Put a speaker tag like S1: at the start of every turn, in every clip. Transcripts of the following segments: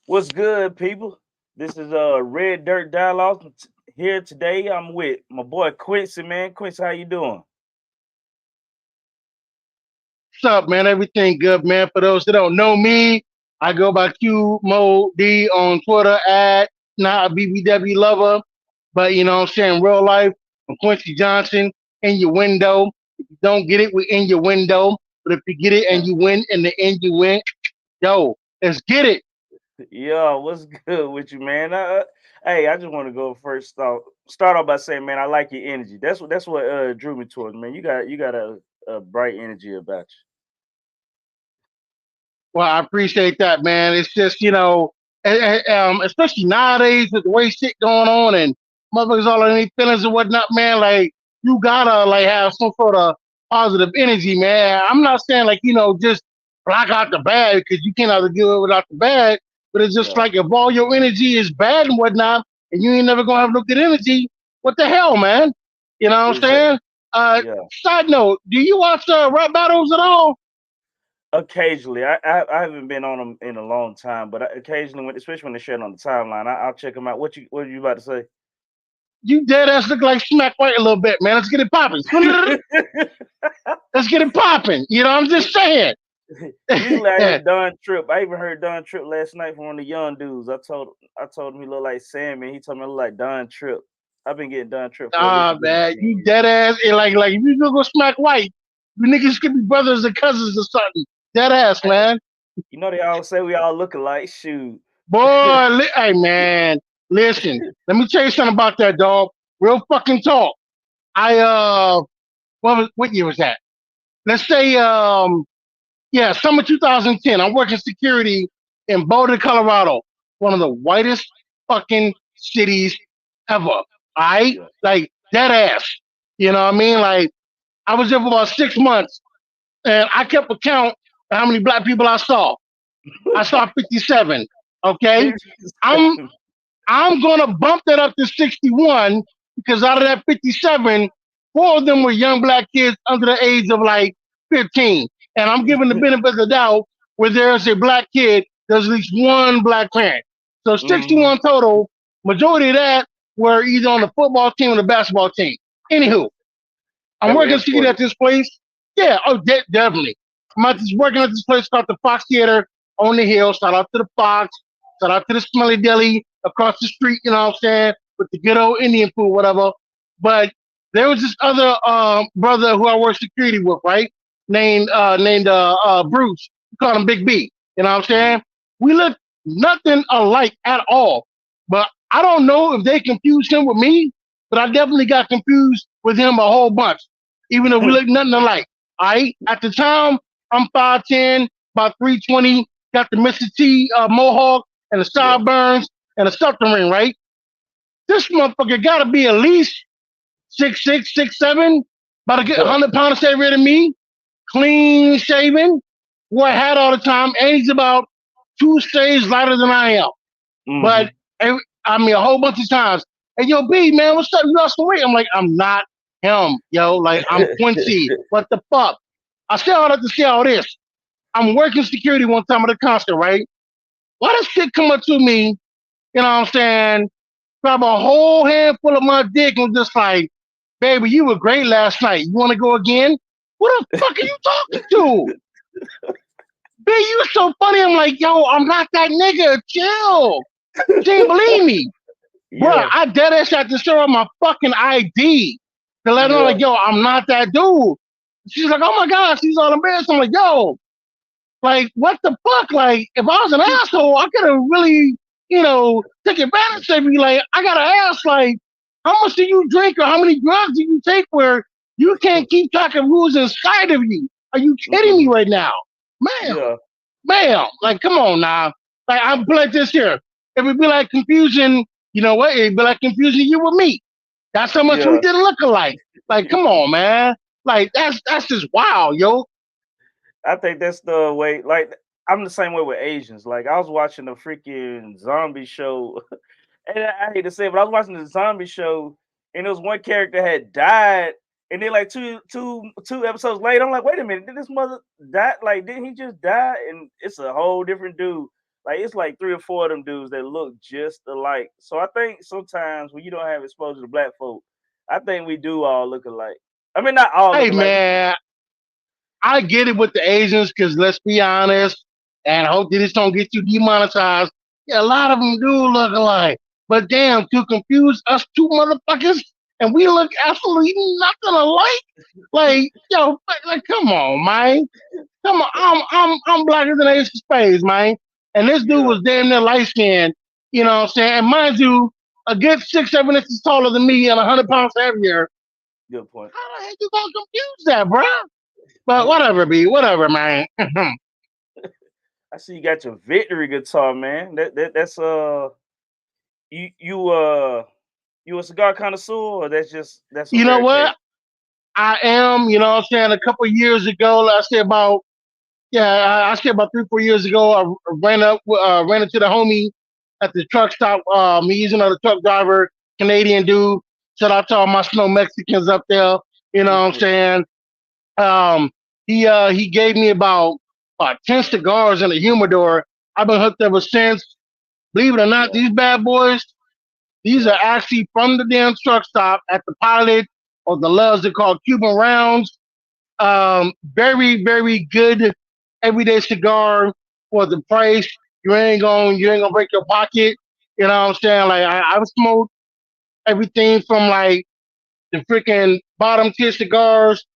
S1: What's good, people? This is Red Dirt Dialogue. Here today, I'm with my boy Quincy. Man, Quincy, how you doing?
S2: What's up, man? Everything good, man. For those that don't know me, I go by Q Mo D on Twitter at not a BBW lover, but you know what I'm saying, real life. I'm Quincy Johnson in your window. If you don't get it, we're in your window. But if you get it and you win, in the end you win, yo, let's get it.
S1: Yeah, what's good with you, man? Hey, I just want to go first. Start off by saying, man, I like your energy. That's what drew me towards, man. You got a bright energy about
S2: Well, I appreciate that, man. It's just, especially nowadays with the way shit going on and motherfuckers all in their feelings and whatnot, man. Like, you gotta like have some sort of positive energy, man. I'm not saying like just block out the bad because you can't either deal without the bad. But it's
S1: you.
S2: just
S1: Yeah,
S2: like if all your energy is bad and whatnot, and you ain't never gonna have no good energy, what the hell, man? You know what I'm
S1: exactly.
S2: saying? Uh,
S1: Yeah.
S2: Side note, do you watch rap battles at all?
S1: Occasionally, I haven't been on them in a long time, but occasionally, especially when they share it on the timeline, I'll check them out. What are you about to
S2: You dead ass look like Smack White a little bit, man. Let's get it popping.
S1: say?
S2: Let's get it popping. You know, I'm just saying.
S1: Usually I hear Don Trip. I even heard Don Trip last night from one of the young dudes. I told him he looked like Sandman. He told me I look like Don Trip. I've been getting Don Trip for at least a
S2: Ah,
S1: good
S2: man,
S1: 10
S2: you
S1: years.
S2: dead ass. And like if you go Smack White, you niggas could be brothers or cousins or something. Dead ass, man.
S1: You know they all say we all look alike. Shoot.
S2: Boy, hey, man. Listen, let me tell you something about that, dog. Real fucking talk. I, what year was that? Let's say, yeah, summer 2010. I'm working security in Boulder, Colorado, one of the whitest fucking cities ever. All right,
S1: Yeah.
S2: like dead ass. You know what I mean? Like I was there for about 6 months, and I kept a count of how many black people I saw. I saw 57. Okay, I'm I'm gonna bump that up to 61 because out of that 57, four of them were young black kids under the age of like 15. And I'm giving the benefit of the doubt where there's a black kid, there's at least one black parent. So
S1: hmm
S2: 61 total, majority of that were either on the football team or the basketball team. Anywho, I'm
S1: That were
S2: working security
S1: imported.
S2: at this place. Yeah, oh, definitely. Working at this place called the Fox Theater on the hill. Shout out to the Fox. Shout out to the Smelly Deli across the street. You know what I'm saying? With the good old Indian food, whatever. But there was this other brother who I work security with, right? Named Bruce. We call him Big B. You know what I'm
S1: Mhm.
S2: saying? We look nothing alike at all. But I don't know if they confused him with me, but I definitely got confused with him a whole bunch, even though we look nothing alike. All right. At the time, I'm 5'10", about 320, got the Mr. T mohawk and the
S1: Yeah.
S2: sideburns and the something ring, right? This motherfucker gotta be at least 6'6", 6'7", about a good
S1: Yeah.
S2: 100 pounds heavier than me, clean shaven, wore a hat all the time, and he's about 2 shades lighter than I am. But
S1: hmm
S2: I mean, a whole bunch of times. Hey, yo, B, man, what's up? You lost some weight. I'm like, I'm not him, yo. Like, I'm Quincy. What the fuck? I say all that to say all this. I'm working security one time at a concert, right? Why does shit come up to me, you know what I'm saying? Grab a whole handful of my dick and just like, baby, you were great last night. You want to go again? What the fuck are you talking to? B, you so funny. I'm like, yo, I'm not that nigga. Chill. She didn't believe me. Bro,
S1: yeah.
S2: I dead ass had to show her my fucking ID to let her know,
S1: Yeah.
S2: like, yo, I'm not that dude. She's like, oh my God, she's all embarrassed. I'm like, yo, like, what the fuck? Like, if I was an asshole, I could have really, take advantage of you. Like, I gotta ask, like, how much do you drink or how many drugs do you take where you can't keep track of who's inside of you? Are you kidding me
S1: hmm
S2: right now? Ma'am,
S1: Yeah.
S2: ma'am, like, come on now. Like, I'm like this here. If it be like confusion, you know what? It'd be like confusion you with me. That's how much we
S1: Yeah.
S2: didn't look alike. Like, come on, man. Like, that's just wild, yo.
S1: I think that's the way. Like I'm the same way with Asians. Like I was watching a freaking zombie show, and I hate to say it, but I was watching the zombie show, and there was one character had died, and then like two episodes later, I'm like, wait a minute, did this mother die? Like, didn't he just die? And it's a whole different dude. Like it's like three or four of them dudes that look just alike. So I think sometimes when you don't have exposure to black folk, I think we do all look alike. I mean, not all look
S2: Hey
S1: alike.
S2: man, I get it with the Asians because let's be honest, and I hope that this don't get you demonetized. Yeah, a lot of them do look alike, but damn, to confuse us two motherfuckers and we look absolutely nothing alike. Like, yo, like, come on, man. Come on, I'm blacker than Ace of Spades, man. And this dude
S1: Yeah,
S2: was damn near light skinned, you know what I'm saying? And mind you, a good 6, 7 inches taller than me and 100 pounds heavier.
S1: good point.
S2: How the heck you gonna confuse that, bruh? But whatever, B, whatever, man.
S1: I see you got your victory guitar, man. That's you you uh you a cigar connoisseur, or that's a
S2: You know
S1: rare case?
S2: what? I am, you know what I'm saying? A couple of years ago, I say about, yeah, I say about 3, 4 years ago, I ran into the homie at the truck stop. Me using another truck driver, Canadian dude. Shout out to all my snow Mexicans up there. You know what I'm saying? Um, he gave me about 10 cigars in a humidor. I've been hooked ever since. Believe it or not,
S1: Yeah,
S2: these bad boys, these are
S1: yeah,
S2: actually from the damn truck stop at the Pilot or the Loves. They're called Cuban Rounds. Very, very good everyday cigar for the price. You ain't gonna break your pocket. You know what I'm saying? Like I've smoked everything from like the freaking bottom tier cigars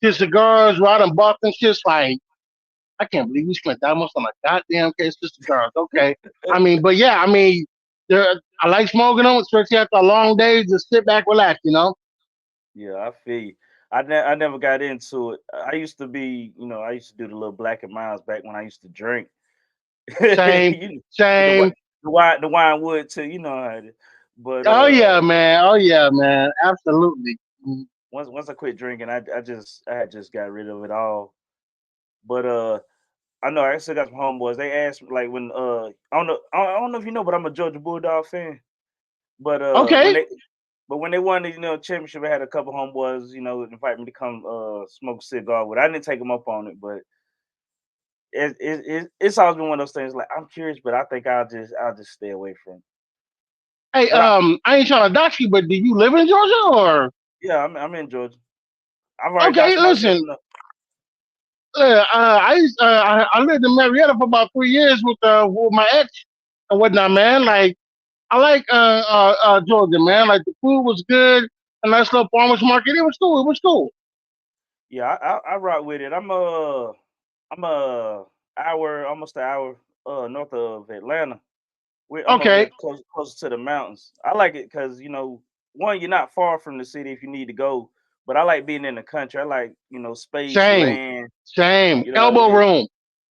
S2: to cigars where I done bought them shits like I can't believe we spent that much on a goddamn case of cigars. Okay. I mean, but yeah, I mean, I like smoking them, especially after a long day. Just sit back, relax, you know.
S1: yeah. I feel you. I never got into it. I used to be, I used to do the little black and miles back when I used to drink.
S2: Same,
S1: The
S2: same.
S1: wine wood too. You know how it is. But
S2: Oh yeah, man. Oh yeah, man. Absolutely.
S1: once I quit drinking, I had just got rid of it all. But I know I still got some homeboys. They asked me like when I don't know if you know, but I'm a Georgia Bulldog fan. But
S2: Okay.
S1: when they won the championship, I had a couple homeboys invite me to come smoke a cigar with. I didn't take them up on it, but it's always been one of those things. Like I'm curious, but I think I'll just stay away from it.
S2: Hey,
S1: But
S2: I ain't trying to dox you, but do you live in Georgia or?
S1: yeah, I'm in Georgia. I've already
S2: Okay,
S1: doxed myself
S2: listen.
S1: enough.
S2: I lived in Marietta for about 3 years with my ex and whatnot, man. Like I like Georgia, man. Like the food was good, a nice little farmers market. It was cool. It was cool.
S1: Yeah, I rock with it. I'm a hour, almost an hour north of Atlanta. I'm over
S2: Okay,
S1: there close to the mountains. I like it because one, you're not far from the city if you need to go. But I like being in the country. I like space,
S2: same,
S1: land.
S2: same.
S1: You know,
S2: Elbow
S1: and
S2: room,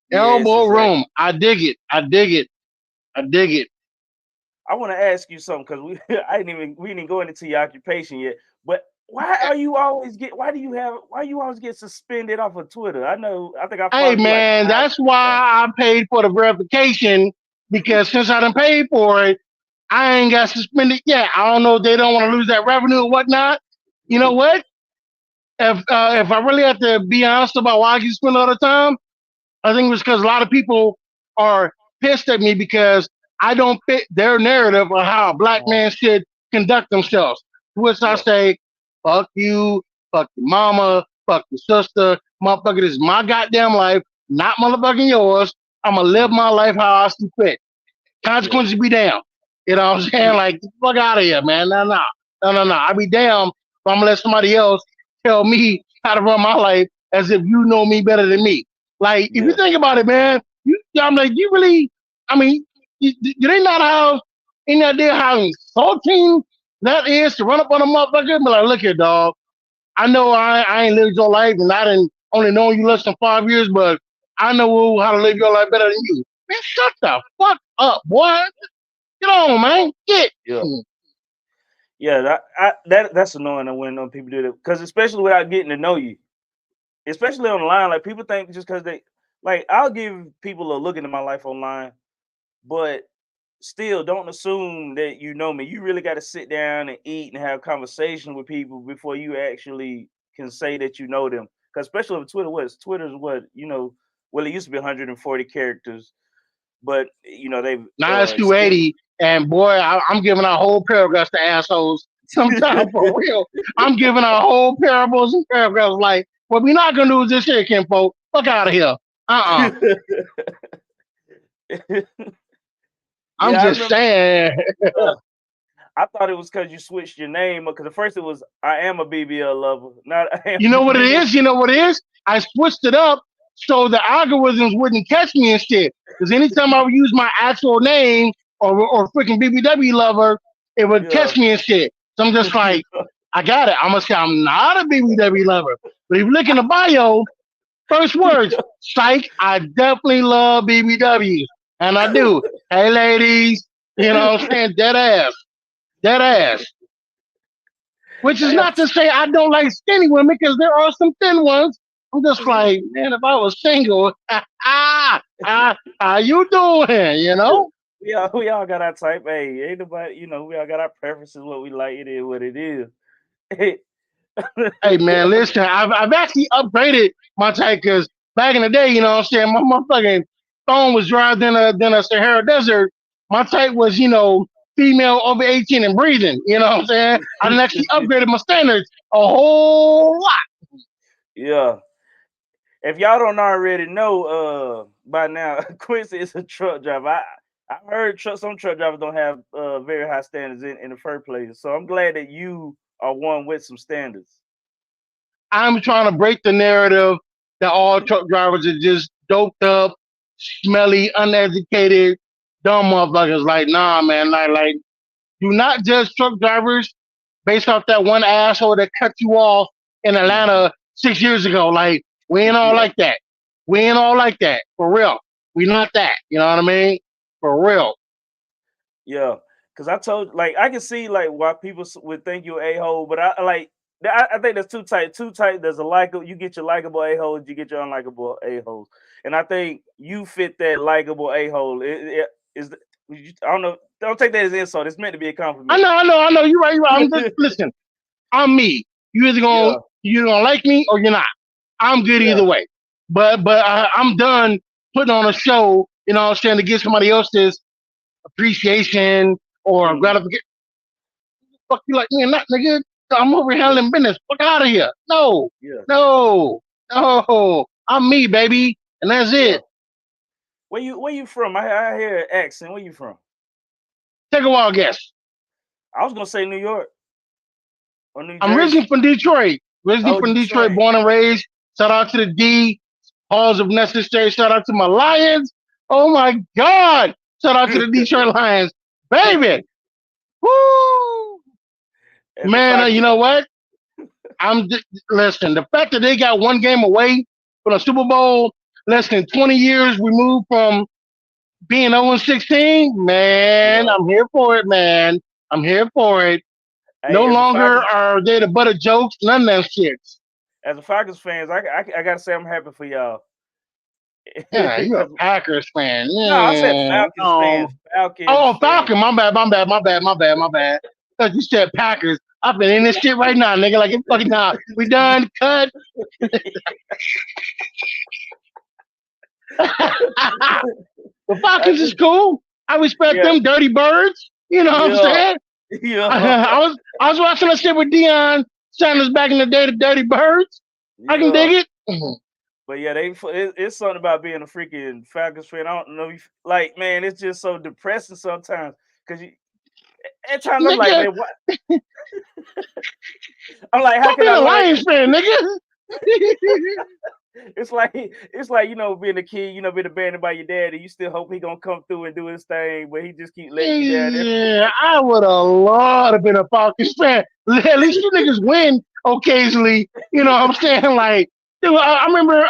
S1: yes,
S2: elbow
S1: exactly.
S2: room. I dig it. I dig it. I dig it.
S1: I want to ask you something because we didn't go into your occupation yet. But why you always get suspended off of Twitter? I think I
S2: Hey
S1: followed you like
S2: man,
S1: 5
S2: that's why
S1: times.
S2: I paid for the verification because since I done paid for it, I ain't got suspended yet. I don't know if they don't want to lose that revenue or whatnot. You know what? If I really have to be honest about why I get suspended all the time, I think it was because a lot of people are pissed at me because I don't fit their narrative of how a black
S1: Uh,
S2: man should conduct themselves. To which I
S1: yeah,
S2: say, fuck you, fuck your mama, fuck your sister, motherfucker. This is my goddamn life, not motherfucking yours. I'm gonna live
S1: mhm,
S2: my life how I see fit.
S1: yeah,
S2: Consequences be damned. You know what I'm saying? Like, get the fuck out of here, man. No, no, no, no, no. I be damned if I'm gonna let somebody else tell me how to run my life as if you know me better than me. Like, if you
S1: yeah,
S2: think about it, man, I'm like, you really, I mean, you they not have any idea how insulting that is to run up on a motherfucker and be like, look here, dog. I know I ain't lived your life and I didn't only known you less than 5 years, but I know how to live your life better than you. Man, shut the fuck up, boy. Get on, man. Get.
S1: yeah. Yeah, that's annoying when people do that because especially without getting to know you, especially online. Like people think just because they like I'll give people a look into my life online, but still don't assume that you know me. You really got to sit down and eat and have conversation with people before you actually can say that you know them. Because especially with Twitter, Twitter's well, it used to be 140 characters, but you know they've
S2: Now it's
S1: extended.
S2: 280, and boy, I'm giving out whole paragraphs to assholes. Sometimes for real, I'm giving out whole parables and paragraphs like, what we're not gonna do is this here, kinfolk. Fuck out of here. Uh-uh. I'm
S1: Yeah, I
S2: just
S1: remember.
S2: saying.
S1: Uh, I thought it was because you switched your name because at first it was I am a BBL lover, not I am
S2: You know what it
S1: BBL.
S2: is? You know what it is? I switched it up so the algorithms wouldn't catch me instead. Because anytime I would use my actual name or freaking BBW lover, it would
S1: Yeah,
S2: catch me instead. So I'm just like, I got it. I'm gonna say I'm not a BBW lover. But if you look in the bio, first words, psych, I definitely love BBWs. And I do. Hey ladies, you know what I'm saying? Dead ass. Dead ass. Which is not to
S1: That's-
S2: say I don't like skinny women, because there are some thin ones. I'm just like, man, if I was single, how you doing? You know?
S1: we all got our type. Hey, ain't nobody, we all got our preferences. What we like, it is what it is.
S2: Hey, man, listen, I've actually upgraded my type, because back in the day, you know what I'm saying, my motherfucking phone was drier than a Sahara Desert. My type was, female over 18 and breathing. You know what I'm saying? I done actually upgraded my standards a whole lot.
S1: Yeah. If y'all don't already know, by now, Quincy is a truck driver. I heard some truck drivers don't have very high standards in the first place. So I'm glad that you are one with some standards.
S2: I'm trying to break the narrative that all truck drivers are just doped up, smelly, uneducated, dumb motherfuckers. Like, nah, man. Like, do not judge truck drivers based off that one asshole that cut you off in
S1: Mhm.
S2: Atlanta 6 years ago. Like, we ain't all
S1: Yeah,
S2: like that. We ain't all like that. For real. We not that. You know what I mean? For real.
S1: yeah. Cause I told like I can see like why people would think you're a hole, but I like I think there's two types. Two types. There's a likable. You get your likable a holes. You get your unlikable a holes. And I think you fit that likable a hole. It is. I don't know. Don't take that as an insult. It's meant to be a
S2: I
S1: compliment.
S2: know, I know, I know. You're right, you're right. I'm just, listen, I'm me.
S1: Yeah,
S2: You either gonna like me or you're not. I'm good
S1: yeah.
S2: either way. But I'm done putting on a show. You know what I'm saying, to get somebody else's appreciation or
S1: Mhm.
S2: gratification. Fuck you like me or not, nigga. I'm over here
S1: Yeah,
S2: handling business. Fuck out of here. No,
S1: yeah,
S2: no, no. I'm me, baby, and that's
S1: yeah.
S2: it.
S1: Where you from? I hear an accent. Where you from?
S2: Take a wild guess.
S1: I was gonna say New York or New
S2: I'm originally
S1: Jersey.
S2: from Detroit. Originally
S1: Oh,
S2: from Detroit,
S1: Detroit.
S2: born and raised. Shout out to the D. Halls of necessary. Shout out to my Lions. Oh my God. Shout out to the Detroit Lions. Baby. Woo.
S1: As a
S2: Man, you
S1: Falcons
S2: know
S1: fan.
S2: what? Listen, the fact that they got one game away from the Super Bowl, less than 20 years removed from being 0-16, man,
S1: Yeah.
S2: I'm here for it, man. I'm here for it. No
S1: Hey,
S2: longer are they the butt of jokes, none of that shit.
S1: As a Falcons fans, I gotta say I'm happy for y'all.
S2: Yeah, you're a
S1: 'Cause-
S2: Packers fan.
S1: no, I said
S2: Yeah.
S1: Falcons fans. Falcons
S2: Oh,
S1: fans.
S2: Falcon. My bad. Cause you said Packers. I've been in this shit right now, nigga. Like, it's fucking now. We done. Cut. The
S1: I
S2: Falcons is
S1: just
S2: cool. I respect
S1: yeah,
S2: them. Dirty birds. You know what I'm
S1: yeah,
S2: saying?
S1: yeah,
S2: I was watching that shit with Deion Sanders back in the day. The Dirty Birds. I can
S1: yeah.
S2: dig it.
S1: But yeah, it's something about being a freaking Falcons fan. I don't know, like man, it's just so depressing sometimes. Cause at times I'm like,
S2: Nigga,
S1: man, what? I'm like, how
S2: stop
S1: can
S2: being
S1: I
S2: a
S1: like?
S2: Lions fan, nigga.
S1: It's like being a kid, being abandoned by your dad, and you still hope he gonna come through and do his thing, but he just keep letting you down.
S2: Yeah, I would have loved to have been a Falcons fan. At least you niggas win occasionally. You know what I'm saying? Like, dude, I remember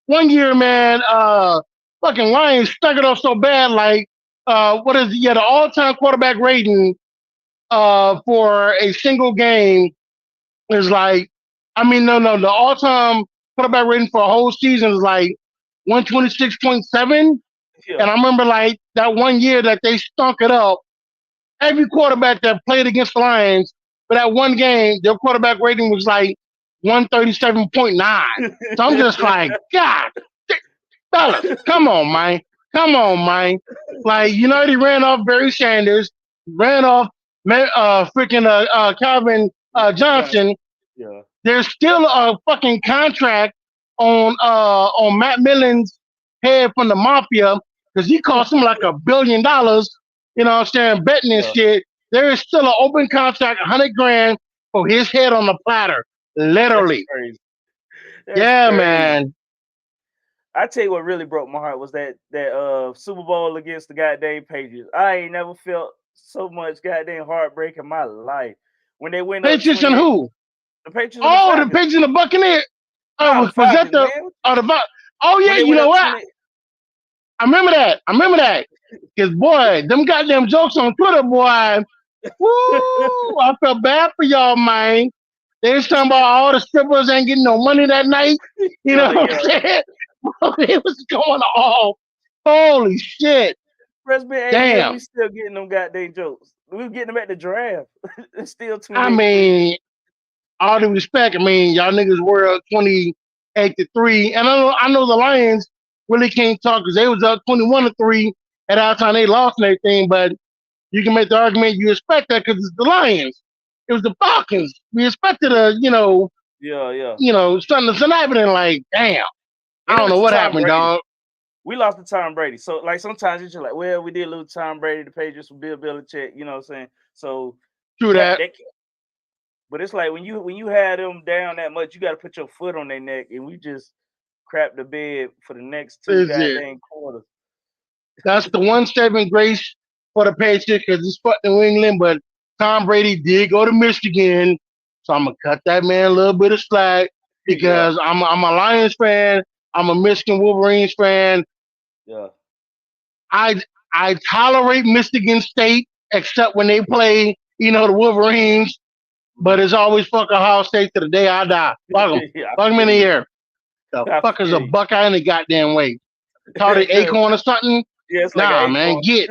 S2: one year, man, fucking Lions stuck it up so bad. Like, what is it? Yeah, the all-time quarterback rating for a single game is like, I mean, no, the all-time quarterback rating for a whole season is like 126.7.
S1: Yeah,
S2: And I remember like that one year that they stunk it up. Every quarterback that played against the Lions for that one game, their quarterback rating was like 137.9. So I'm just like, God, fellas, come on, man. Come on, man. Like United ran off Barry Sanders, ran off freaking Calvin
S1: Johnson.
S2: Johnson.
S1: Yeah.
S2: There's still a fucking contract on Matt Millen's head from the mafia because he cost him like $1 billion. You know what I'm saying? Betting and
S1: Yeah.
S2: shit. There is still an open contract, 100 grand for his head on the platter.
S1: That's
S2: Literally.
S1: crazy. That's
S2: Yeah,
S1: crazy.
S2: man.
S1: I tell you what really broke my heart was that Super Bowl against the goddamn Patriots. I ain't never felt so much goddamn heartbreak in my life. When they went up
S2: Patriots and
S1: 28,
S2: who?
S1: the Patriots and the
S2: Oh, the
S1: Falcons.
S2: Patriots and the Buccaneers.
S1: Nah, the
S2: Was that
S1: Falcons,
S2: the
S1: man.
S2: oh oh yeah,
S1: When they
S2: you
S1: went
S2: know
S1: up
S2: what?
S1: 20,
S2: I remember that. I remember that. Cause boy, them goddamn jokes on Twitter, boy. Woo! I felt bad for y'all, man. They was talking about all the strippers ain't getting no money that night. You know
S1: yeah,
S2: what I'm
S1: yeah.
S2: saying? It was going off. Holy shit.
S1: It's been 8 years, we
S2: Damn.
S1: still getting them goddamn jokes. We was getting them at the draft. It's still
S2: I
S1: 28-3.
S2: mean, all due respect, I mean, y'all niggas were up 28-3. And I know the Lions really can't talk because they was up 21-3 at our time they lost and everything, but you can make the argument you expect that because it's the Lions. It was the Falcons. We expected
S1: Yeah, yeah.
S2: something happening. Like, damn, I
S1: And it
S2: don't
S1: was
S2: know
S1: to
S2: what
S1: Tom
S2: happened,
S1: Brady.
S2: dog.
S1: We lost to Tom Brady. So like sometimes it's just like, well, we did lose Tom Brady, the Patriots with Bill Belichick, you know what I'm saying? So
S2: True that.
S1: that but it's like when you had them down that much, you gotta put your foot on their neck, and we just crap the bed for the next two
S2: Is it?
S1: goddamn quarters.
S2: That's the one saving grace for the Patriots because it's fucking New England, but Tom Brady did go to Michigan, so I'm gonna cut that man a little bit of slack
S1: Yeah,
S2: because I'm a Lions fan. I'm a Michigan Wolverines fan.
S1: yeah.
S2: I I tolerate Michigan State except when they play, the Wolverines. But
S1: Mhm.
S2: it's always fuck Ohio State to the day I die. Fuck them.
S1: Yeah, I
S2: Fuck them in
S1: feel
S2: the
S1: you.
S2: air. The
S1: I
S2: fuck is a
S1: feel you.
S2: Buckeye in the goddamn way? Call it
S1: Yeah,
S2: acorn or something?
S1: it's like an
S2: Nah, man,
S1: acorn.
S2: get.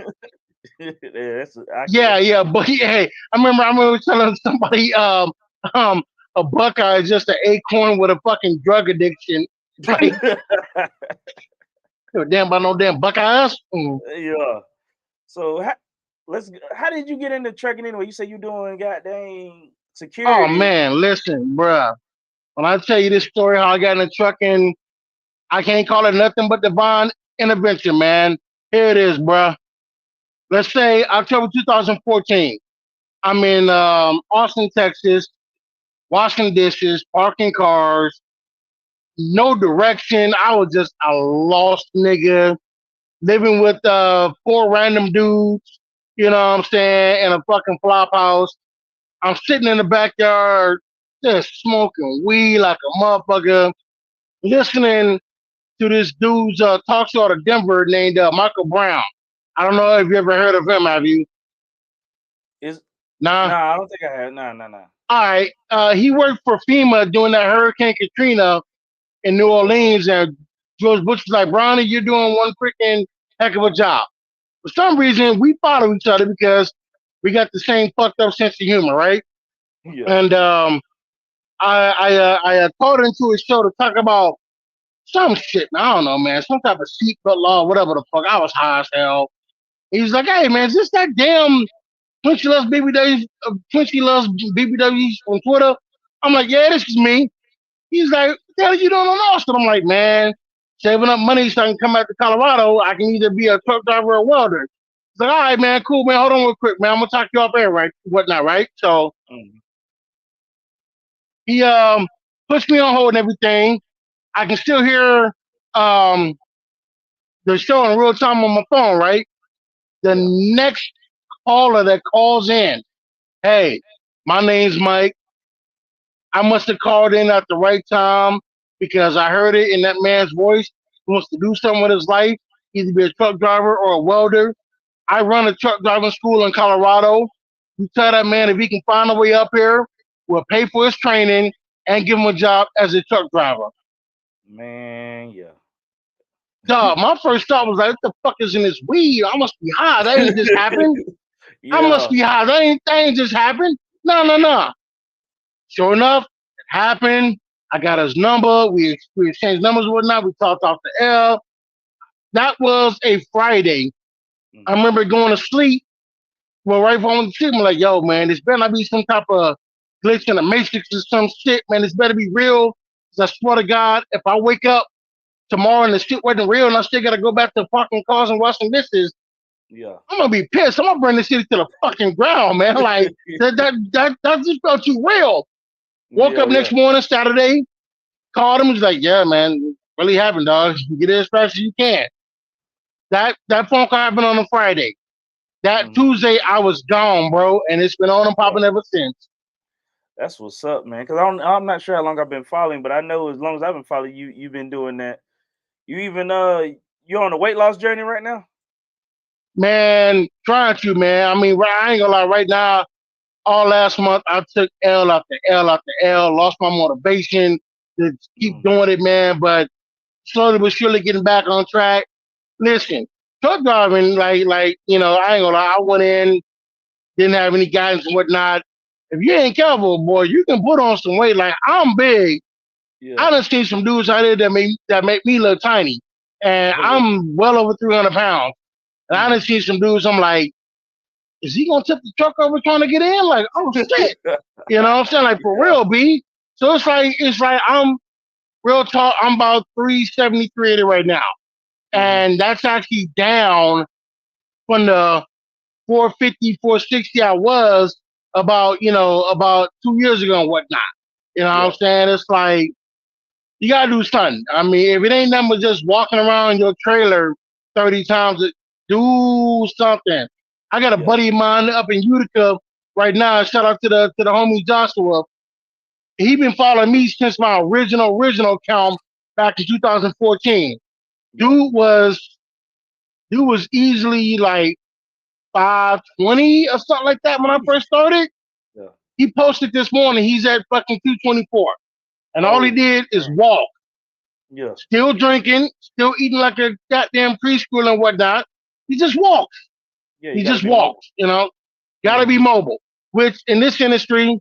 S1: Yeah, that's
S2: Yeah,
S1: accurate.
S2: yeah, but hey, I remember telling somebody, um, a Buckeye is just an acorn with a fucking drug addiction. Like, give a damn about no damn Buckeyes. Mm.
S1: Yeah. So how did you get into trucking anyway? You say you doing goddamn
S2: Oh
S1: security.
S2: man, listen, bruh. When I tell you this story, how I got in the trucking, I can't call it nothing but divine intervention, man. Here it is, bruh. Let's say October 2014. I'm in Austin, Texas, washing dishes, parking cars, no direction. I was just a lost nigga living with four random dudes, you know what I'm saying, in a fucking flop house. I'm sitting in the backyard just smoking weed like a motherfucker, listening to this dude's talk show out of Denver named Michael Brown. I don't know if you ever heard of him, have you?
S1: Is
S2: Nah.
S1: Nah, I don't think I have. Nah, nah, nah.
S2: All right. He worked for FEMA during that Hurricane Katrina in New Orleans, and George Bush was like, Bronny, you're doing one freaking heck of a job. For some reason, we follow each other because we got the same fucked up sense of humor, right?
S1: Yeah.
S2: And I called into his show to talk about some shit. I don't know, man, some type of seatbelt law, whatever the fuck. I was high as hell. He's like, hey, man, is this that damn Quincy loves BBWs? Quincy loves BBWs on Twitter. I'm like, yeah, this is me. He's like, what the hell you doing on Austin? I'm like, man, saving up money so I can come back to Colorado. I can either be a truck driver or a welder. He's like, all right, man, cool, man. Hold on real quick, man. I'm gonna talk you off air, right? Whatnot, right? So
S1: Mm.
S2: he puts me on hold and everything. I can still hear um the show in real time on my phone, right? The
S1: Yeah.
S2: next caller that calls in, hey, my name's Mike. I must have called in at the right time because I heard it in that man's voice. He wants to do something with his life, either be a truck driver or a welder. I run a truck driving school in Colorado. You tell that man if he can find a way up here, we'll pay for his training and give him a job as a truck driver.
S1: Man, yeah.
S2: Dog, my first thought was like, what the fuck is in this weed? I must be high. That ain't just happened. I must
S1: Yeah.
S2: be high. That ain't just happened. No, no, no. Sure enough, it happened. I got his number. We exchanged numbers and whatnot. We talked off the air. That was a Friday. I
S1: Mm-hmm.
S2: remember going to sleep. Well, right before I went to sleep, I'm like, yo, man, this better not be some type of glitch in the matrix or some shit, man. This better be real. 'Cause I swear to God, if I wake up tomorrow and the shit wasn't real and I still gotta go back to fucking cars and wash some dishes,
S1: Yeah.
S2: I'm gonna be pissed. I'm gonna bring this shit to the fucking ground, man. Like that just felt too real. Woke
S1: Yeah,
S2: up
S1: yeah.
S2: next morning, Saturday, called him, was like, yeah, man, really happened, dog. Get it as fast as you can. That phone call happened on a Friday. That
S1: Mm-hmm.
S2: Tuesday I was gone, bro, and it's been on and
S1: Yeah.
S2: popping ever since.
S1: That's what's up, man. Because I'm not sure how long I've been following, but I know as long as I've been following you, you've been doing that. You even you're on a weight loss journey right now.
S2: Man, trying to, man. I mean, I ain't gonna lie, right now, all last month I took L after L after L, lost my motivation to keep
S1: Mm.
S2: doing it, man. But slowly but surely getting back on track. Listen, truck driving, I ain't gonna lie, I went in, didn't have any guidance and whatnot. If you ain't careful, boy, you can put on some weight. Like I'm big. I
S1: Yeah.
S2: done seen some dudes out there that make me look tiny, and I'm well over 300 pounds. And I done
S1: Mm.
S2: seen some dudes. I'm like, is he gonna tip the truck over trying to get in? Like, oh shit, you know what I'm saying? Like for
S1: Yeah.
S2: real, B. So it's like I'm real tall. I'm about 373 right now,
S1: Mm-hmm.
S2: and that's actually down from the 450, 460 I was about 2 years ago and whatnot. You know what I'm
S1: Yeah.
S2: saying? It's like you gotta do something. I mean, if it ain't nothing but just walking around your trailer 30 times, do something. I got a
S1: Yeah.
S2: buddy of mine up in Utica right now. Shout out to the homie Joshua. He been following me since my original account back in 2014.
S1: Yeah.
S2: Dude was dude was easily like 520 or something like that when I
S1: Eesh.
S2: first started.
S1: Yeah.
S2: He posted this morning. He's at fucking 224, and all he
S1: Oh.
S2: did is
S1: Dang.
S2: walk.
S1: Yeah.
S2: Still drinking, still eating like a goddamn preschool and whatnot. He just walks.
S1: Yeah. You
S2: He
S1: got to
S2: just
S1: be mobile.
S2: walks. Gotta
S1: Mm-hmm.
S2: be mobile. Which in this industry,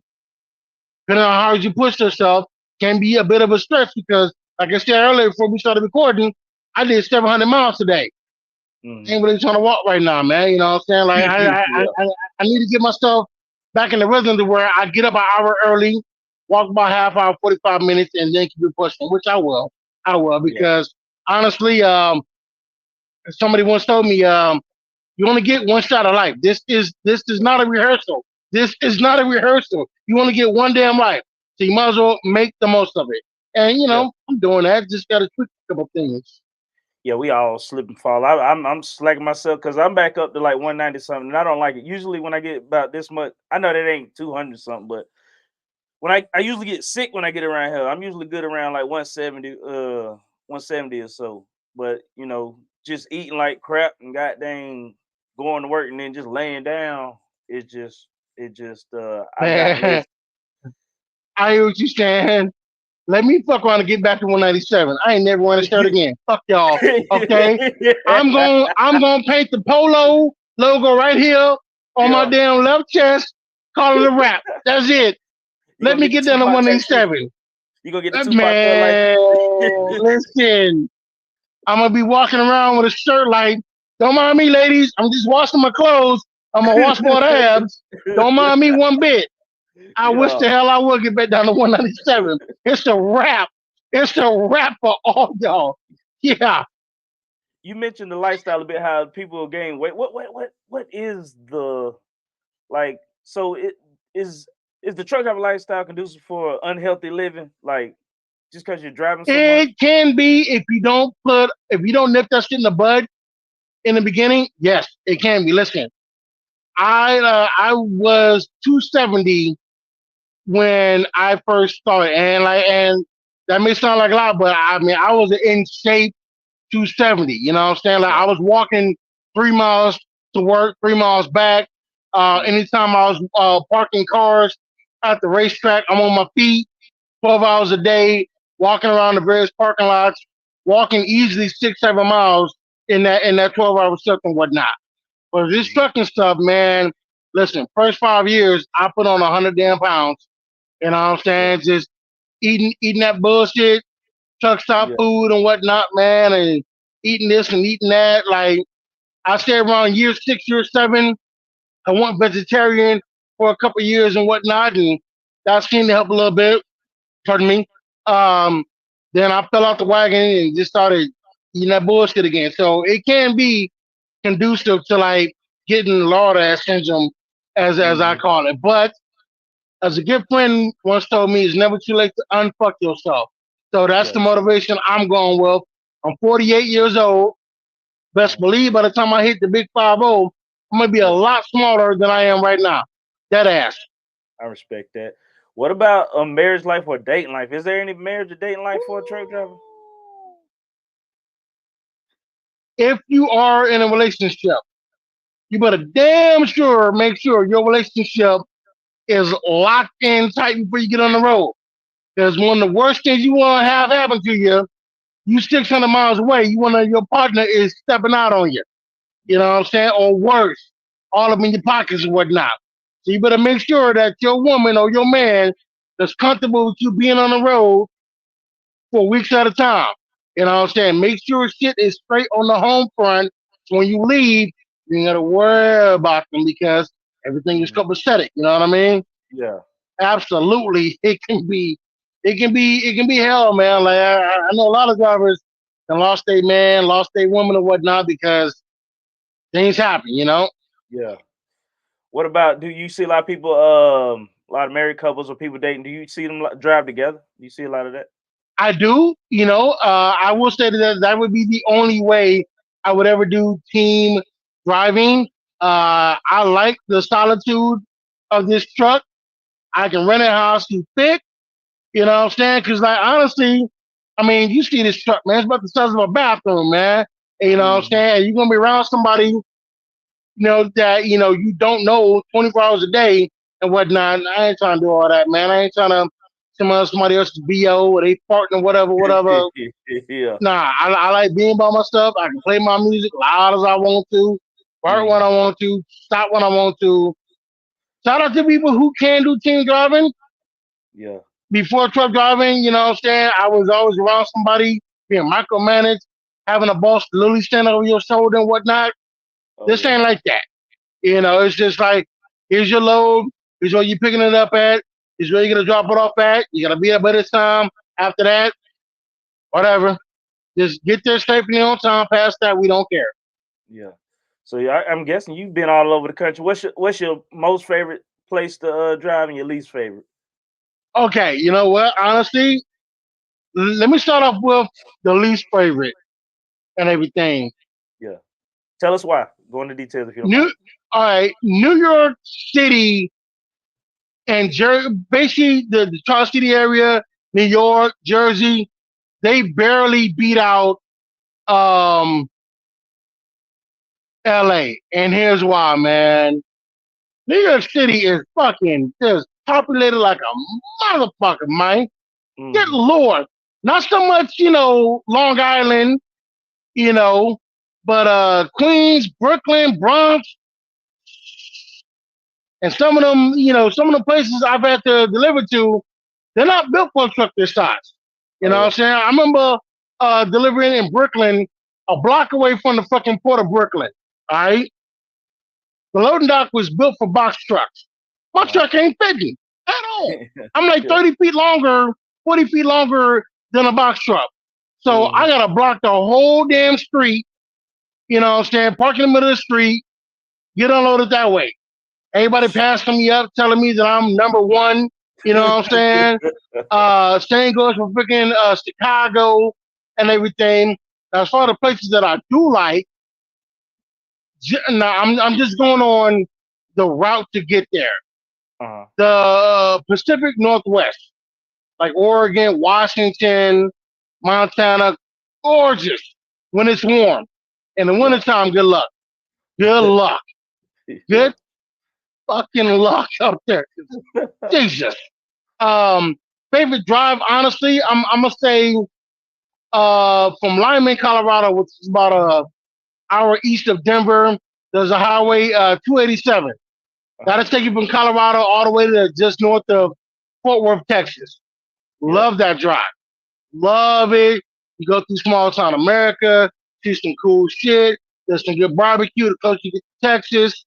S2: depending on how hard you push yourself, can be a bit of a stress because, like I said earlier before we started recording, I did 700 miles today. I
S1: Mm-hmm.
S2: ain't really trying to walk right now, man. You know what I'm saying? Like
S1: Yeah.
S2: I need to get myself back in the rhythm to where I get up an hour early, walk about half hour, 45 minutes, and then keep it pushing, which I will. I will
S1: Yeah.
S2: because honestly, somebody once told me, you only get one shot of life. This is
S1: Yeah.
S2: not a rehearsal. This is not a rehearsal. You only get one damn life, so you might as well make the most of it. And
S1: Yeah.
S2: I'm doing that. Just got to tweak a couple things.
S1: Yeah, we all slip and fall. I'm slacking myself because I'm back up to like 190 something, and I don't like it. Usually, when I get about this much, I know that ain't 200 something, but when I usually get sick when I get around here. I'm usually good around like 170 or so. But just eating like crap and goddamn going to work and then just laying down, it just I've gotten
S2: Man,
S1: lazy.
S2: I hear what you saying. Let me fuck around and get back to 197. I ain't never wearing a shirt again. Fuck y'all. Okay? I'm gonna paint the polo logo right here on my
S1: Yeah.
S2: damn left chest, call it a wrap. That's it.
S1: You
S2: Let
S1: gonna
S2: me
S1: get the
S2: get down to
S1: Tupac tattoo.
S2: 187.
S1: You gonna get the Tupac for life.
S2: Man, listen. I'm gonna be walking around with a shirt like, don't mind me, ladies. I'm just washing my clothes. I'm gonna wash my abs. Don't mind me one bit. I wish
S1: Yeah.
S2: the hell I would get back down to 197. It's a wrap. It's a wrap for all y'all. Yeah.
S1: You mentioned the lifestyle a bit, how people gain weight. What is the like? So is is the truck driver lifestyle conducive for unhealthy living? Like just because you're driving so much?
S2: It can be if you don't nip that shit in the bud in the beginning, yes, it can be. Listen, I was 270 when I first started, and that may sound like a lot, but I mean I was in shape 270. You know what I'm saying? Like
S1: Yeah.
S2: I was walking 3 miles to work, 3 miles back.
S1: Mm.
S2: Anytime I was parking cars at the racetrack, I'm on my feet 12 hours a day, walking around the various parking lots, walking easily 6, 7 miles in that 12-hour shift and whatnot. But this
S1: Mhm.
S2: trucking stuff, man, listen, first 5 years I put on 100 damn pounds. You know what I'm
S1: Yeah.
S2: saying? Just eating that bullshit, truck stop
S1: Yeah.
S2: food and whatnot, man. eating this and eating that. Like I say around year 6, year 7, I went vegetarian for a couple of years and whatnot, and that seemed to help a little bit. Pardon me. Um, then I fell off the wagon and just started eating that bullshit again. So it can be conducive to like getting Lord ass syndrome, as I
S1: Hmm.
S2: call it. But as a good friend once told me, it's never too late to unfuck yourself. So that's the
S1: Yes,
S2: motivation I'm going with. I'm 48 years old. Best
S1: uh,
S2: believe by the time I hit the big 50, I'm gonna be a
S1: yeah,
S2: lot smaller than I am right now. Dead ass.
S1: I respect that. What about a marriage life or dating life? Is there any marriage or dating life for a truck driver?
S2: If you are in a relationship, you better damn sure make sure your relationship is locked in tight before you get on the road. Because one of the worst things you want to have happen to you 600 miles away, you want to, your partner is stepping out on you. You know
S1: Yeah.
S2: what I'm saying? Or worse, all up in your pockets and whatnot. So you better make sure that your woman or your man is comfortable with you being on the road for weeks at a time. You know what I'm saying? Make sure shit is straight on the home front. So when you leave, you ain't gotta worry about them because everything is
S1: Hmm.
S2: copacetic. You know what I mean?
S1: Yeah.
S2: Absolutely, it can be hell, man. Like I know a lot of drivers and lost their man, lost their woman or whatnot because things happen. You know.
S1: Yeah. What about, do you see a lot of people, a lot of married couples or people dating? Do you see them drive together? Do you see a lot of that?
S2: I do, I will say that that would be the only way I would ever do team driving. I like the solitude of this truck. I can rent a house to pick, you know what I'm saying? Because, like, honestly, I mean, you see this truck, man, it's about the size of a bathroom, man. And, you know what I'm
S1: Hmm.
S2: saying? You're going to be around somebody, that, you don't know 24 hours a day and whatnot. I ain't trying to do all that, man. I ain't trying to somebody else's BO or they partner, whatever, whatever.
S1: Yeah.
S2: Nah, I like being by myself. I can play my music loud as I want to, fart when
S1: Hmm.
S2: I want to, stop when I want to. Shout out to people who can do team driving.
S1: Yeah.
S2: Before truck driving, you know what I'm saying? I was always around somebody being micromanaged, having a boss literally stand over your shoulder and whatnot.
S1: Oh
S2: This
S1: yeah.
S2: ain't like that. It's just like, here's your load, here's where you're picking it up at, here's where you're going to drop it off at. You got to be there by this time. After that, whatever. Just get there safely on time. Past that, we don't care.
S1: Yeah. So yeah, I'm guessing you've been all over the country. What's your most favorite place to drive and your least favorite?
S2: Okay, you know what? Honestly, let me start off with the least favorite and everything.
S1: Yeah. Tell us why. Go into details if you don't mind.
S2: New, all right, New York City and basically the Tri City area, New York, Jersey, they barely beat out um, LA. And here's why, man. New York City is fucking just populated like a motherfucker, man. Good
S1: Hmm.
S2: lord. Not so much, Long Island, you know, but Queens, Brooklyn, Bronx, and some of the places I've had to deliver to, they're not built for a truck this size. You
S1: Oh
S2: know what I'm
S1: yeah.
S2: saying? I remember delivering in Brooklyn, a block away from the fucking port of Brooklyn. All right, the loading dock was built for box trucks. My
S1: Uh-huh.
S2: truck ain't fitting at all. I'm like
S1: Yeah.
S2: 30 feet longer, 40 feet longer than a box truck. So
S1: Hmm.
S2: I gotta block the whole damn street. You know what I'm saying? Park in the middle of the street, get unloaded that way. Everybody passing me up, telling me that I'm number one. You know what I'm saying? Same goes for freaking Chicago and everything. Now, as far as the places that I do like, now I'm just going on the route to get there.
S1: Uh-huh.
S2: The Pacific Northwest, like Oregon, Washington, Montana, gorgeous when it's warm. In the
S1: Yeah.
S2: wintertime, good luck. Good luck.
S1: Yeah.
S2: Good fucking luck up there. Jesus. Um, Favorite drive, honestly, I'm gonna say from Lyman, Colorado, which is about a hour east of Denver. There's a highway 287. That'll
S1: Uh-huh.
S2: take you from Colorado all the way to just north of Fort Worth, Texas.
S1: Yeah.
S2: Love that drive. Love it. You go through small town America, see some cool shit. There's some good barbecue to close you get to Texas.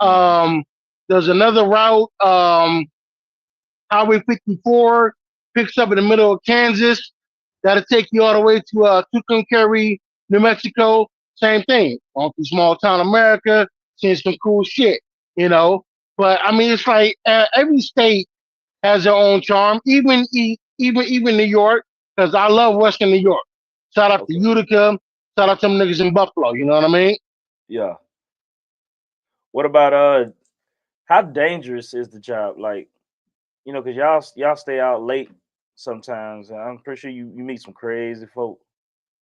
S1: Mm-hmm.
S2: Um, there's another route, Highway 54 picks up in the middle of Kansas. That'll take you all the way to Tucumcari, New Mexico. Same thing. On through small town America, seeing some cool shit, you know. But I mean, it's like every state has their own charm. Even New York, because I love Western New York. Shout out to
S1: Okay.
S2: Utica. Shout out to them niggas in Buffalo. You know what I mean?
S1: Yeah. What about how dangerous is the job? Like, because y'all stay out late sometimes. And I'm pretty sure you meet some crazy folk.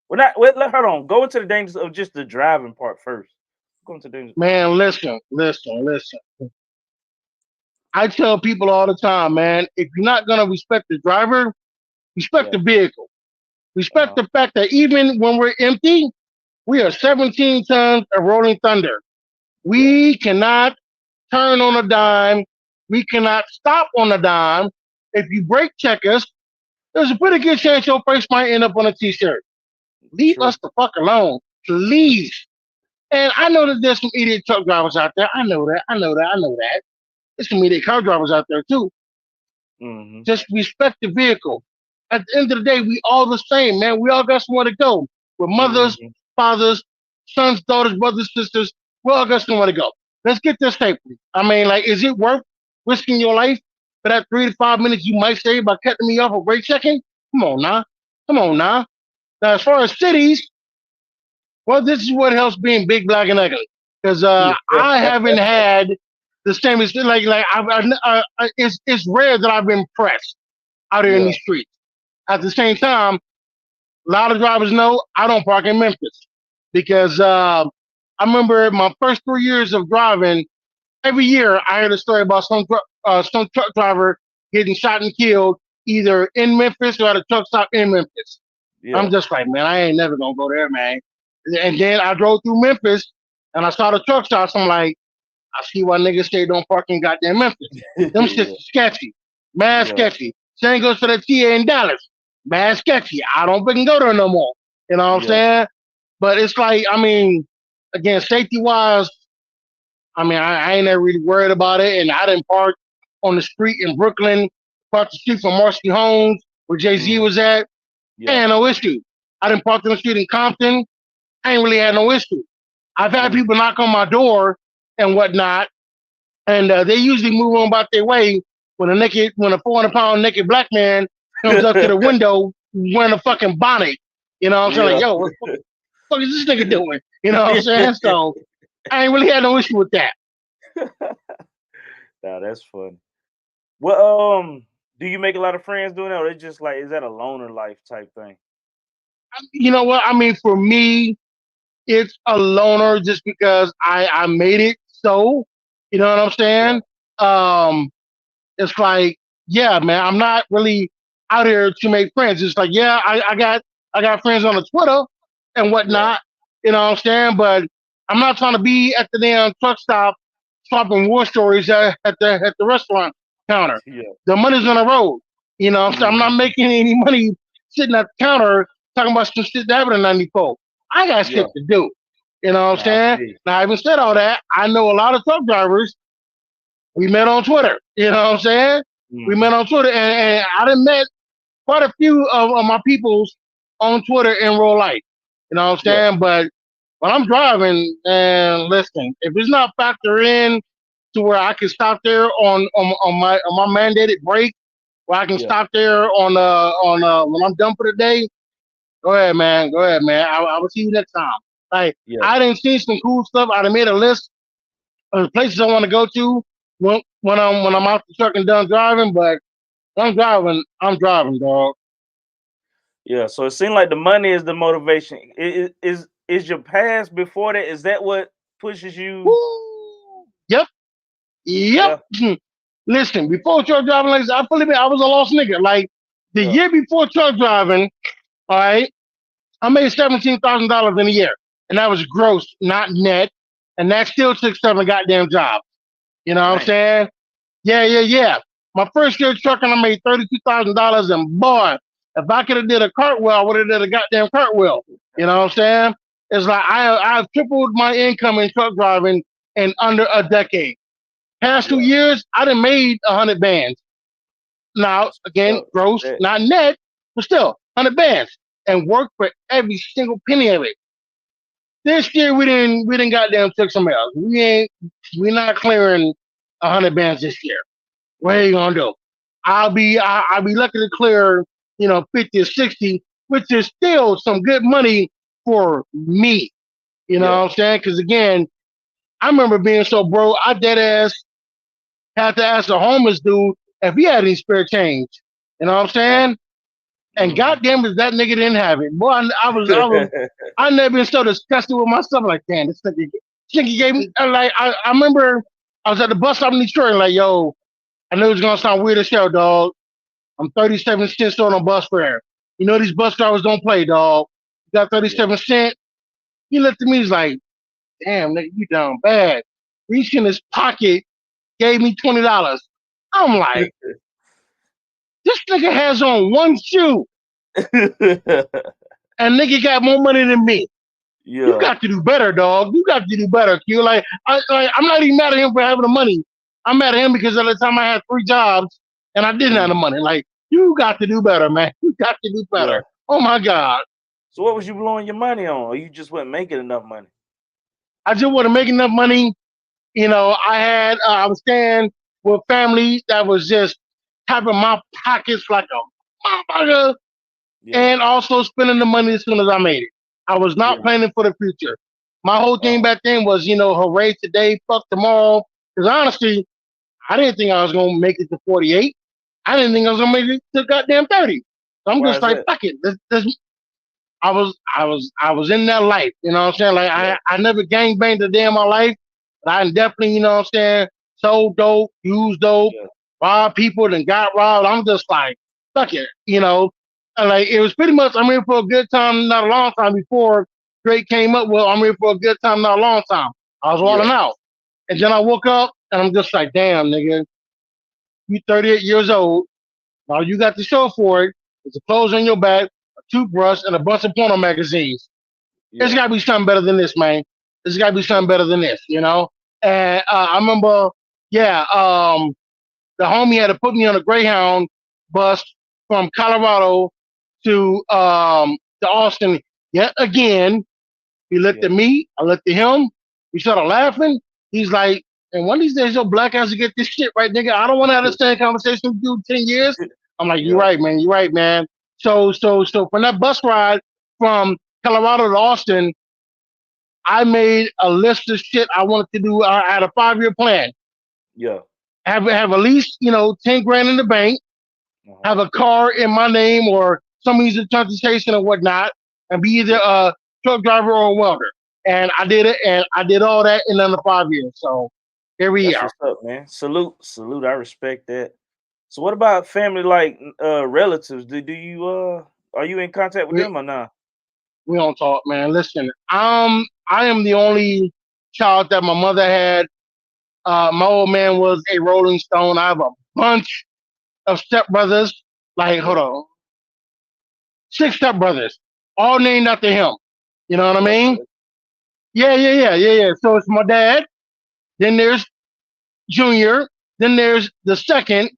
S1: Well, not wait, let hold on. Go into the dangers of just the driving part first. Go into the dangers.
S2: Man, listen. I tell people all the time, man, if you're not gonna respect the driver, respect
S1: Yeah.
S2: the vehicle. Respect
S1: Uh-huh.
S2: the fact that even when we're empty, we are 17 tons of rolling thunder.
S1: Yeah.
S2: We cannot turn on a dime. We cannot stop on a dime. If you brake check us, there's a pretty good chance your face might end up on a t-shirt. Leave us
S1: True.
S2: the fuck alone, please. And I know that there's some idiot truck drivers out there. I know that. There's some idiot car drivers out there too.
S1: Mm-hmm.
S2: Just respect the vehicle. At the end of the day, we all the same, man. We all got somewhere to go. We're mothers,
S1: Mm-hmm.
S2: fathers, sons, daughters, brothers, sisters. We all got somewhere to go. Let's get this straight. I mean, like, is it worth risking your life for that 3 to 5 minutes you might save by cutting me off or brake checking? Come on now. Come on now. Now, as far as cities, well, this is what helps being big, black, and ugly. Because
S1: Yeah.
S2: I haven't had the same as it's rare that I've been pressed out here in
S1: Yeah.
S2: these streets. At the same time, a lot of drivers know I don't park in Memphis because I remember my first 3 years of driving. Every year, I heard a story about some truck driver getting shot and killed either in Memphis or at a truck stop in Memphis. I'm
S1: Yeah.
S2: just like, man, I ain't never gonna go there, man. And then I drove through Memphis and I saw the truck stops. I'm like, I see why niggas say don't park in goddamn Memphis. Them shit's
S1: Yeah.
S2: sketchy. Mad
S1: Yeah.
S2: sketchy. Same goes for the TA in Dallas. Mad sketchy. I don't fucking go there no more. You know what I'm
S1: Yeah.
S2: saying? But it's like, I mean, again, safety wise, I mean, I ain't never really worried about it. And I didn't park on the street in Brooklyn, across the street from Marcy Homes, where Jay Z
S1: Mm-hmm.
S2: was at.
S1: Yeah.
S2: Ain't no issue. I didn't park on the street in Compton. I ain't really had no issue. I've had
S1: Mm.
S2: people knock on my door and whatnot, and they usually move on about their way when a 400-pound naked black man comes up to the window wearing a fucking bonnet. You know what I'm saying? Like,
S1: Yeah.
S2: yo, what the fuck is this nigga doing? You know what I'm saying? So I ain't really had no issue with that.
S1: Nah, that's funny. Well, do you make a lot of friends doing that, or it's just like is that a loner life type thing?
S2: You know what? I mean, for me, it's a loner just because I made it so. You know what I'm
S1: Yeah.
S2: saying? Um, it's like, yeah, man, I'm not really out here to make friends. It's like, yeah, I got friends on the Twitter and
S1: Yeah.
S2: whatnot. You know what I'm saying? But I'm not trying to be at the damn truck stop swapping war stories at the restaurant counter.
S1: Yeah.
S2: The money's on the road. You know what I'm saying? I'm not
S1: Hmm.
S2: making any money sitting at the counter talking about some shit that happened in '94. I got shit
S1: Yeah.
S2: to do. You know what I'm
S1: Nah, I
S2: saying?
S1: feel you.
S2: Now, having said all that, I know a lot of truck drivers we met on Twitter. You know what I'm saying? We
S1: Hmm.
S2: met on Twitter, and I done met quite a few of my peoples on Twitter in real life. You know what I'm
S1: Yeah.
S2: saying? But when I'm driving, and listen, if it's not factored in to where I can stop there on my mandated break, where I can
S1: Yeah.
S2: stop there on when I'm done for the day, go ahead, man. Go ahead, man. I will see you next time. Like
S1: Yeah.
S2: I didn't see some cool stuff. I done made a list places I want to go to when I'm out the truck and done driving. But when I'm driving, dog.
S1: Yeah. So it seems like the money is the motivation. Is your past before that? Is that what pushes you?
S2: Woo! Yep, yep.
S1: Yeah.
S2: Listen, before truck driving, like I fully admit, I was a lost nigga. Like the
S1: Yeah.
S2: year before truck driving, all right, I made $17,000 in a year, and that was gross, not net, and that still took 7 goddamn jobs. You know what I'm
S1: Dang.
S2: saying? Yeah. My first year trucking, I made $32,000, and boy, if I could have did a cartwheel, I would have did a goddamn cartwheel. You know what I'm saying? It's like I've tripled my income in truck driving in under a decade. Past two
S1: Yeah.
S2: years, I done made 100 bands. Now, again,
S1: So
S2: gross,
S1: that
S2: not net, but still, 100 bands, and work for every single penny of it. This year we didn't goddamn took some else. We're not clearing 100 bands this year. What are
S1: yeah.
S2: you gonna do? I'll be lucky to clear 50 or 60, which is still some good money for me. You know
S1: Yeah.
S2: what I'm saying? Because again, I remember being so broke, I dead ass had to ask a homeless dude if he had any spare change. You know what I'm saying? And
S1: Mm-hmm.
S2: goddamn, if that nigga didn't have it, boy, I never been so disgusted with myself. Like, damn, this nigga gave me. I remember I was at the bus stop in Detroit, and like, yo, I know it's gonna sound weird as hell, dog. I'm 37 cents on a bus fare. You know these bus drivers don't play, dog. You got
S1: Yeah.
S2: 37 cents. He looked at me, he's like, damn, nigga, you down bad. Reached in his pocket, gave me $20. I'm like, this nigga has on one shoe, and nigga got more money than me. You
S1: Yeah.
S2: got to do better, dog. You got to do better, Q. I'm not even mad at him for having the money. I'm mad at him because at the time I had 3 jobs and I didn't have the
S1: Mhm.
S2: money. Like, you got to do better, man. You got to do
S1: Yeah.
S2: better. Oh my God.
S1: So what was you blowing your money on? Or you just wasn't making enough money?
S2: I just want to make enough money. I was staying with family that was just tapping my pockets like a motherfucker
S1: Yeah.
S2: and also spending the money as soon as I made it. I was not
S1: Yeah.
S2: planning for the future. My whole thing
S1: Uh,
S2: back then was, hooray today, fuck tomorrow. Because honestly, I didn't think I was gonna make it to 48. I didn't think I was gonna make it to goddamn 30. So I'm
S1: why
S2: just
S1: is
S2: like,
S1: that?
S2: fuck it. I was in that life. You know what I'm saying? Like
S1: Yeah.
S2: I never gang banged a day in my life, but I definitely, you know what I'm saying, sold dope, used dope,
S1: Yeah.
S2: robbed people, and got robbed. I'm just like, fuck it. And like it was pretty much I'm here for a good time, not a long time before Drake came up with I'm here for a good time, not a long time. I was walling
S1: Yeah.
S2: out. And then I woke up and I'm just like, damn, nigga, you 38 years old. All you got to show for it is the clothes on your back, a toothbrush, and a bunch of porno magazines. There's
S1: Yeah.
S2: got to be something better than this, man. There's got to be
S1: Yeah.
S2: something better than this. And I remember, yeah, the homie had to put me on a Greyhound bus from Colorado to Austin yet again. He looked at
S1: Yeah.
S2: me. I looked at him. We started laughing. He's like, and one of these days, your black ass will get this shit right, nigga. I don't want to have the same conversation with you 10 years. I'm like, you're
S1: Yeah.
S2: right, man. You're right, man. So from that bus ride from Colorado to Austin, I made a list of shit I wanted to do. I had a 5-year plan.
S1: Yeah.
S2: Have at least 10 grand in the bank.
S1: Uh-huh.
S2: Have a car in my name or some means of transportation or whatnot, and be either
S1: Yeah.
S2: a truck driver or a welder. And I did it, and I did all that in under 5 years. So here we
S1: That's
S2: are.
S1: what's up, man. Salute. Salute. I respect that. So what about family like relatives? Do you are you in contact with
S2: We
S1: them or not?
S2: we don't talk, man. Listen, I am the only child that my mother had. My old man was a Rolling Stone. I have a bunch of stepbrothers. Like, hold
S1: Yeah.
S2: on, 6 stepbrothers, all named after him. You know what I
S1: Oh,
S2: mean?
S1: okay.
S2: Yeah, yeah, yeah, yeah, yeah. So it's my dad. Then there's Junior. Then there's the second.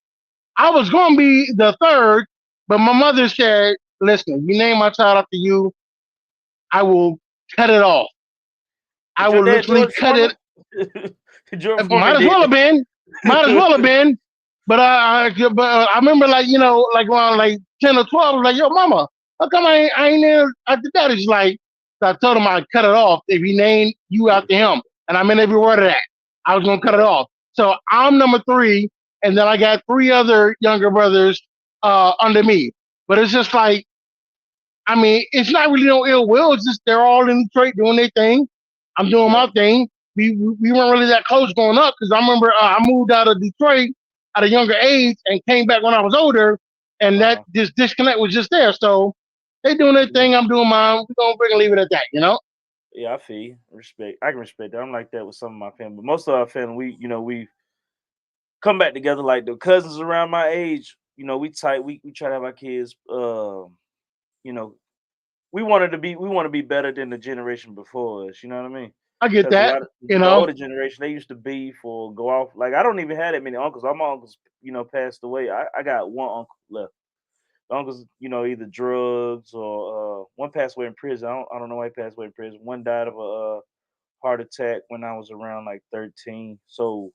S2: I was going to be the third, but my mother said, listen, you name my child after you, I will cut it off. I
S1: Is your
S2: will
S1: dad
S2: literally
S1: George
S2: cut it.
S1: Foreman? George
S2: Might
S1: Foreman
S2: as
S1: did
S2: well have been. Might as well have
S1: that.
S2: been. But I remember, like, like around like 10 or 12, I was like, yo, mama, how come I ain't there after that? He's like, so I told him I'd cut it off if he named you after him. And I meant every word of that. I was going to cut it
S1: Yeah.
S2: off. So I'm number 3. And then I got 3 other younger brothers under me. But it's just like, I mean, it's not really no ill will. It's just they're all in Detroit doing their thing. I'm doing
S1: Yeah.
S2: my thing. We weren't really that close growing up because I remember I moved out of Detroit at a younger age and came back when I was older, and that
S1: Uh-huh.
S2: this disconnect was just there. So they doing their
S1: Yeah.
S2: thing. I'm doing mine. We're gonna bring and leave it at that.
S1: Yeah, I feel you. Respect. I can respect that. I'm like that with some of my family. But most of our family, we come back together like the cousins around my age. We tight. We try to have our kids you know, we want to be better than the generation before us. You know what I mean?
S2: I get
S1: Because a
S2: that.
S1: lot of
S2: You
S1: the
S2: know,
S1: older generation, they used to beef or go off. Like I don't even have that many uncles. All my uncles, passed away. I got one uncle left. The uncles, either drugs or one passed away in prison. I don't know why he passed away in prison. One died of a heart attack when I was around like 13. So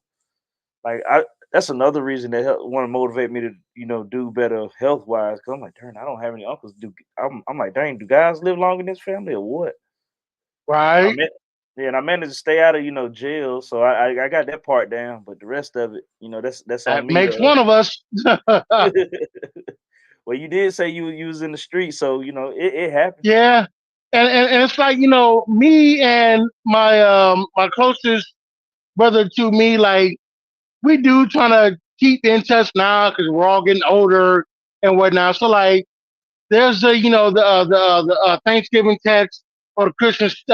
S1: like I that's another reason that want to motivate me to do better health wise. Cause I'm like, darn, I don't have any uncles. I'm like, dang, do guys live long in this family or what? I
S2: right?
S1: meant Yeah, and I managed to stay out of jail, so I got that part down. But the rest of it, that's
S2: That
S1: on me
S2: makes
S1: to.
S2: one of us.
S1: Well, you did say you was in the street, so it happened.
S2: Yeah, and it's like me and my closest brother to me, like we do trying to keep in touch now because we're all getting older and whatnot. So like there's the Thanksgiving text or the Christmas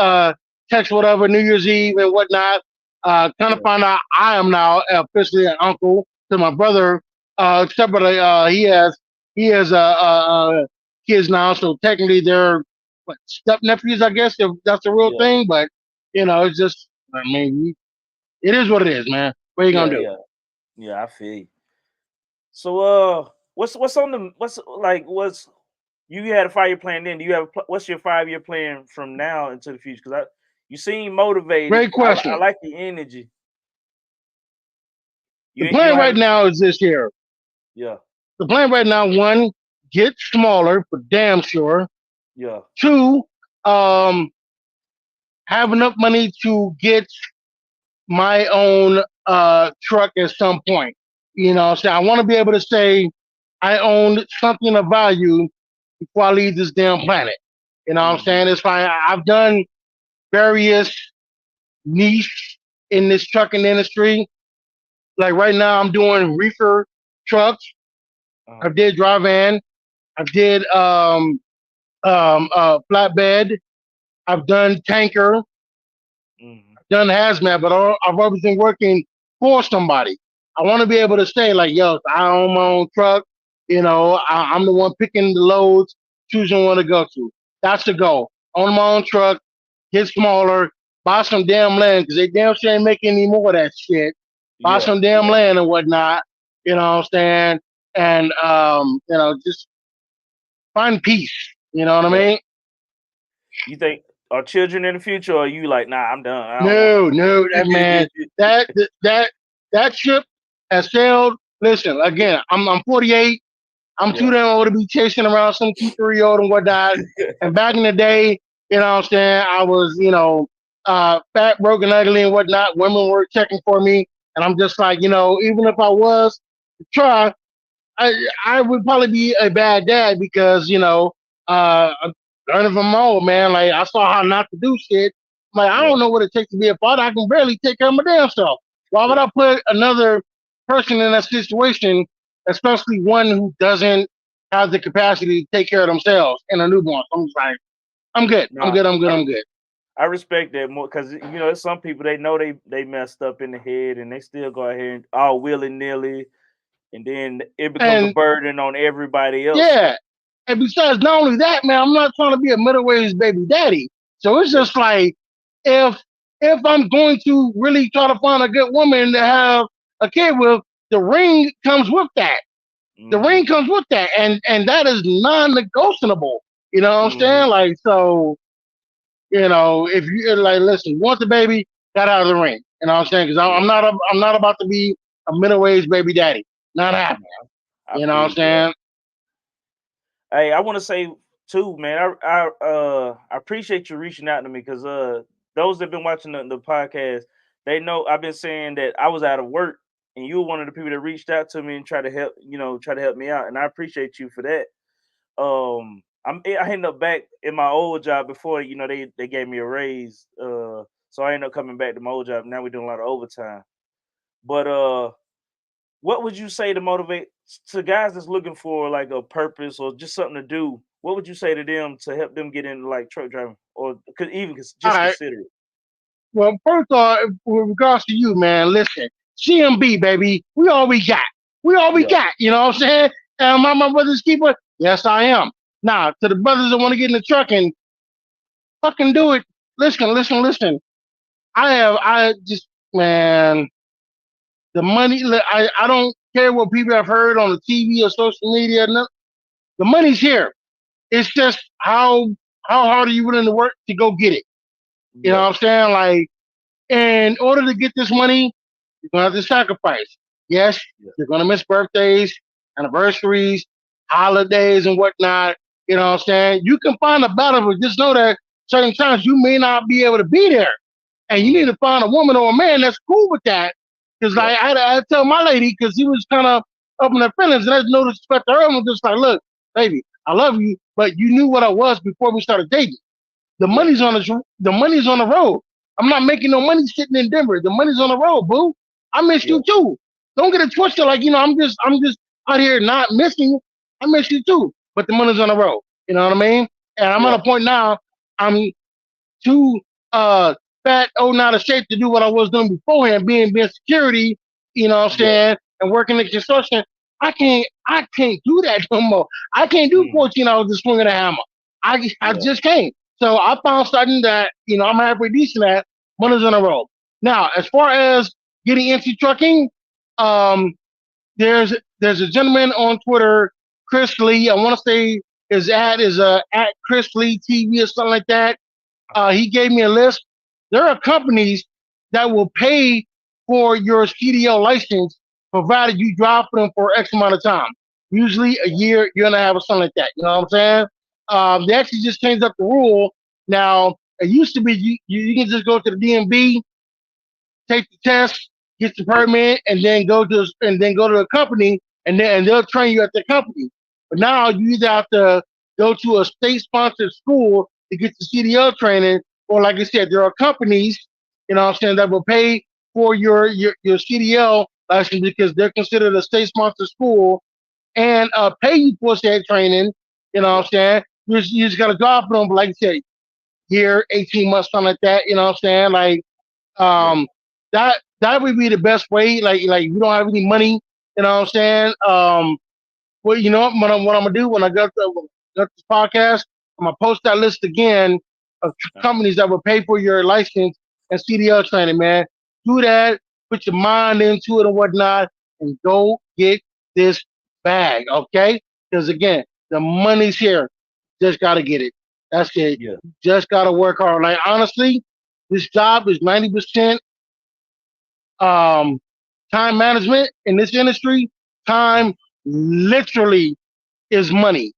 S2: text, whatever, New Year's Eve and whatnot. Kind of
S1: Yeah,
S2: find out I am now officially an uncle to my brother. Except for he has kids now, so technically they're what, step nephews, I guess, if that's the real
S1: yeah,
S2: thing. But it's just, I mean, it is what it is, man. What are you gonna
S1: yeah,
S2: do?
S1: yeah, yeah. I feel you. So, what's on the what's like what's you had a 5 year plan then? Do you have what's your 5 year plan from now into the future? Because you seem motivated.
S2: Great
S1: I
S2: question.
S1: like the energy.
S2: The
S1: You
S2: plan
S1: don't have
S2: right now is this here.
S1: yeah,
S2: The plan right now, one, get smaller for damn sure.
S1: yeah,
S2: Two, um, have enough money to get my own truck at some point. So I want to be able to say I own something of value before I leave this damn planet. You know what I'm
S1: hmm,
S2: saying? It's fine. I've done various niche in this trucking industry. Like right now, I'm doing reefer trucks. I
S1: uh,
S2: did dry van. I did flatbed. I've done tanker,
S1: hmm,
S2: done hazmat, but I've always been working for somebody. I want to be able to say like, yo, I own my own truck. I'm the one picking the loads, choosing where to go to. That's the goal. Own my own truck, get smaller, buy some damn land because they damn sure ain't making any more of that shit. Buy
S1: yeah,
S2: some damn
S1: yeah,
S2: land and whatnot. You know what I'm saying? And just find peace. You know what I
S1: yeah.
S2: mean?
S1: You think are children in the future, or are you like, nah, I'm done. I don't want.
S2: No, no, that man, that that that ship has sailed. Listen, again, I'm 48. I'm too
S1: Yeah,
S2: damn old to be chasing around some 2 3 year old and whatnot. And back in the day, what I'm saying, I was, fat, broken, ugly, and whatnot. Women were checking for me, and I'm just like, even if I was to try, I I would probably be a bad dad because I'm learning from my old man. Like I saw how not to do shit. Like I
S1: yeah,
S2: don't know what it takes to be a father. I can barely take care of my damn self. Why would I put another person in that situation, especially one who doesn't have the capacity to take care of themselves and a newborn? So I'm just like, I'm good. I'm
S1: nah.
S2: good. I'm good.
S1: I,
S2: I'm good.
S1: I respect that more because there's some people they know they messed up in the head and they still go out here and all willy nilly, and then it becomes a
S2: And
S1: burden on everybody else.
S2: yeah, and besides, not only that, man, I'm not trying to be a middle-aged baby daddy. So it's
S1: Yeah.
S2: just like if if I'm going to really try to find a good woman to have a kid with, the ring comes with that. The
S1: Hmm.
S2: ring comes with that, and that is non-negotiable. You know what I'm
S1: Hmm.
S2: saying? Like so, if you like, listen, you want the baby, got out of the ring. You know what I'm saying? Because I'm
S1: Yeah.
S2: not I'm not about to be a middle-aged baby daddy. Not happening.
S1: I
S2: You know what I'm
S1: feel you.
S2: saying?
S1: Hey, I want to say too, man. I appreciate you reaching out to me because those that been watching the podcast, they know I've been saying that I was out of work, and you were one of the people that reached out to me and try to help me out, and I appreciate you for that. I ended up back in my old job before they gave me a raise. So I ended up coming back to my old job. Now we're doing a lot of overtime. But what would you say to motivate to guys that's looking for like a purpose or just something to do? What would you say to them to help them get into like truck driving or could even
S2: All
S1: just
S2: right.
S1: consider it?
S2: Well, first of all, with regards to you, man, listen, CMB, baby, we all we got. We all we
S1: Yeah.
S2: got. You know what I'm saying? And my brother's keeper? Yes, I am. Now, to the brothers that want to get in the truck and fucking do it, listen. I just, man, the money, I don't care what people have heard on the TV or social media. No, the money's here. It's just how hard are you willing to work to go get it? You know
S1: Yeah.
S2: what I'm saying? Like, in order to get this money, you're gonna have to sacrifice. Yes,
S1: Yeah.
S2: you're gonna miss birthdays, anniversaries, holidays, and whatnot. You know what I'm saying? You can find a battle, but just know that certain times you may not be able to be there, and you need
S1: Mm.
S2: to find a woman or a man that's cool with that. Because
S1: Yeah.
S2: like I had to tell my lady, because he was kind of up in her feelings, and there's no disrespect to her. I'm just like, look, baby, I love you, but you knew what I was before we started dating.
S1: Yeah.
S2: The money's on the road. I'm not making no money sitting in Denver. The money's on the road, boo. I miss
S1: Yeah.
S2: you too. Don't get it twisted. Like I'm just out here not missing you. I miss you too. But the money's on the road. You know what I mean? And I'm at
S1: Yeah.
S2: a point now. I'm too fat, old, out of shape to do what I was doing beforehand, being security. You know what I'm
S1: Yeah.
S2: saying? And working in construction. I can't do that no more. I can't do
S1: Mm.
S2: 14 hours of swinging a hammer. I
S1: Yeah.
S2: just can't. So I found something that I'm halfway decent at. Money's on the road. Now, as far as getting into trucking, um, there's a gentleman on Twitter, Chris Lee. I want to say his ad is at Chris Lee TV or something like that. He gave me a list. There are companies that will pay for your CDL license provided you drive for them for X amount of time. Usually a year and a half or something like that. You know what I'm saying? They actually just changed up the rule. Now, it used to be you can just go to the DMV, take the test, get the
S1: Yeah.
S2: permit, and then go to a company, and they'll train you at the company. But now you either have to go to a state sponsored school to get the CDL training, or like I said, there are companies, what I'm saying, that will pay for your CDL license because they're considered a state sponsored school and pay you for said training. You know what
S1: Yeah.
S2: I'm saying? You just gotta go for them, but like I said, year, 18 months, something like that. You know what I'm saying? Like
S1: Yeah.
S2: um, that would be the best way. Like you don't have any money. You know what I'm saying? Well, you know what I'm gonna do when I got this podcast? I'm gonna post that list again of companies that will pay for your license and CDL training. Man, do that. Put your mind into it and whatnot, and go get this bag. Okay? Because again, the money's here. Just gotta get it. That's it.
S1: Yeah.
S2: Just gotta work hard. Like honestly, this job is 90% um, time management in this industry.
S1: Mm.
S2: Time literally is money.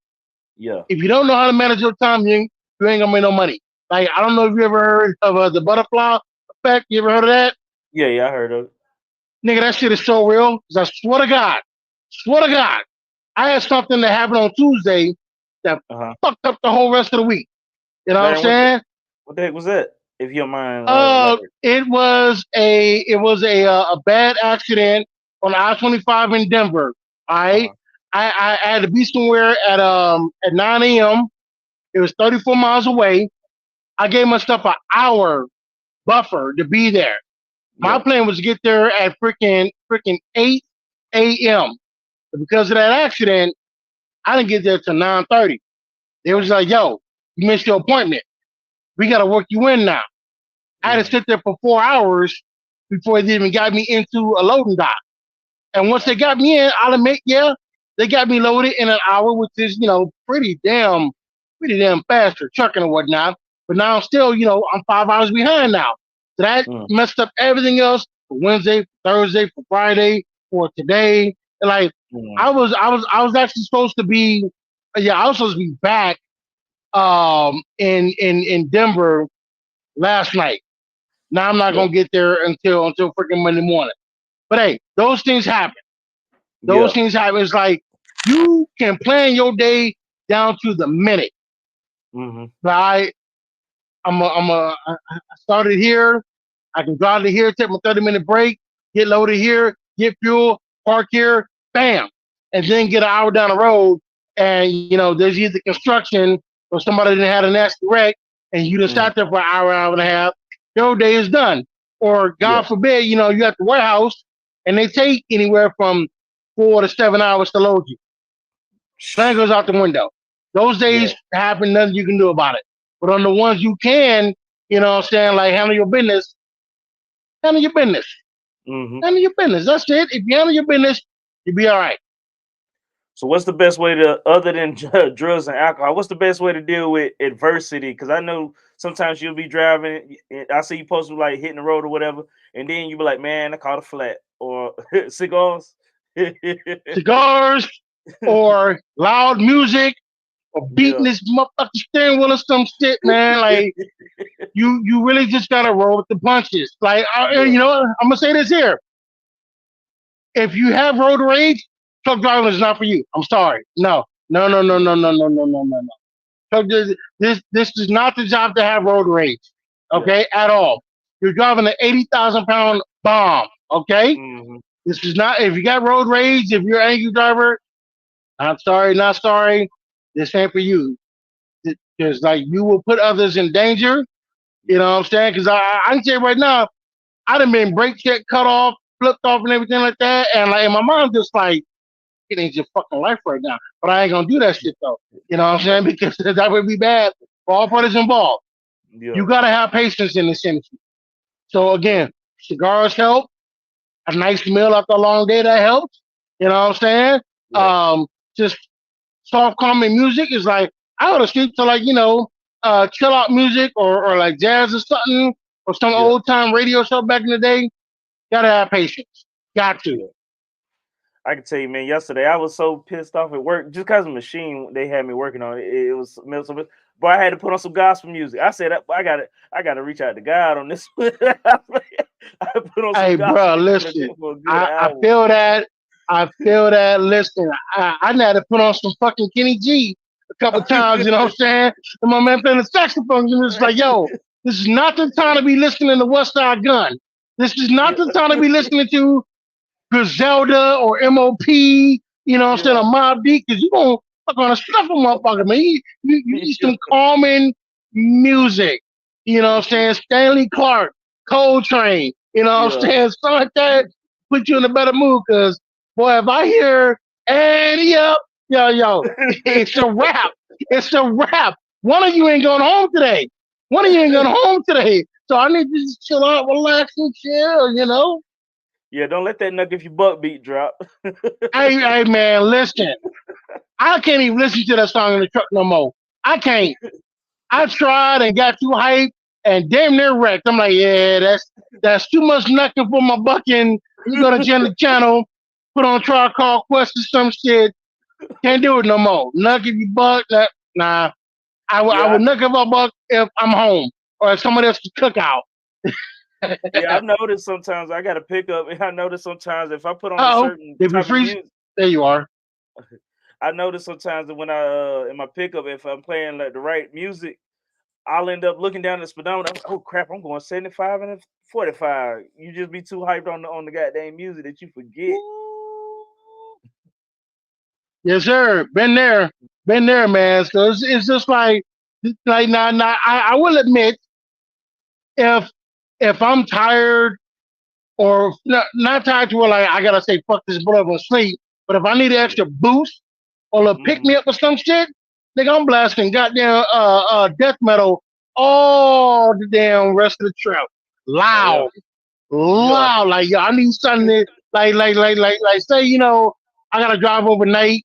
S1: Yeah.
S2: If you don't know how to manage your time, you ain't gonna make no money. Like I don't know if you ever heard of the butterfly effect. You ever heard of that?
S1: Yeah. Yeah. I heard of it.
S2: Nigga, that shit is so real. 'Cause I swear to God, I had something that happened on Tuesday that
S1: Uh huh.
S2: fucked up the whole rest of the week. You know what I'm
S1: Darren,
S2: saying?
S1: what the heck was that? If you don't mind, elaborate.
S2: It was a bad accident on I-25 in Denver. All
S1: Uh
S2: right,
S1: huh.
S2: I had to be somewhere at 9 a.m. It was 34 miles away. I gave myself an hour buffer to be there. My
S1: Yeah.
S2: plan was to get there at freaking 8 a.m. But because of that accident, I didn't get there till 9:30. They was
S1: Damn.
S2: like, "Yo, you missed your appointment. We got to work you in now." I had to
S1: Mm-hmm.
S2: sit there for 4 hours before they even got me into a loading dock. And once they
S1: Damn.
S2: got me in, I'll admit, yeah, they got me loaded in an hour, which is, pretty damn fast for trucking and whatnot. But now I'm still, I'm 5 hours behind now. So that
S1: Mm.
S2: messed up everything else for Wednesday, for Thursday, for Friday, for today. And like
S1: Mm.
S2: I was actually supposed to be, yeah, I was supposed to be back in Denver last night. Now I'm not
S1: Yeah.
S2: gonna get there until freaking Monday morning. But hey, those things happen. Those
S1: Yeah.
S2: things happen. It's like you can plan your day down to the minute.
S1: Mm-hmm.
S2: But I started here. I can drive to here, take my 30-minute break, get loaded here, get fuel, park here, bam, and then get an hour down the road. And there's either construction or somebody that had a nasty wreck, and you just
S1: Mm.
S2: sat there for an hour and a half. Your day is done. Or God
S1: Yeah.
S2: forbid, you at the warehouse, and they take anywhere from 4 to 7 hours to load you. Plan
S1: Shh.
S2: goes out the window. Those
S1: Yeah.
S2: days happen, nothing you can do about it. But on the ones you can, what I'm saying, like handle your business.
S1: Hmm.
S2: Handle your business. That's it. If you handle your business, you'll be all right.
S1: So what's the best way to, other than drugs and alcohol? What's the best way to deal with adversity? Because I know sometimes you'll be driving. And I see you posting like hitting the road or whatever, and then you be like, "Man, I caught a flat," or cigars.
S2: Cigars or loud music or beating
S1: Yeah.
S2: this motherfucking steering wheel or some shit, man. Like you really just gotta roll with the punches. Like
S1: Yeah.
S2: you know, what? I'm gonna say this here: if you have road rage, truck driving is not for you. I'm sorry. No, no, no, no,
S1: Yeah.
S2: no, no, no, no, no, no, no. This is not the job to have road rage.
S1: Yeah.
S2: Okay, at all. You're driving an 80,000 pound bomb. Okay,
S1: Hmm.
S2: this is not. If you got road rage, if you're an angry driver, I'm sorry, not sorry. This ain't for you. Because like you will put others in danger. You know what I'm saying? Because I can say right now, I done been brake check cut off, flipped off, and everything like that. And like my mom just like, it ain't your fucking life right now. But I ain't gonna do that shit though. You know what I'm saying? Because that would be bad for all parties involved. You
S1: Yeah.
S2: gotta have patience in this industry. So
S1: Yeah.
S2: again, cigars help. A nice meal after a long day that helps. You know what I'm saying?
S1: Right.
S2: Just soft calming music is like I go to sleep to like chill out music or like jazz or something or some
S1: Yeah.
S2: old time radio show back in the day. Gotta have patience. Got to.
S1: Yeah. I can tell you, man. Yesterday, I was so pissed off at work just because the machine they had me working on it was so. But I had to put on some gospel music. I said, I got to reach out to God on this one." I put on some
S2: Hey,
S1: gospel
S2: bro,
S1: music
S2: listen.
S1: for a good
S2: I
S1: hour.
S2: feel that. I feel that. Listen, I had to put on some fucking Kenny G a couple times. You know what I'm saying? And my man playing the saxophone. And it's like, yo, this is not the time to be listening to West Side Gun. This is not
S1: Yeah,
S2: the time to be listening to Griselda or MOP, you know what I'm saying,
S1: yeah,
S2: a Mob Deep, because you gonna fuck on a stuff a motherfucker, man. You need
S1: yeah,
S2: some calming music. You know what I'm saying? Stanley Clark, Coltrane, you know what I'm
S1: yeah.
S2: saying? Something like that put you in a better mood, because boy, if I hear and up, yo, it's a wrap. It's a wrap. One of you ain't going home today. One of you ain't going home today. So I need to just chill out, relax, and chill.
S1: Yeah, don't let that knuck if your buck beat drop.
S2: Hey, man, listen. I can't even listen to that song in the truck no more. I can't. I tried and got too hyped and damn near wrecked. I'm like, yeah, that's too much knucking for my bucking. You go to the channel, put on Trial Call Quest or some shit. Can't do it no more. Knuck if you buck, nah. I
S1: Yeah,
S2: would knuck if I buck if I'm home or if somebody else cookout.
S1: yeah. I've noticed sometimes I got to pick up, and I notice sometimes if I put on a
S2: Oh,
S1: certain
S2: did we
S1: type of
S2: freeze?
S1: music,
S2: There you are.
S1: I notice sometimes that when I in my pickup, if I'm playing like the right music, I'll end up looking down at the speedometer. Oh crap, I'm going 75 and 45. You just be too hyped on the goddamn music that you forget.
S2: Yes, sir. Been there, man. So it's just like now. I will admit if I'm tired or not tired to where like I gotta say fuck this brother and sleep, but if I need an
S1: Yeah.
S2: extra boost or a pick me
S1: Mhm.
S2: up or some shit, nigga, I'm blasting goddamn death metal all the damn rest of the trip.
S1: Oh yeah.
S2: Loud,
S1: Yeah.
S2: loud. Like yo, I need something that like say I gotta drive overnight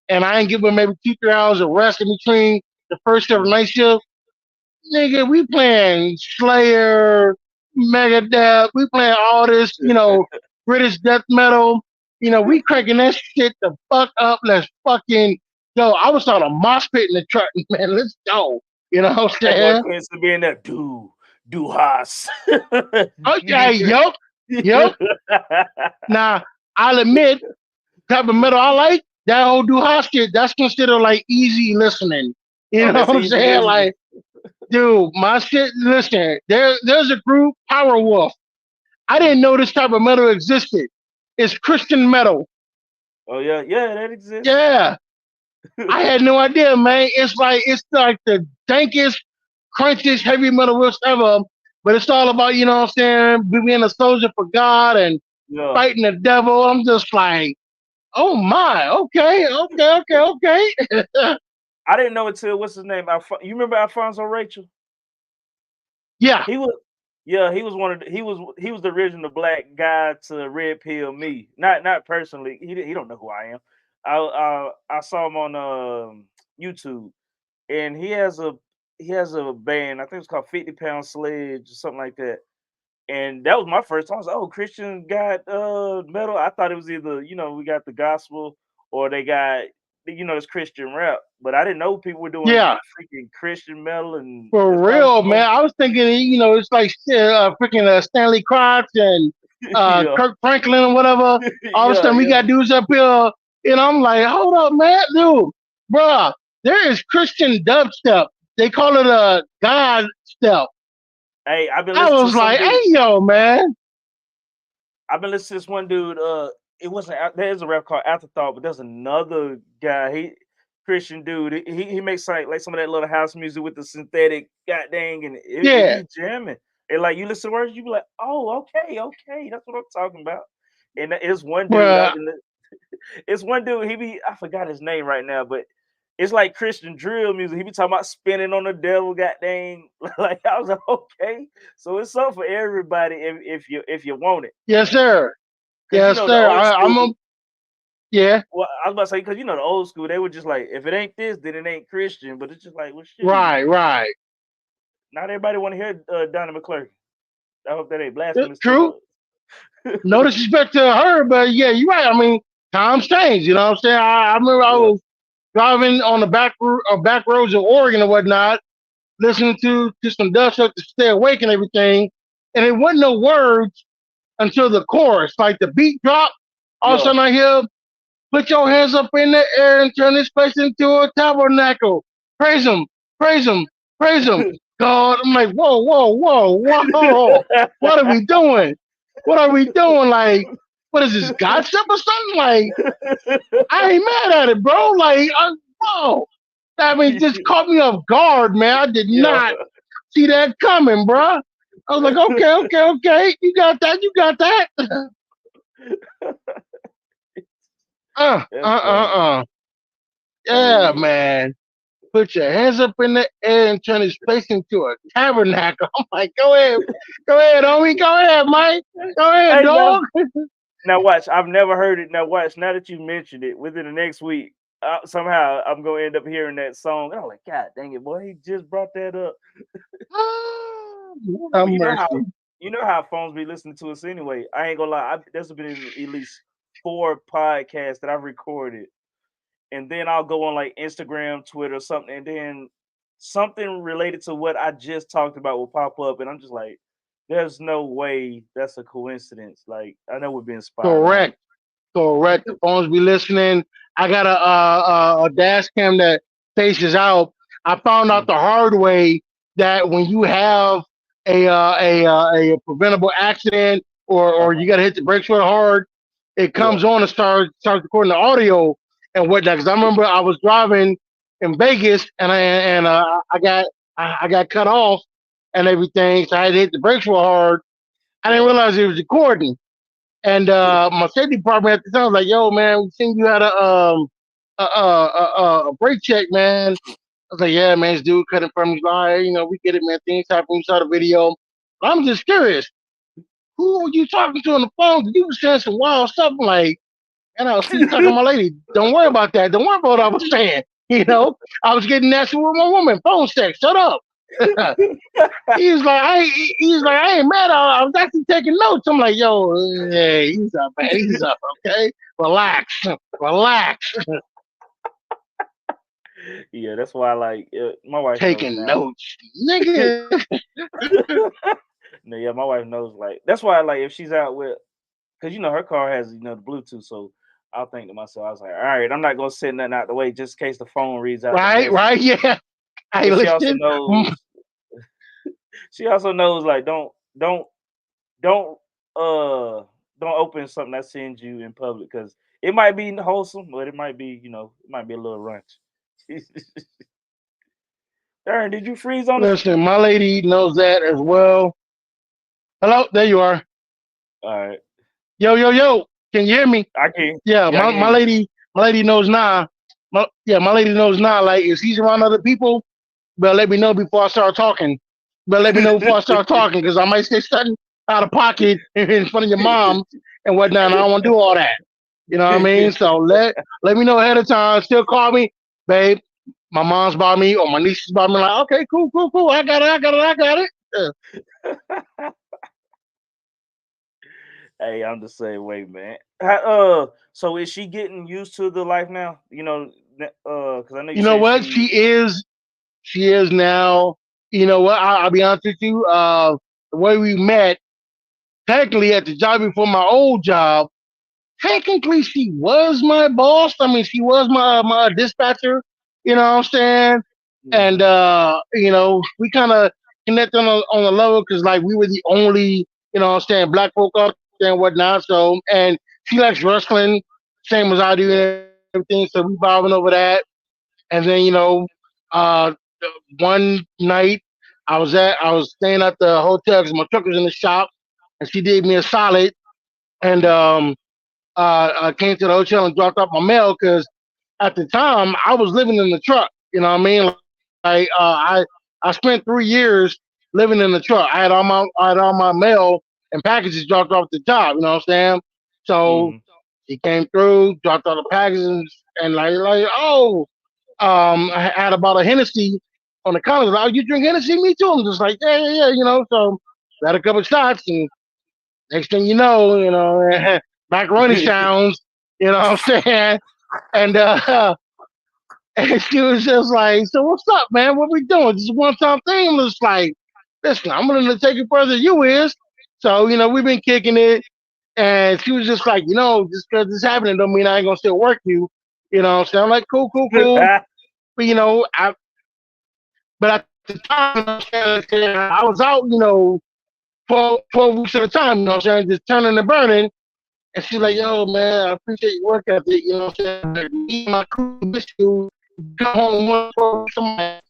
S2: and I ain't giving maybe 2 3 hours of rest in between the first shift and
S1: Mhm.
S2: night shift, nigga, we playing Slayer, Megadeth, we playing all this, British death metal. We cranking that shit the fuck up. Let's fucking go. I was on a mosh pit in the truck, man. Let's go. You know what I'm
S1: That boy
S2: saying?
S1: Quincy being there, do Haas.
S2: Okay, yep. Now, I'll admit, type of metal I like, that whole do hot shit, that's considered like easy listening. You
S1: Oh,
S2: know what
S1: that's
S2: I'm
S1: easy
S2: saying?
S1: listening.
S2: Like, dude, my shit, listen, there's a group, Power Wolf. I didn't know this type of metal existed. It's Christian metal.
S1: Oh yeah, yeah, that exists.
S2: Yeah. I had no idea, man. It's like the dankest, crunchiest heavy metal riffs ever. But it's all about, you know what I'm saying, being a soldier for God and
S1: Yeah.
S2: fighting the devil. I'm just like, oh my, okay.
S1: I didn't know until what's his name? You remember Alfonso Rachel?
S2: Yeah,
S1: He was, yeah, he was one of he was the original black guy to red pill me. Not personally. He don't know who I am. I saw him on YouTube, and he has a band. I think it's called 50 Pound Sledge or something like that. And that was my first time. I was like, oh, Christian got metal. I thought it was either we got the gospel or they got this Christian rap. But I didn't know people were doing
S2: yeah,
S1: freaking Christian metal, and
S2: for
S1: it's probably
S2: real,
S1: some
S2: man. I was thinking, it's like freaking Stanley Crotch and
S1: yeah.
S2: Kirk Franklin or whatever. All of a
S1: Yeah,
S2: sudden, we
S1: yeah.
S2: got dudes up here, and I'm like, hold up, man, dude, bruh, there is Christian dubstep. They call it a God step.
S1: Hey, I've been
S2: I
S1: listening to
S2: was
S1: some
S2: like, hey,
S1: dude.
S2: yo, man.
S1: I've been listening to this one dude. It wasn't. There's a rap called Afterthought, but there's another guy. He Christian dude. He makes like some of that little house music with the synthetic god dang, and it
S2: Yeah,
S1: be jamming. And like you listen to words, you be like, oh, okay, okay, that's what I'm talking about. And it's one dude.
S2: bruh.
S1: It's one dude. I forgot his name right now, but it's like Christian drill music. He be talking about spinning on the devil, god dang. Like I was like, okay, so it's something for everybody if you want it.
S2: Yes, sir.
S1: Cause
S2: Yes,
S1: the
S2: sir.
S1: old
S2: I'm a
S1: school.
S2: yeah.
S1: Well, I was about to say, cause the old school, they were just like, if it ain't this, then it ain't Christian. But it's just like, well, shoot,
S2: Right, right.
S1: not everybody want to hear Donnie McClurkin. I hope that ain't blasphemous too,
S2: True.
S1: but
S2: No disrespect to her, but yeah, you're right. I mean, times change. You know what I'm saying? I remember I
S1: yeah,
S2: was driving on the back roads of Oregon and whatnot, listening to some dust up to stay awake and everything, and it wasn't no words until the chorus, like the beat drop. All of a
S1: yeah.
S2: sudden, I hear, "Put your hands up in the air and turn this place into a tabernacle. Praise him, praise him, praise him, God." I'm like, whoa, whoa, whoa, whoa. What are we doing? What are we doing? Like, what is this, God step or something? Like, I ain't mad at it, bro. Like, whoa. I mean, just caught me off guard, man. I did
S1: Yeah,
S2: not see that coming, bro. I was like, okay, okay, okay. You got that. You got that.
S1: that's funny.
S2: Yeah,
S1: Hey,
S2: man. Put your hands up in the air and turn his face into a tabernacle. I'm like, go ahead, homie, go ahead, Mike, go ahead,
S1: hey,
S2: dog.
S1: now watch. I've never heard it. Now watch. Now that you mentioned it, within the next week, somehow I'm gonna end up hearing that song. And I'm like, God dang it, boy, he just brought that up.
S2: Have
S1: But
S2: mercy.
S1: you know how phones be listening to us anyway. I ain't gonna lie. There's been at least 4 podcasts that I've recorded, and then I'll go on like Instagram, Twitter, something, and then something related to what I just talked about will pop up, and I'm just like, there's no way that's a coincidence. Like I know we're being spied on.
S2: Correct. Correct. The phones be listening. I got a dash cam that faces out. I found out
S1: Mhm.
S2: the hard way that when you have a preventable accident or
S1: Uh-huh.
S2: you got to hit the brakes real hard, it
S1: Yeah.
S2: comes on and starts recording the audio and whatnot. Because I remember I was driving in Vegas and I got cut off and everything, so I had to hit the brakes real hard. I didn't
S1: Yeah.
S2: realize it was recording. And my safety department at the time was like, "Yo, man, we seen you had a brake check, man." I was like, "Yeah, man, this dude cut in front of me." He's like, "Hey, we get it, man. Things happen. We saw the video." I'm just curious, who were you talking to on the phone? 'Cause you was saying some wild stuff like, and I was see you talking to my lady. Don't worry about that. Don't worry about what I was saying. I was getting nasty with my woman. Phone sex. Shut up. He's like, I ain't mad. I was actually taking notes. I'm like, yo, hey, he's up, man. He's up, okay? Relax. Relax.
S1: Yeah, that's why I like my wife knows
S2: Taking
S1: now.
S2: notes. Nigga.
S1: No, yeah, my wife knows. Like that's why, like, if she's out with, because her car has the Bluetooth, so I'll think to myself, I was like, all right, I'm not gonna send nothing out the way just in case the phone reads out the
S2: Right,
S1: message.
S2: right, yeah. I
S1: But she also
S2: listen.
S1: knows. She also knows, like, don't uh don't open something that sends you in public because it might be wholesome, but it might be it might be a little runch. Darren, did you freeze on us?
S2: Listen, my lady knows that as well. Hello, there you are.
S1: All right,
S2: Yo, yo, yo. Can you hear me?
S1: I can.
S2: Yeah,
S1: Yeah, I can hear you.
S2: my lady knows now. my lady knows now. Like if she's around other people, but let me know before I start talking. But let me know before I start talking because I might say something out of pocket in front of your mom and whatnot. And I don't want to do all that. You know what I mean? So let me know ahead of time. Still call me, babe. My mom's by me or my niece is by me. Like, okay, cool, cool, cool. I got it. I got it. I got it.
S1: Hey, I'm the same way, man. So is she getting used to the life now? Because I know you
S2: You know
S1: said
S2: what?
S1: she.
S2: She is now. You know what? I'll be honest with you. The way we met, technically at the job before my old job, technically she was my boss. I mean, she was my dispatcher. You know what I'm saying? And
S1: Mhm.
S2: we kind of connected on the level because like we were the only what I'm saying black folk out there and whatnot. So and she likes wrestling, same as I do and
S1: Yeah.
S2: everything. So we vibing over that. And then one night I was staying at the hotel because my truck was in the shop, and she did me a solid and
S1: Mhm.
S2: I came to the hotel and dropped off my mail because at the time I was living in the truck. You know what I mean? I spent 3 years living in the truck. I had all my mail and packages dropped off the top. You know what I'm saying? So
S1: Mhm.
S2: he came through, dropped all the packages, and like oh, I had about a Hennessy on the counter. Like, oh, you drink Hennessy? Me too. I'm just like yeah, yeah, yeah. So had a couple of shots and next thing macaroni sounds, you know what I'm saying? And and she was just like, so what's up, man? What we doing? This is a one time thing. I'm just like, listen, I'm gonna take it further than you is. So, we've been kicking it. And she was just like, just because this happening don't mean I ain't gonna still work you. You know what I'm saying? I'm like, cool, cool, cool. But but at the time, I was out, 12 weeks at a time, just turning and burning. And she's like,
S1: Mhm.
S2: yo, man, I appreciate your work ethic. You know what I'm saying? But me and my crew miss you. You come home once 12 weeks. I'm like,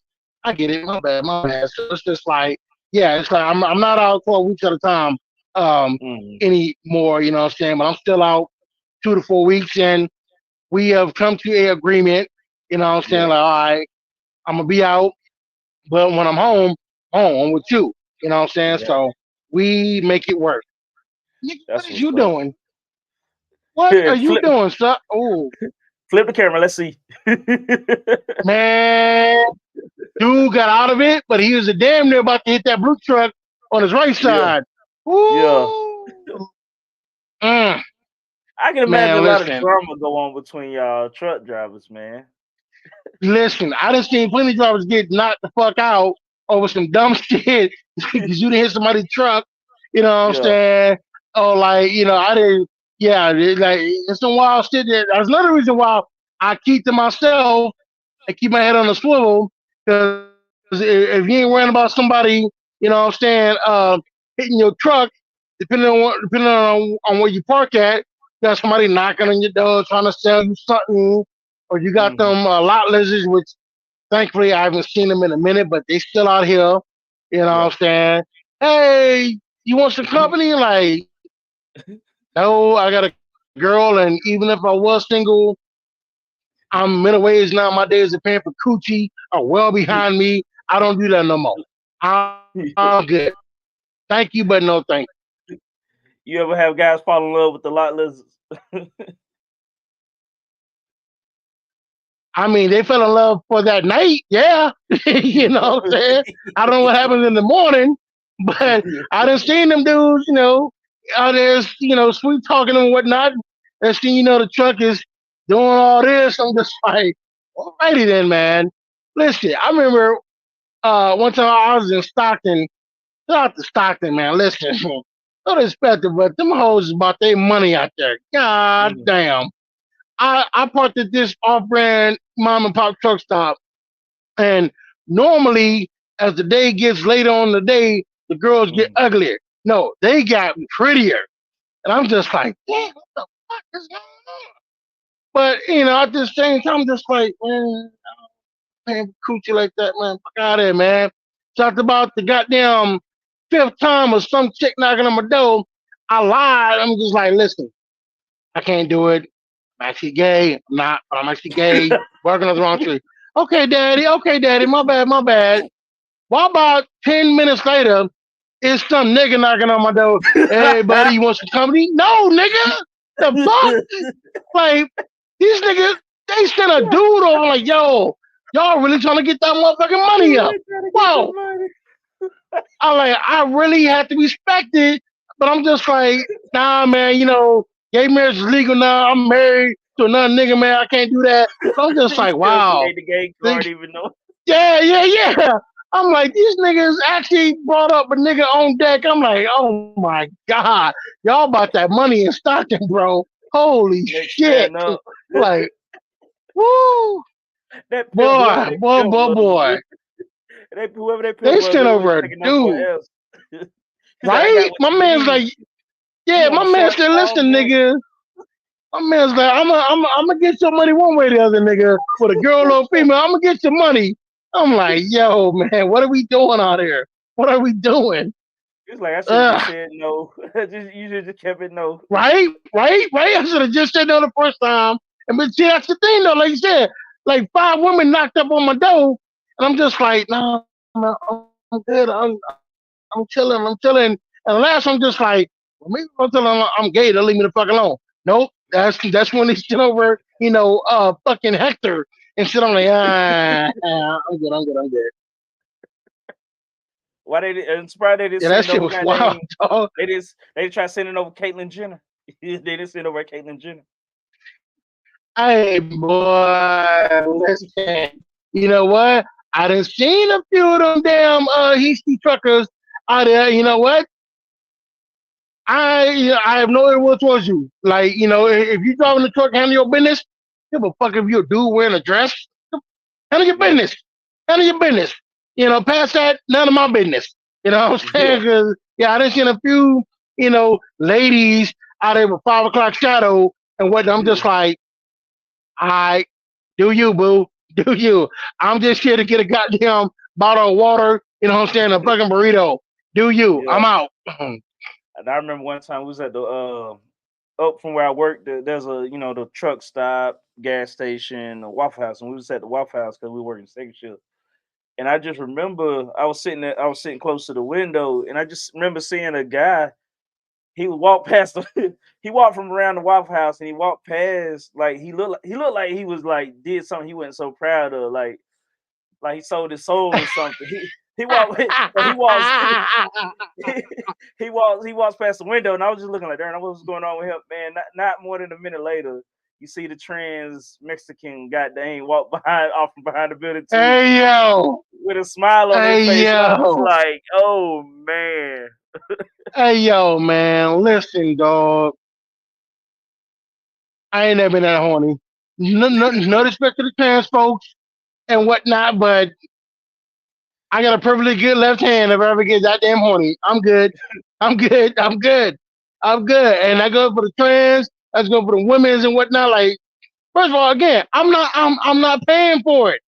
S2: I get it. My bad, my bad. So it's just like, yeah, it's like I'm not out 12 weeks at a time
S1: Mhm.
S2: anymore. You know what I'm saying? But I'm still out 2 to 4 weeks. And we have come to a agreement. You know what I'm saying?
S1: Yeah.
S2: Like, all right, I'm going to be out. But when I'm home, I'm with you. You know what I'm saying? So
S1: Exactly.
S2: we make it work. Nigga, what
S1: That's
S2: is
S1: what's
S2: you
S1: up.
S2: doing? What are you
S1: flip
S2: doing, sir? Oh,
S1: flip the camera. Let's see.
S2: man, dude got out of it, but he was a damn near about to hit that blue truck on his right
S1: Yeah.
S2: side.
S1: Yeah.
S2: Woo! Mm,
S1: I can imagine a
S2: man,
S1: lot of
S2: listen,
S1: drama go on between y'all truck drivers, man.
S2: listen. I done seen plenty of drivers get knocked the fuck out over some dumb shit because you didn't hit somebody's truck. You know what I'm
S1: Yeah.
S2: saying? Or like, I didn't. Yeah, like it's some wild shit. That's another reason why I keep to myself and keep my head on the swivel. Because if you ain't worrying about somebody, hitting your truck, depending on where you park at, you got somebody knocking on your door trying to sell you something, or you got
S1: Mhm.
S2: them lot lizards, which thankfully I haven't seen them in a minute, but they still out here. You know what
S1: Yeah.
S2: I'm saying? Hey, you want some company? Like, no, I got a girl, and even if I was single, I'm middle aged now. My days of paying for coochie are well behind me. I don't do that no more. I'm good. Thank you, but no thank you.
S1: You ever have guys fall in love with the lot lizards?
S2: I mean, they fell in love for that night. Yeah. You know what I'm saying? I don't know what happens in the morning, but I done seen them dudes, out there, sweet talking and whatnot. And see, the truck is doing all this. I'm just like, alrighty then, man. Listen, I remember one time I was in Stockton. Shout out to Stockton, man. Listen, no disrespect, but them hoes is about their money out there. God
S1: Mhm.
S2: damn. I parked at this off-brand mom and pop truck stop, and normally, as the day gets later on the day, the girls get
S1: Mhm.
S2: uglier. No, they got prettier, and I'm just like, damn, what the fuck is going on? But at the same time, I'm just like, man, paying coochie like that, man. Fuck out of here, man. Talked about the goddamn fifth time or some chick knocking on my door. I lied. I'm just like, listen, I can't do it. I'm actually gay. I'm not, but I'm actually gay. Working on the wrong tree. Okay, daddy. Okay, daddy. My bad. My bad. Well, about 10 minutes later, it's some nigga knocking on my door. Hey, buddy, you want some company? No, nigga. The fuck? Like these niggas, they sent a dude over. Like, yo, y'all really trying to get that motherfucking money up?
S1: Really trying to get the
S2: Whoa.
S1: money.
S2: I really have to respect it, but I'm just like, nah, man. Gay marriage is legal now. I'm married to another nigga, man. I can't do that. So I'm just
S1: He
S2: like,
S1: still
S2: wow.
S1: made the game
S2: They-
S1: card, even though
S2: Yeah, yeah, yeah. I'm like, these niggas actually brought up a nigga on deck. I'm like, oh my god, y'all bought that money in Stockton, bro. Holy
S1: next
S2: shit!
S1: man up.
S2: Like, woo,
S1: That pimp, whoever
S2: boy,
S1: that
S2: boy,
S1: pimp
S2: boy,
S1: was,
S2: boy.
S1: whoever that pimp
S2: They
S1: was,
S2: sent
S1: really was
S2: over a
S1: taking off
S2: dude,
S1: for else. He's like, I
S2: right?
S1: got what
S2: My
S1: you
S2: man's
S1: need.
S2: like,
S1: You
S2: yeah,
S1: want
S2: my
S1: a
S2: man
S1: short
S2: said,
S1: form,
S2: listen,
S1: man?
S2: nigga. My man's like, I'm gonna get your money one way or the other, nigga. With a girl or female, I'm gonna get your money. I'm like, yo, man, what are we doing out here? What are we doing?
S1: He's like, I should have just
S2: Uh,
S1: said no. You should just kept it no.
S2: right. I should have just said no the first time. And but see, that's the thing though. Like you said, like 5 women knocked up on my door, and I'm just like, nah, man, I'm good. I'm chilling. I'm chilling. And last, I'm just like, well, maybe if I tell them I'm gay, they'll leave me the fuck alone. Nope. That's when they sent over, fucking Hector and shit. I'm like, I'm good. I'm good.
S1: Why they didn't? Surprised they didn't
S2: Yeah, that
S1: send
S2: shit
S1: over.
S2: was wild,
S1: Goddamn,
S2: dog.
S1: they try sending over Caitlyn Jenner. They didn't send over Caitlyn Jenner.
S2: Hey, boy, listen. You know what? I done seen a few of them damn Heasty truckers out there. You know what? I have no ill will towards you. Like, if you driving the truck, handle your business. Give a fuck if you're a dude wearing a dress. Handle your
S1: Yeah,
S2: business. Handle your business. Past that, none of my business. You know what I'm
S1: yeah,
S2: saying? Because, yeah, I done seen a few, ladies out there with 5 o'clock shadow and what. I'm
S1: yeah,
S2: just like, I do you, boo. Do you. I'm just here to get a goddamn bottle of water, you know what I'm saying? A fucking burrito. Do you.
S1: yeah.
S2: I'm out.
S1: And I remember one time we was at the up from where I worked. There's a the truck stop, gas station, a Waffle House, and we was at the Waffle House because we were working second shift. And I just remember I was sitting close to the window, and I just remember seeing a guy. He would walk past the he walked from around the Waffle House, and he walked past, like he looked like he was like did something he wasn't so proud of, like he sold his soul or something. He walked so he walks he walks past the window, and I was just looking like, darn, what's going on with him, man? Not more than a minute later, you see the trans Mexican goddamn walk behind off from behind the building too,
S2: Hey, yo.
S1: with a smile on their
S2: Hey,
S1: face, and I was
S2: yo.
S1: like, oh man.
S2: Hey, yo, man. Listen, dog. I ain't never been that horny. No respect to the trans folks and whatnot, but I got a perfectly good left hand if I ever get that damn horny. I'm good. I'm good. I'm good. I'm good. And I go for the trans. I go for the women's and whatnot. Like, first of all, again, I'm not paying for it.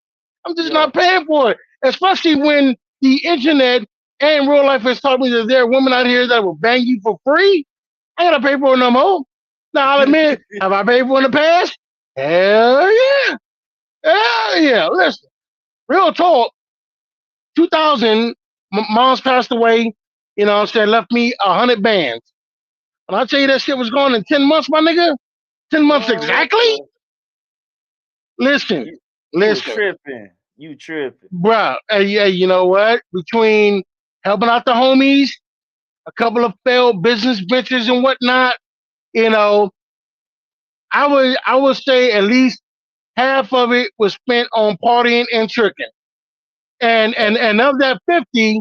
S2: I'm just
S1: Yeah.
S2: not paying for it. Especially when the internet and real life has taught me that there are women out here that will bang you for free. I gotta pay for it no more. Now I'll admit, have I paid for it in the past? Hell yeah. Hell yeah. Listen, real talk. 2000, mom's passed away. You know what I'm saying? Left me 100 bands. And I tell you that shit was gone in 10 months, my nigga. 10 months
S1: Man, what
S2: exactly?
S1: the
S2: Listen,
S1: you was
S2: listen.
S1: tripping. You tripping.
S2: Bruh, yeah, you know what? Between helping out the homies, a couple of failed business ventures and whatnot, you know, I would say at least half of it was spent on partying and tricking. And
S1: Yeah.
S2: and and of that 50,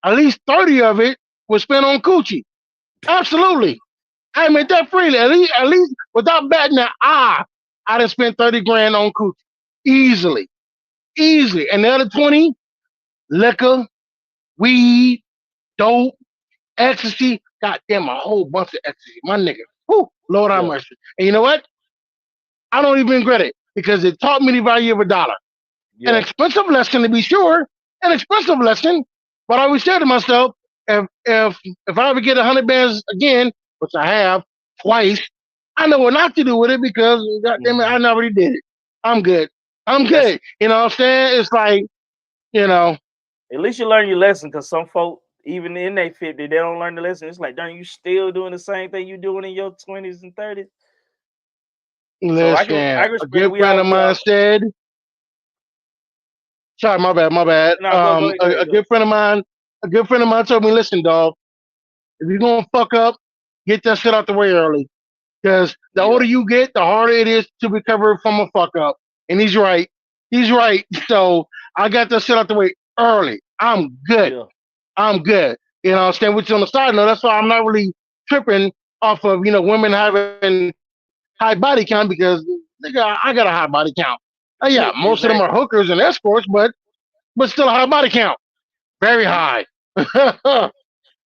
S2: at least 30 of it was spent on coochie. Absolutely. I admit that freely. At least without batting an eye, I'd have spent 30 grand on coochie. Easily. Easily. And the other 20, liquor, weed, dope, ecstasy. Goddamn, a whole bunch of ecstasy. My nigga. Whew, Lord have
S1: Yeah.
S2: mercy. And you know what? I don't even regret it because it taught me the value of a dollar. An
S1: Yeah.
S2: expensive lesson to be sure, an expensive lesson. But I always said to myself, if I ever get 100 bands again, which I have twice, I know what not to do with it because goddamn it,
S1: Hmm.
S2: I already did it. I'm good. I'm
S1: That's
S2: good. You know what I'm saying? It's like, you know,
S1: at least you learn your lesson because some folk, even in their 50, they don't learn the lesson. It's like, darn, you still doing the same thing you doing in your 20s and 30s. So I
S2: listen,
S1: can
S2: a
S1: respect it.
S2: good friend of
S1: We
S2: mine
S1: all
S2: said, sorry, my bad.
S1: no, go ahead, go
S2: A
S1: ahead, go.
S2: a good friend of mine told me, listen, dog, if you're gonna fuck up, get that shit out the way early. Because the
S1: Yeah,
S2: older you get, the harder it is to recover from a fuck up. And he's right. He's right. So I got that shit out the way early. I'm good.
S1: yeah.
S2: I'm good. You know what I'm saying? Which on the side note, that's why I'm not really tripping off of, women having high body count because nigga, I got a high body count. Yeah, most of them are
S1: Exactly.
S2: hookers and escorts, but still a high body count. Very
S1: You,
S2: high.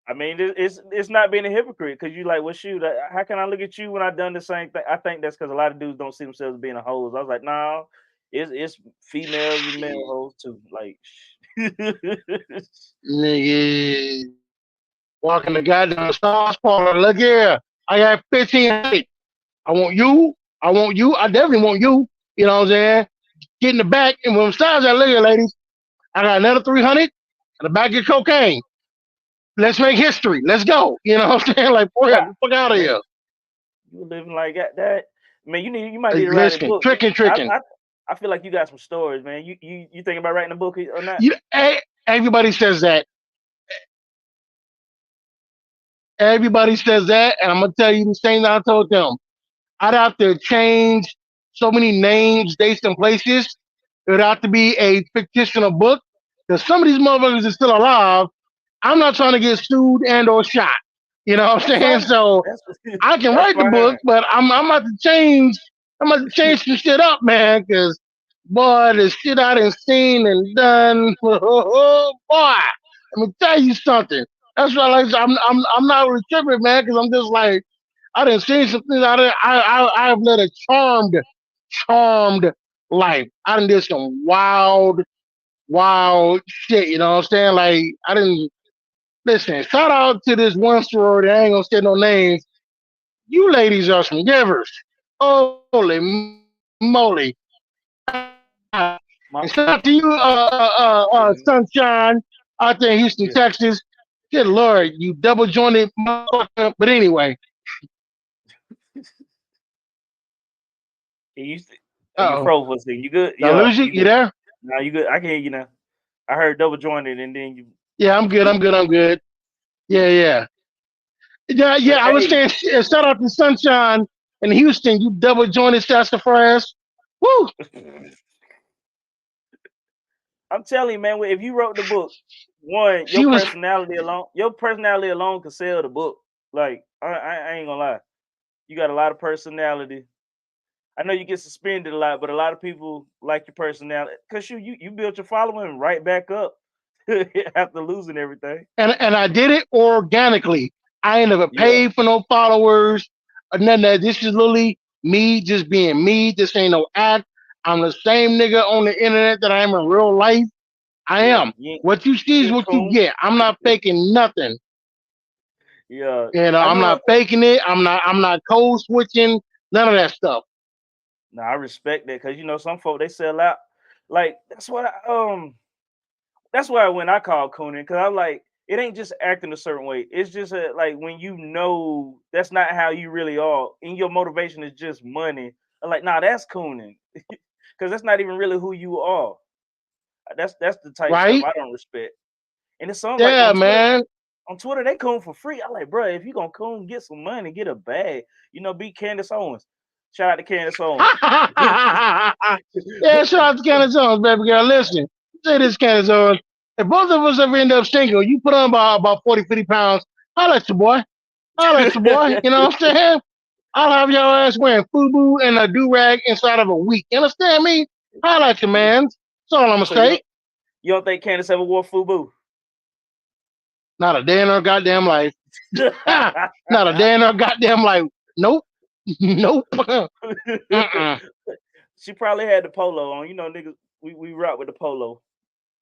S1: I mean, it's not being a hypocrite because you like, well, shoot, how can I look at you when I done the same thing? I think that's because a lot of dudes don't see themselves as being a hoes. I was like, no, it's females and male
S2: Shit.
S1: hoes too. Like,
S2: Nigga, walking the goddamn massage parlor. Look here. I got 1,500. I want you. I want you. I definitely want you. You know what I'm saying? Get in the back. And when I'm massage that, look here, ladies. I got another 300 and a bag of cocaine. Let's make history. Let's go. You know what I'm saying? Like, boy, get
S1: wow,
S2: the fuck out of
S1: man,
S2: here.
S1: you living like that. Man, you might need
S2: Like,
S1: to write a
S2: listen,
S1: book. I,
S2: tricking.
S1: I I feel like you got some stories, man. You thinking about writing a book or not?
S2: Everybody says that. Everybody says that. And I'm going to tell you the same that I told them. I'd have to change so many names, dates, and places. It would have to be a fictional book because some of these motherfuckers are still alive. I'm not trying to get sued and or shot. You know what
S1: That's
S2: I'm saying?
S1: fine.
S2: So
S1: That's
S2: I can
S1: that's
S2: write the
S1: fine.
S2: book, but I'm about to change. I'm about to change some shit up, man. Because boy, the shit I done seen and done. Oh, boy, let me tell you something. That's why like I'm not really tripping, man. Because I'm just like I done seen some things. I've led a charmed life. I done did some wild shit. You know what I'm saying? Like I didn't listen. Shout out to this one sorority. I ain't gonna say no names. You ladies are some givers. Holy moly! And shout out to you,
S1: My,
S2: Sunshine, out there in Houston,
S1: yeah.
S2: Texas. Good Lord, you double jointed motherfucker. But anyway,
S1: You you
S2: oh,
S1: froze for a second. You good?
S2: did I
S1: Yeah,
S2: lose you?
S1: you
S2: You
S1: good.
S2: there?
S1: Now you good. I can hear you now. I heard double jointed and then you.
S2: Yeah, I'm good. I'm good. Yeah. Yeah.
S1: But
S2: I was
S1: hey,
S2: saying, shout out to Sunshine in Houston. You double jointed sassafras. Woo!
S1: I'm telling you, man. If you wrote the book, one,
S2: She was,
S1: your personality alone could sell the book. Like I ain't gonna lie, you got a lot of personality. I know you get suspended a lot, but a lot of people like your personality because you built your following right back up after losing everything.
S2: and I did it organically. I ain't never
S1: Yeah,
S2: paid for no followers or none of that. This is literally me just being me. This ain't no act. I'm the same nigga on the internet that I am in real life. I
S1: yeah.
S2: am. What you see
S1: You
S2: is
S1: ain't
S2: what you
S1: coon.
S2: get. I'm not faking nothing.
S1: Yeah, I
S2: I'm
S1: know.
S2: not faking it. I'm not code switching. None of that stuff.
S1: No, I respect that because some folk they sell out. Like that's why when I call cooning because I'm like it ain't just acting a certain way. It's just like when that's not how you really are, and your motivation is just money. I'm like, nah, that's cooning because that's not even really who you are. That's the type of stuff
S2: Right?
S1: I don't respect. And it's something like
S2: Yeah, man.
S1: On Twitter they coon for free. I'm like, bro, if you gonna coon, get some money, get a bag. Beat Candace Owens. Shout out to Candace Owens.
S2: Yeah, shout out to Candace Jones, baby girl. Listen, say this, Candace Jones. If both of us ever end up single, you put on about 40, 50 pounds, I'll let you, boy. I'll let you, boy. You know what I'm saying? I'll have your ass wearing FUBU and a do-rag inside of a week. You understand me? I'll let you, man. That's all I'm going to
S1: So you
S2: say.
S1: don't you don't think Candace ever wore FUBU?
S2: Not a day in her goddamn life. Not a day in her goddamn life. Nope. Nope. Mm-mm.
S1: She probably had the polo on. Niggas, we rock with the polo.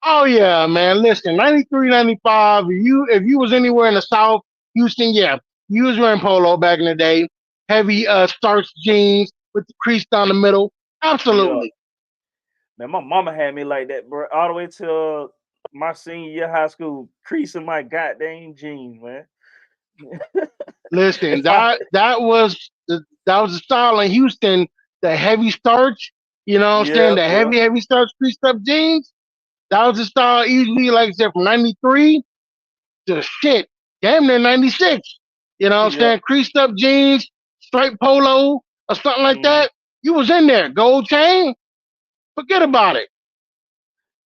S2: Oh yeah, man. Listen, 93, 95. If you was anywhere in the South, Houston, yeah, you was wearing polo back in the day. heavy starch jeans with the crease down the middle.
S1: Yeah.
S2: Absolutely.
S1: Man, my mama had me like that, bro, all the way till my senior year of high school, creasing my goddamn jeans, man.
S2: Listen,
S1: if I,
S2: that was the style in Houston. The heavy starch, you know what I'm saying?
S1: yeah,
S2: The
S1: yeah,
S2: heavy starch creased up jeans. That was the style easily, like I said, from '93 to shit, damn near '96. You know what I'm
S1: yeah,
S2: saying? Creased up jeans, striped polo, or something like
S1: hmm
S2: that. You was in there. Gold chain, forget about it.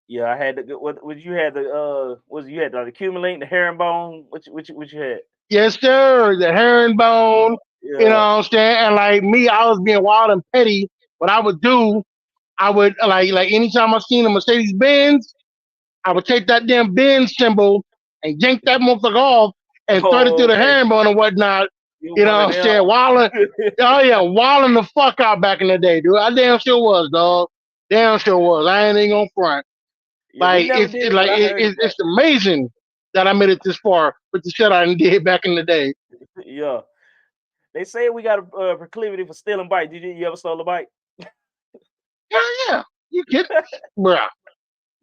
S1: yeah. I had the what you had the was you had the accumulating the herringbone. What you had?
S2: Yes, sir. The herringbone, you know what
S1: Yeah.
S2: I'm saying? And like me, I was being wild and petty. What I would do, I would like anytime I seen a Mercedes Benz, I would take that damn Benz symbol and yank that motherfucker off and thread it
S1: Oh,
S2: through the
S1: okay.
S2: herringbone and whatnot.
S1: You
S2: You know
S1: one of
S2: what I'm
S1: them.
S2: saying? Wilding, oh yeah, wilding the fuck out back in the day, dude. I damn sure was, dog. Damn sure was. I ain't even gonna front.
S1: Yeah, we
S2: Like
S1: never did it, but I heard
S2: it's amazing that I made it this far with the shit I did back in the day.
S1: that. Yeah, they say we got a proclivity for stealing bike. Did you ever stole a bike?
S2: Yeah, yeah. You get, bruh.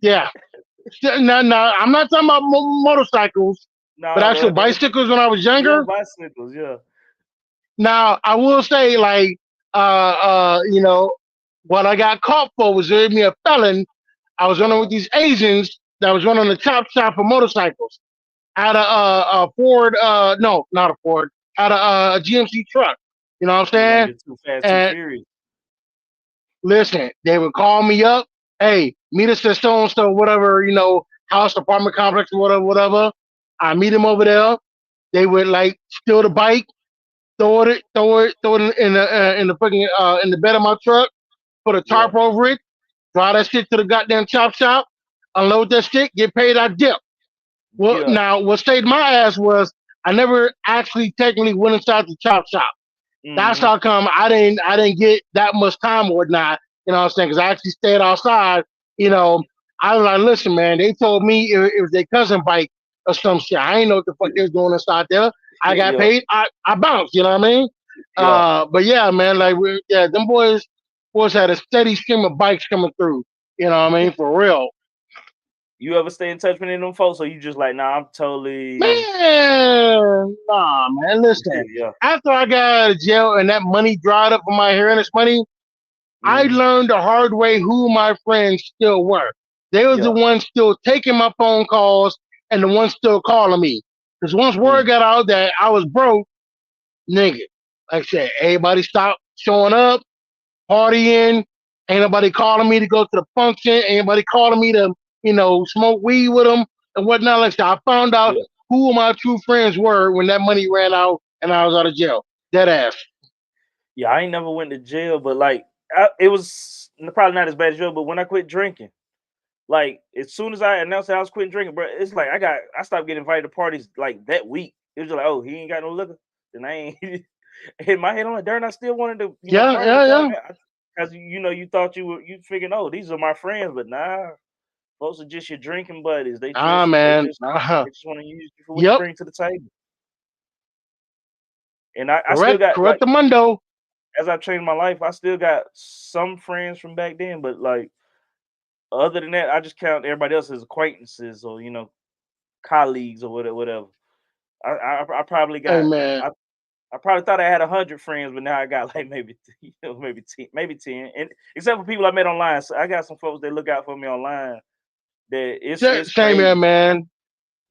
S2: Yeah. No, no, I'm not talking about motorcycles, but
S1: No,
S2: actual bicycles when I was
S1: yeah,
S2: younger.
S1: bicycles. Yeah,
S2: Now, I will say, like, you know, what I got caught for was made me a felon. I was running with
S1: uh,
S2: these Asians that was running a chop shop for motorcycles at a Ford, no, not a Ford, at a GMC truck. You know what I'm
S1: you
S2: saying?
S1: running too fast, too
S2: And
S1: furious.
S2: listen, they would call me up. Hey, meet us at so and so, whatever, house, apartment complex, whatever, whatever. I meet them over there. They would like steal the bike, throw it in the fucking in the bed of my truck, put a
S1: Yeah,
S2: tarp over it, drive that shit to the goddamn chop shop, unload that shit, get paid, I dip. Well,
S1: yeah.
S2: now what saved my ass was I never actually technically went inside the chop shop. That's
S1: Hmm.
S2: how come I didn't get that much time or whatnot. You know what I'm saying? Because I actually stayed outside. You know, I was like, listen, man. They told me it was their cousin bike or some shit. I ain't know what the fuck they was doing inside there. I got
S1: Yeah,
S2: paid. I bounced. You know what I mean?
S1: yeah.
S2: But yeah, man. Like, yeah, them boys had a steady stream of bikes coming through. You know what I mean? For real.
S1: You ever stay in touch with any of them folks, or you just like, nah, I'm totally,
S2: Man, nah, man. Listen,
S1: yeah,
S2: after I got out of jail and that money dried up for my inheritance money, I
S1: hmm
S2: learned the hard way who my friends still were. They were the
S1: yeah,
S2: ones still taking my phone calls and the ones still calling me. Because once word
S1: mm,
S2: got out that I was broke, nigga, like I said, everybody stopped showing up, partying. Ain't nobody calling me to go to the function. Ain't nobody calling me to, smoke weed with them and whatnot. Like I said, I found out
S1: yeah,
S2: who my true friends were when that money ran out and I was out of jail. Dead ass.
S1: yeah. I ain't never went to jail, but like, it was probably not as bad as jail. But when I quit drinking, like as soon as I announced that I was quitting drinking, bro, it's like I stopped getting invited to parties like that week. It was just like, oh, he ain't got no liquor, then I ain't. In my head, I'm like, darn, I still wanted to,
S2: Yeah,
S1: party
S2: yeah,
S1: with y'all,
S2: yeah.
S1: man. Because you thought you figuring, oh, these are my friends, but nah, folks are just your drinking buddies. They
S2: Ah,
S1: just they
S2: man.
S1: just
S2: Uh-huh.
S1: they just want to use you for what you
S2: Yep.
S1: bring to the table. And I still
S2: Correct.
S1: got like,
S2: Correct, Mundo.
S1: as I've changed my life, I still got some friends from back then, but like other than that, I just count everybody else as acquaintances or colleagues or whatever. I probably
S2: Hey,
S1: got
S2: man.
S1: I probably thought I had 100 friends, but now I got like maybe maybe 10. And except for people I met online, so I got some folks that look out for me online. That it's
S2: Same here,
S1: crazy.
S2: man.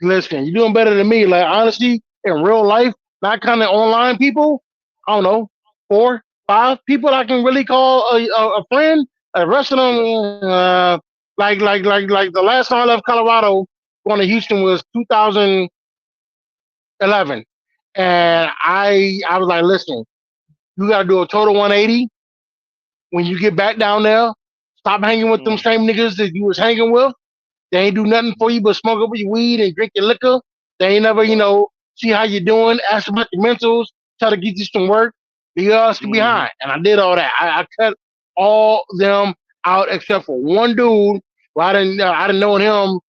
S2: Listen, you're doing better than me. Like, honestly, in real life, not kind of online people, I don't know, four, five people I can really call a friend. The rest of
S1: Yeah.
S2: them, like the last time I left Colorado, going to Houston was 2011.
S1: Uh-huh.
S2: And I was like, listen, you got to do a total 180 when you get back down there. Stop hanging with them
S1: Mm,
S2: same niggas that you was hanging with. They ain't do nothing for you but smoke up your weed and drink your liquor. They ain't never,
S1: yeah.
S2: see how you doing, ask about your mentals, try to get you some work. You ask
S1: Hmm.
S2: behind. And I did all that. I cut all them out except for one dude who I didn't know him,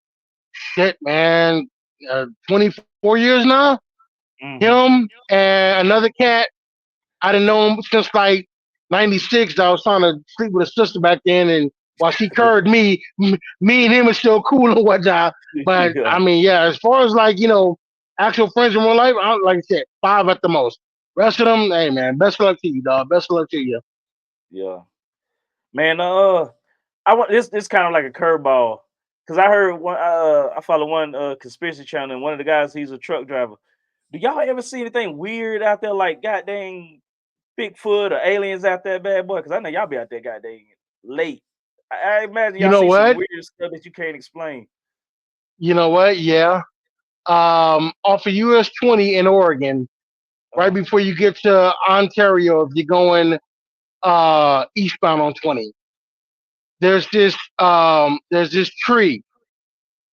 S2: shit, man, 24 years now.
S1: Hmm.
S2: Him and another cat. I didn't know him since like '96. I was trying to sleep with a sister back then, and while she curved me, me and him are still cool and whatnot. But
S1: Yeah,
S2: I mean, yeah, as far as like actual friends in real life, like I said, five at the most. Rest of them, hey man, best of luck to you, dog. Best of luck to you.
S1: yeah. Man, I want this kind of like a curveball because I heard one. I follow one conspiracy channel, and one of the guys he's a truck driver. Do y'all ever see anything weird out there, like goddamn Bigfoot or aliens out there, bad boy? Because I know y'all be out there goddamn late. I imagine
S2: You
S1: y'all
S2: know
S1: see some
S2: what?
S1: weird stuff that you can't explain.
S2: You know what? Yeah. Off of US 20 in Oregon, right
S1: Uh,
S2: before you get to Ontario, if you're going eastbound on 20, there's this tree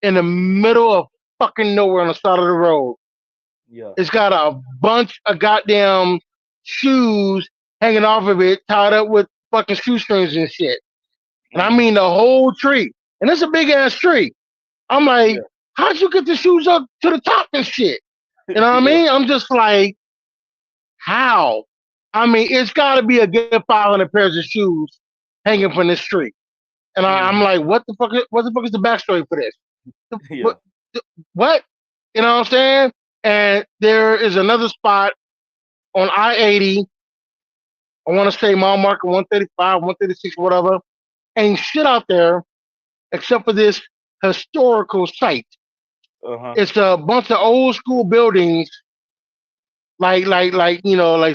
S2: in the middle of fucking nowhere on the side of the road.
S1: yeah.
S2: It's got a bunch of goddamn shoes hanging off of it, tied up with fucking shoestrings and shit. And I
S1: Hmm.
S2: mean the whole tree. And it's a big ass tree. I'm like,
S1: Yeah.
S2: how'd you get the shoes up to the top and shit? You know what I
S1: Yeah.
S2: mean? I'm just like, how? I mean, it's got to be a good 500 pairs of shoes hanging from this tree. And I'm
S1: Hmm.
S2: like, what the fuck is the backstory for this?
S1: Yeah.
S2: What? What? You know what I'm saying? And there is another spot on I-80. I want to say mile marker 135, 136, whatever. Ain't shit out there except for this historical site.
S1: Uh huh.
S2: It's a bunch of old school buildings, like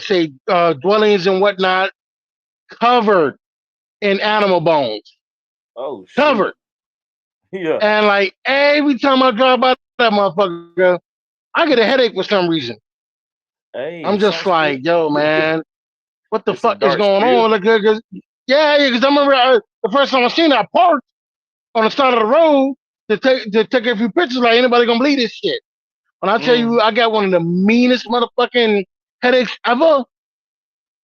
S2: say dwellings and whatnot, covered in animal bones,
S1: Oh shit.
S2: covered.
S1: Yeah.
S2: And like every time I drive by that motherfucker, I get a headache for some reason. I'm
S1: Hey,
S2: just
S1: some
S2: like,
S1: spirit.
S2: yo, man, what the
S1: It's
S2: fuck
S1: some
S2: is
S1: dark
S2: going
S1: spirit.
S2: on? Like, yeah, because I remember the first time I seen it, I parked on the side of the road to take a few pictures. Like, anybody gonna believe this shit? When I tell you,
S1: Mm,
S2: I got one of the meanest motherfucking headaches ever,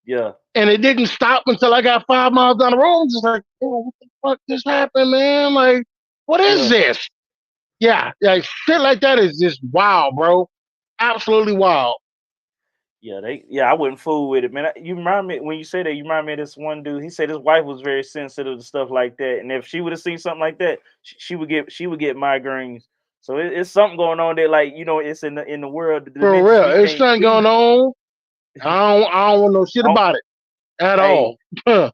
S1: yeah.
S2: and it didn't stop until I got 5 miles down the road. I'm just like, oh, what the fuck just happened, man? Like, what is
S1: Yeah.
S2: this? Yeah, like shit like that is just wild, bro. Absolutely wild.
S1: Yeah, I wouldn't fool with it, man. You remind me when you say that. You remind me of this one dude. He said his wife was very sensitive to stuff like that, and if she would have seen something like that, she would get migraines. So it's something going on there. Like it's in the world, the
S2: For
S1: dimensions
S2: real.
S1: we
S2: There's
S1: can't
S2: something
S1: see.
S2: going on. I don't want no shit
S1: Oh,
S2: about it at
S1: hey,
S2: all. For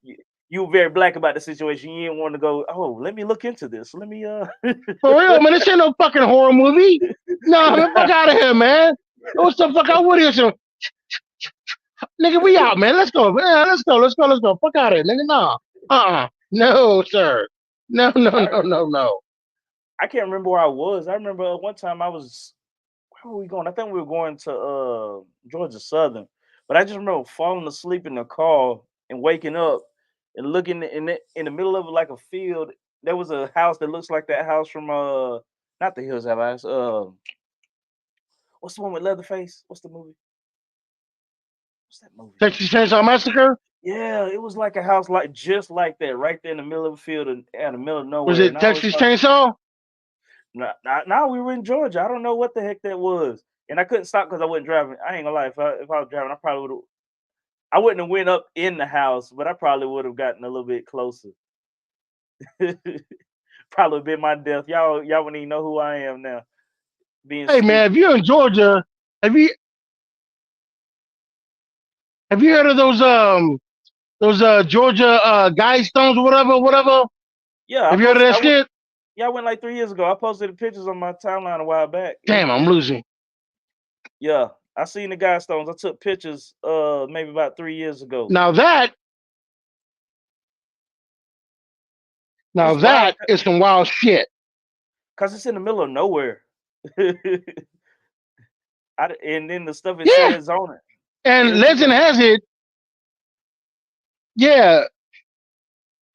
S1: you were very black about the situation. You didn't want to go. Oh, let me look into this. Let me
S2: real, man. This ain't no fucking horror movie. Nah, man, fuck out of here, man. What's the fuck out with you? Nigga, we out, man. Let's go. Man, let's go. Let's go. Let's go. Fuck out of here, nigga. Nah. No, sir. No, no,
S1: I
S2: no, no, no.
S1: I can't remember where I was. I remember one time I was where were we going? I think we were going to Georgia Southern, but I just remember falling asleep in the car and waking up and looking in the middle of like a field. There was a house that looks like that house from not the Hills Have Eyes. What's the one with Leatherface? What's the movie? What's that movie, man?
S2: Texas Chainsaw Massacre?
S1: Yeah, it was like a house like just like that, right there in the middle of a field and in the middle of
S2: Was
S1: nowhere. And
S2: it
S1: I always
S2: Texas
S1: thought,
S2: Chainsaw?
S1: now we were in Georgia. I don't know what the heck that was, and I couldn't stop because I wasn't driving. I ain't gonna lie, if I was driving, I probably would have. I wouldn't have went up in the house, but I probably would have gotten a little bit closer. Probably been my death. Y'all wouldn't even know who I am now. Being
S2: Hey, man, if
S1: stupid.
S2: you're in Georgia, have you have you heard of those Georgia guide stones or whatever, whatever?
S1: Yeah, I
S2: Have you heard of
S1: posted.
S2: that shit?
S1: Yeah, I went like 3 years ago. I posted the pictures on my timeline a while back.
S2: Damn, I'm losing.
S1: Yeah, I seen the guy stones. I took pictures maybe about 3 years ago.
S2: Now that now
S1: It's wild
S2: that is some wild shit.
S1: because it's in the middle of nowhere. And then the stuff it
S2: Yeah.
S1: says on it.
S2: And
S1: It's just
S2: legend has it, yeah,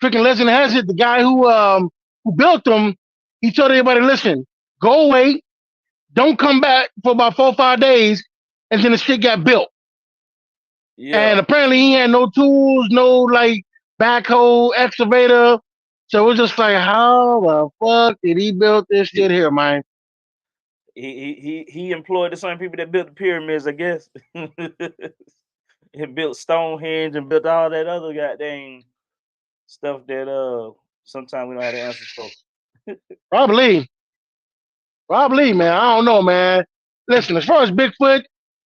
S2: freaking legend has it, the guy who built them, he told everybody, listen, go away, don't come back for about 4 or 5 days, and then the shit got built. And
S1: yeah.
S2: apparently he had no tools, no like backhoe, excavator. So it was just like, how the fuck did he build this shit here, man?
S1: He employed the same people that built the pyramids, I guess. He built Stonehenge and built all that other goddamn stuff that sometimes we don't have the answers for.
S2: Probably, probably, man. I don't know, man. Listen, as far as Bigfoot,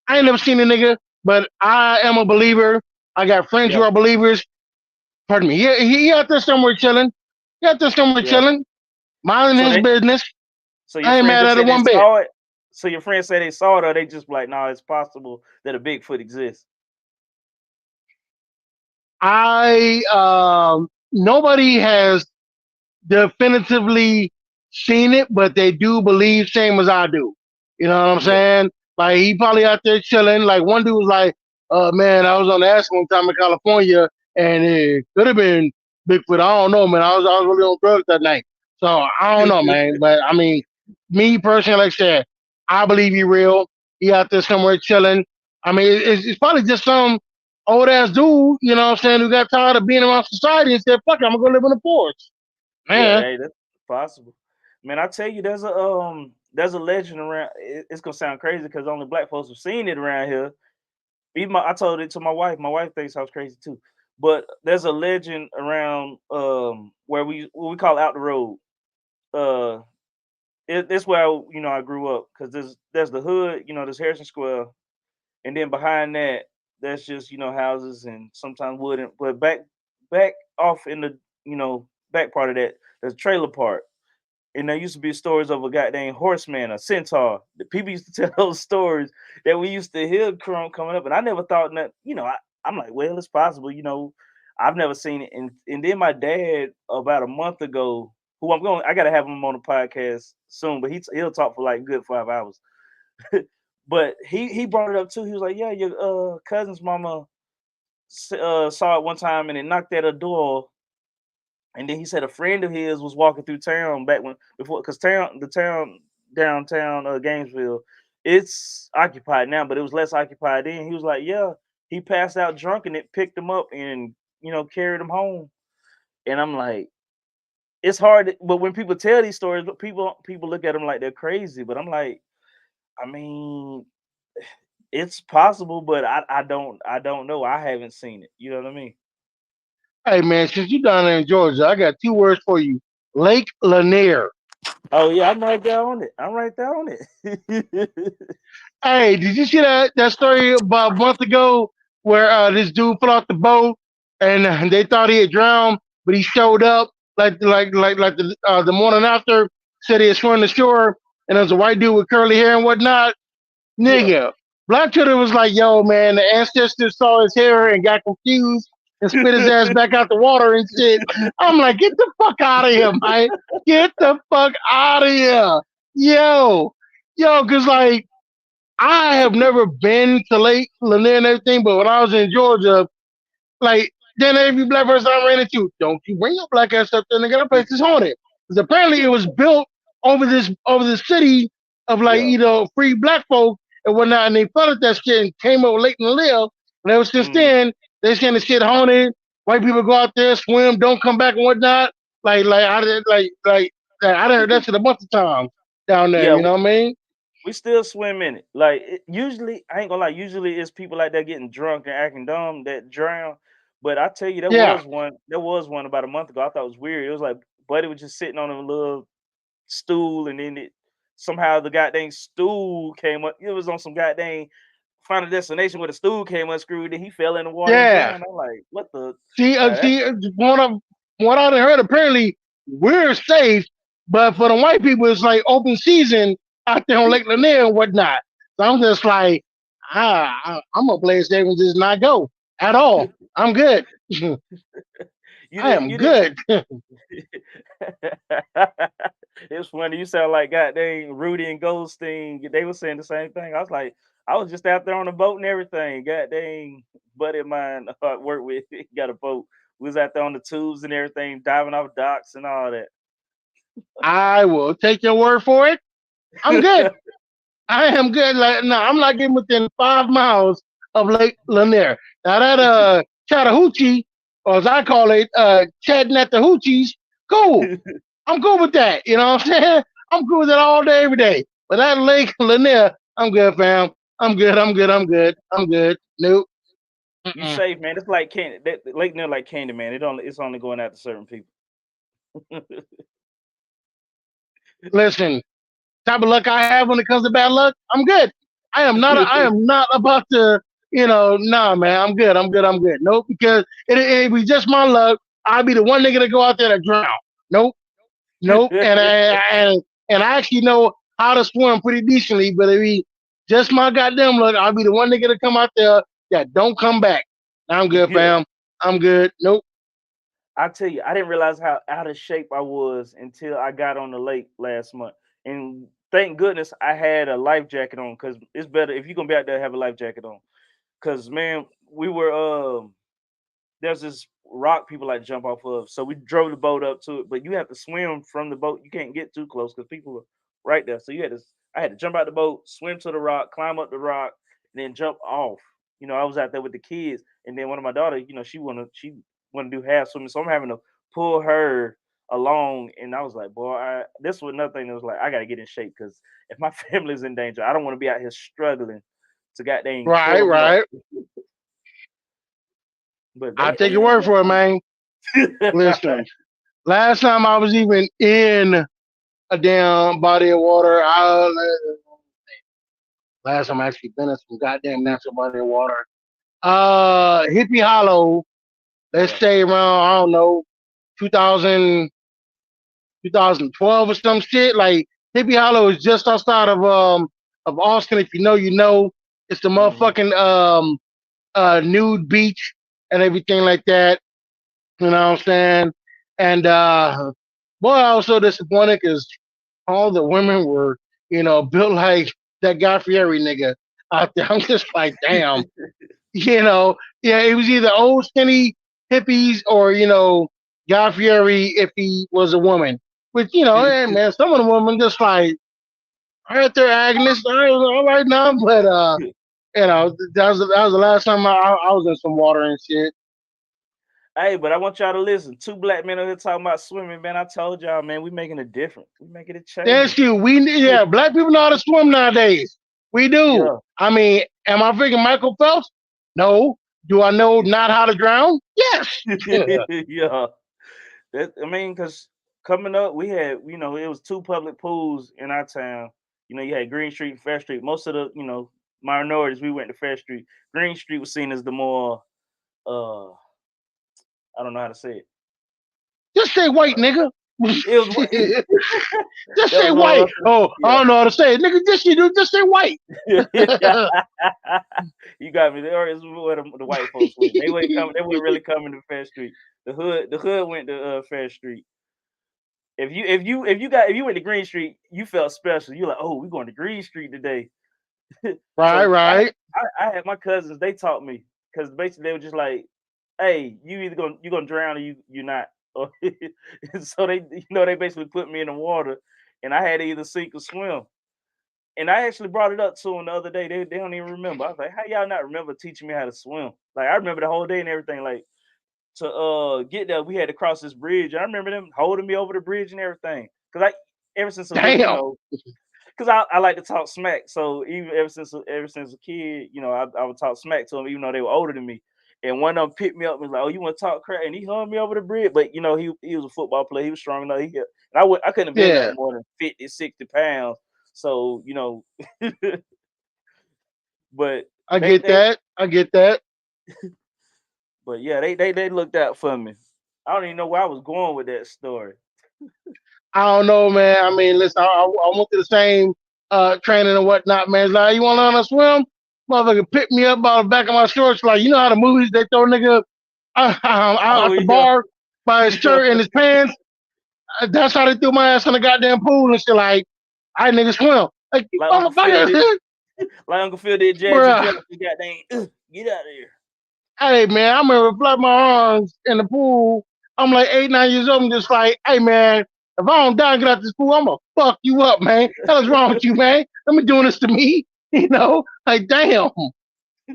S2: I ain't never seen a nigga, but I am a believer. I got friends who
S1: Yeah,
S2: are believers. Pardon me. He out there somewhere chilling. He out there somewhere
S1: yeah.
S2: chilling, minding
S1: So
S2: his
S1: they,
S2: business.
S1: so your
S2: I ain't
S1: friends
S2: mad
S1: just
S2: at it
S1: said they
S2: one bit.
S1: saw it. So your friends say they saw it, or they just like, no, it's possible that a Bigfoot exists.
S2: I nobody has definitively seen it, but they do believe same as I do. You know what I'm
S1: Yeah,
S2: saying? Like he probably out there chilling. Like one dude was like, man, I was on the ass one time in California and it could have been Bigfoot. I don't know, man. I was really on drugs that night. So I don't know, man. But I mean, me personally, like I said, I believe he real. He out there somewhere chilling. I mean, it's probably just some old ass dude, you know what I'm saying, who got tired of being around society and said, fuck it, I'm gonna go live in the forest.
S1: yeah,
S2: Man,
S1: hey, that's possible. Man, I tell you, there's a legend around. It's gonna sound crazy because only black folks have seen it around here. I told it to my wife. My wife thinks I was crazy too. But there's a legend around where what we call out the road. Uh, it's where I grew up because there's the hood. There's Harrison Square, and then behind that there's just houses and sometimes wood. But back off in the back part of that there's a trailer park. And there used to be stories of a goddamn horseman, a centaur. The people used to tell those stories that we used to hear coming up, and I never thought that. I'm like, well, it's possible. I've never seen it, and then my dad about a month ago, who I got to have him on the podcast soon, but he'll talk for like a good 5 hours. But he brought it up too. He was like, yeah, your cousin's mama saw it one time, and it knocked at her door. And then he said a friend of his was walking through town back when before because the town downtown Gainesville, it's occupied now, but it was less occupied then. He was like, yeah, he passed out drunk and it picked him up and carried him home. And I'm like, it's hard, but when people tell these stories, but people look at them like they're crazy. But I'm like, I mean, it's possible, but I don't know. I haven't seen it. You know what I mean?
S2: hey man, since you down there in Georgia, I got two words for you. Lake Lanier.
S1: Oh yeah, I'm right there on it. I'm right there on it.
S2: Hey, did you see that story about a month ago where this dude fell off the boat and they thought he had drowned, but he showed up like the morning after, said he had swum to shore, and there was a white dude with curly hair and whatnot.
S1: Yeah.
S2: Nigga, Black Twitter was like, yo, man, the ancestors saw his hair and got confused and spit his ass back out the water and shit. I'm like, get the fuck out of here, man. Get the fuck out of here. Yo. Cause like I have never been to Lake Lanier and everything, but when I was in Georgia, like, then every black person I ran into, don't you bring your black ass up there, nigga. That place is haunted. Because apparently it was built over the city of like,
S1: Yeah.
S2: free black folk and whatnot, and they flooded that shit and came over late and live. And ever since
S1: Mhm.
S2: then, they saying the shit haunted. White people go out there, swim, don't come back and whatnot. I did I done heard that shit a bunch of times down there,
S1: Yeah,
S2: you know what I mean?
S1: we still swim in it. Like usually, I ain't gonna lie. Usually, it's people like that getting drunk and acting dumb that drown. But I tell you, there
S2: Yeah.
S1: was one. There was one about a month ago. I thought it was weird. It was like Buddy was just sitting on a little stool, and then somehow the goddamn stool came up. It was on some goddamn Final Destination where the stool came unscrewed, and he fell in the water and
S2: Yeah.
S1: drowned. I'm like, what the? That's
S2: From what I heard, apparently we're safe, but for the white people, it's like open season out there on Lake Lanier and whatnot. So I'm just like, I'm gonna play it safe and just not go at all. I'm good. I am
S1: you didn't.
S2: good.
S1: It's funny. You sound like goddamn Rudy and Goldstein. They were saying the same thing. I was like, I was just out there on the boat and everything. Goddamn buddy of mine I work with, he got a boat. We was out there on the tubes and everything, diving off docks and all
S2: I will take your word for it. I'm good.
S1: that.
S2: I am good. Like no, I'm not getting within 5 miles of Lake Lanier. Now that Chattahoochee, or as I call it, chatting at the hoochies, cool. I'm good with that. You know what I'm saying? I'm good with it all day, every day. But that Lake Lanier, I'm good, fam. I'm good. I'm good. I'm good. I'm good. Nope.
S1: You
S2: Mm-mm.
S1: safe, man. It's like candy. That Lake Neal like candy, man. It's only going out to certain people.
S2: Listen, type of luck I have when it comes to bad luck, I'm good. I am not about to, nah, man, I'm good. I'm good. I'm good. Nope, because it be just my luck. I'd be the one nigga to go out there to drown. Nope, nope. And I actually know how to swim pretty decently, but it be just my goddamn luck. I'll be the one nigga to come out there that don't come back. I'm good, fam. I'm good. Nope.
S1: I tell you, I didn't realize how out of shape I was until I got on the lake last month. And thank goodness I had a life jacket on because it's better if you're gonna be out there have a life jacket on. Cause man, we were there's this rock people like to jump off of. So we drove the boat up to it, but you have to swim from the boat. You can't get too close because people are right there. So I had to jump out the boat, swim to the rock, climb up the rock, and then jump off. I was out there with the kids, and then one of my daughters, she wanna do half swimming, so I'm having to pull her along. And I was like, boy, this was another thing that was like, I gotta get in shape because if my family's in danger, I don't want to be out here struggling to goddamn
S2: Right,
S1: pull them up.
S2: right.
S1: But
S2: I'll take
S1: they
S2: your
S1: had a
S2: word
S1: good
S2: for it,
S1: time.
S2: man. Listen, last time I was even in a damn body of water, last time I actually been in some goddamn natural body of water. Hippie Hollow, let's
S1: Yeah.
S2: say around, I don't know, 2000, 2012 or some shit. Like Hippie Hollow is just outside of Austin. If you know, you know. It's the
S1: Hmm.
S2: motherfucking nude beach and everything like that. You know what I'm saying? And boy, I was so disappointed because all the women were, built like that Guy Fieri nigga out there. I'm just like, damn, yeah, it was either old skinny hippies or Guy Fieri if he was a woman. Which hey man, some of the women just like right there, Agnes. All right now, but that was the last time I was in some water and shit.
S1: Hey, but I want y'all to listen. Two black men over here talking about swimming, man. I told y'all, man, we making a difference. We making a
S2: That's
S1: change.
S2: you. Yeah, black people know how to swim nowadays. We do.
S1: Yeah.
S2: I mean, am I freaking Michael Phelps? No. Do I know not how to drown? Yes.
S1: Yeah. I mean, because coming up, we had, it was two public pools in our town. You had Green Street and Fair Street. Most of the, minorities, we went to Fair Street. Green Street was seen as the more, uh, I don't know how to say it.
S2: Just say white, nigga.
S1: It was,
S2: Just
S1: that
S2: say
S1: was more
S2: white.
S1: rough.
S2: Oh, I
S1: Yeah.
S2: don't know how to say it. Nigga, just you do. Just say white.
S1: You got me. There is where the white folks went. They wouldn't come. They wouldn't really come into Fair Street. The hood went to Fair Street. If you went to Green Street, you felt special. You're like, oh, we're going to Green Street today.
S2: Right,
S1: So
S2: right.
S1: I had my cousins. They taught me because basically they were just like, hey, you gonna drown or you're not. Or- so they basically put me in the water, and I had to either sink or swim. And I actually brought it up to them the other day. They don't even remember. I was like, how y'all not remember teaching me how to swim? Like I remember the whole day and everything. Like to get there, we had to cross this bridge. I remember them holding me over the bridge and everything. Cause ever since a little,
S2: Damn.
S1: cause I like to talk smack. So even ever since a kid, I would talk smack to them, even though they were older than me. And one of them picked me up and was like, "Oh, you want to talk crap?" And he hung me over the bridge. But he was a football player. He was strong enough. And I couldn't have been
S2: Yeah,
S1: nothing more than 50, 60 pounds. So but
S2: I
S1: they
S2: get
S1: they
S2: that. I get that.
S1: but yeah, they looked out for me. I don't even know where I was going with that story.
S2: I don't know, man. I mean, listen, I went to the same training and whatnot, man. It's like, you want to learn how to swim? Motherfucker picked me up by the back of my shorts. Like, you know how the movies, they throw a nnigga
S1: Oh
S2: out the
S1: yeah,
S2: bar by his
S1: yeah.
S2: shirt and his pants? That's how they threw my ass in the goddamn pool and shit. Like, I nigga swim. Like, you
S1: Like Uncle Phil did.
S2: motherfucker,
S1: Like Uncle Phil did Jazzy
S2: bruh.
S1: Jeff. You goddamn, get out of here.
S2: Hey, man, I remember flapping my arms in the pool. I'm like 8, 9 years old. I'm just like, hey, man, if I don't die and get out this pool, I'm going to fuck you up, man. Hell's wrong with you, man? Let me doing this to me. Like, damn.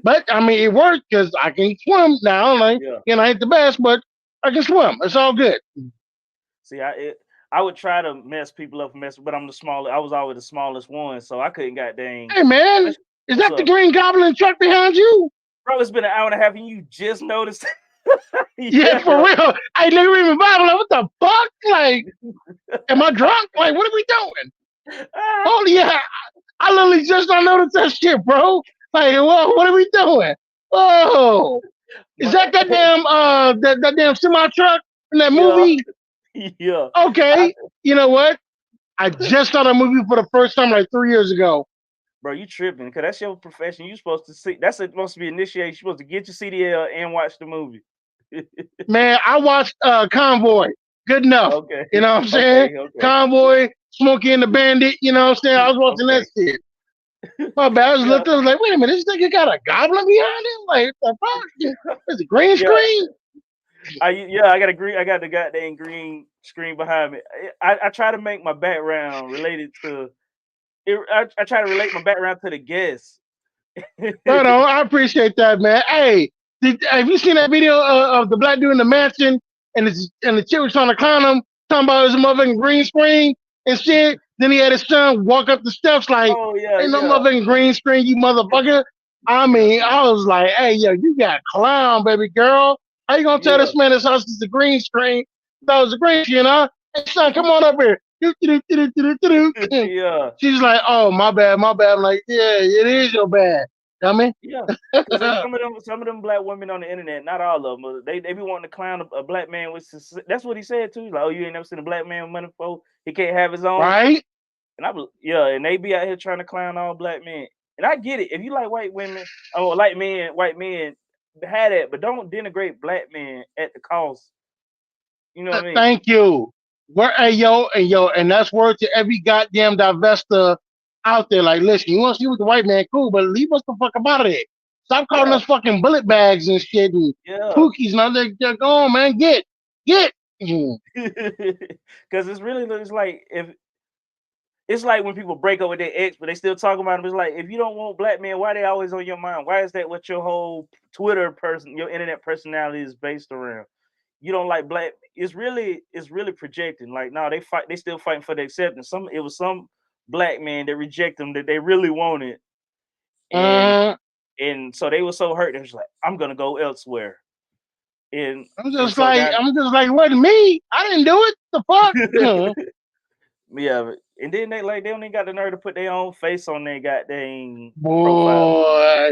S2: But, I mean, it worked because I can swim now. Like,
S1: Yeah.
S2: I ain't the best, but I can swim. It's all good.
S1: See, I would try to mess people up, but I'm the smallest. I was always the smallest one, so I couldn't goddamn.
S2: Hey, man, is
S1: What's
S2: that the
S1: up?
S2: Green Goblin truck behind you?
S1: bro, it's been an hour and a half, and you just noticed.
S2: Yeah,
S1: Yeah.
S2: for real. I never even vibe. Like, what the fuck? Like, am I drunk? Like, what are we doing? Oh yeah, I literally just don't notice that shit, bro. Like, what are we doing? Oh, is
S1: But
S2: that damn that damn semi truck in that
S1: yeah,
S2: movie?
S1: yeah. I,
S2: Okay, you know what? I just saw that movie for the first time like 3 years ago.
S1: bro, you tripping? Because that's your profession. You supposed to see. That's supposed to be initiation. You're supposed to get your CDL and watch the movie.
S2: Man, I watched Convoy. Good enough.
S1: Okay,
S2: You know what I'm saying?
S1: okay, okay,
S2: Convoy, Smokey and the Bandit. You know what I'm saying? I was watching that
S1: okay.
S2: shit. My bad. I was
S1: Yeah,
S2: looking. I was like, wait a minute, this nigga got a goblin behind him. Like, the fuck? Is it green
S1: yeah.
S2: screen?
S1: I got a green. I got the goddamn green screen behind me. I try to make my background related to. I try to relate my background to the guests.
S2: Right on. I appreciate that, man. Hey, have you seen that video of the black dude in the mansion and the chick was trying to clown him, talking about his motherfucking green screen and shit? Then he had his son walk up the steps like,
S1: Oh yeah,
S2: ain't no
S1: yeah,
S2: motherfucking green screen, you motherfucker. I mean,
S1: yeah,
S2: I was like, hey, yo, you got clown, baby girl. How you gonna tell
S1: yeah,
S2: this man his house is a green screen? That was a green screen, huh? Hey, son, come on up here.
S1: yeah.
S2: She's like, oh, my bad, my bad. I'm like, yeah, it is your bad, dummy.
S1: Yeah, because some of them black women on the internet, not all of them, but they be wanting to clown a black man with. That's what he said too. He's like, oh, you ain't never seen a black man with money before. He can't have his own.
S2: Right?
S1: And yeah, and they be out here trying to clown all black men. And I get it. If you like white women, or like men, white men, have that, but don't denigrate black men at the cost. You know what I mean?
S2: Thank you. Where hey yo, and that's word to every goddamn divester out there. Like, listen, you want to see what the white man, cool, but leave us the fuck up out of there. Stop calling
S1: Yeah,
S2: us fucking bullet bags and shit and
S1: yeah.
S2: pookies and all that. Go on, man, get. Mhm.
S1: Because it's really it's like if it's like when people break up with their ex, but they still talk about them. It's like if you don't want black men, why they always on your mind? Why is that what your whole Twitter person, your internet personality is based around? You don't like black. It's really projecting. Like no, they fight. They still fighting for the acceptance. It was some black man that reject them that they really wanted, and
S2: Uh,
S1: and so they were so hurt. They was like, I'm gonna go elsewhere, and
S2: I'm
S1: and
S2: just
S1: so
S2: like,
S1: now,
S2: it wasn't me. I didn't do it. The fuck? Mhm.
S1: yeah, and then they don't even got the nerve to put their own face on their goddamn profile.
S2: Boy.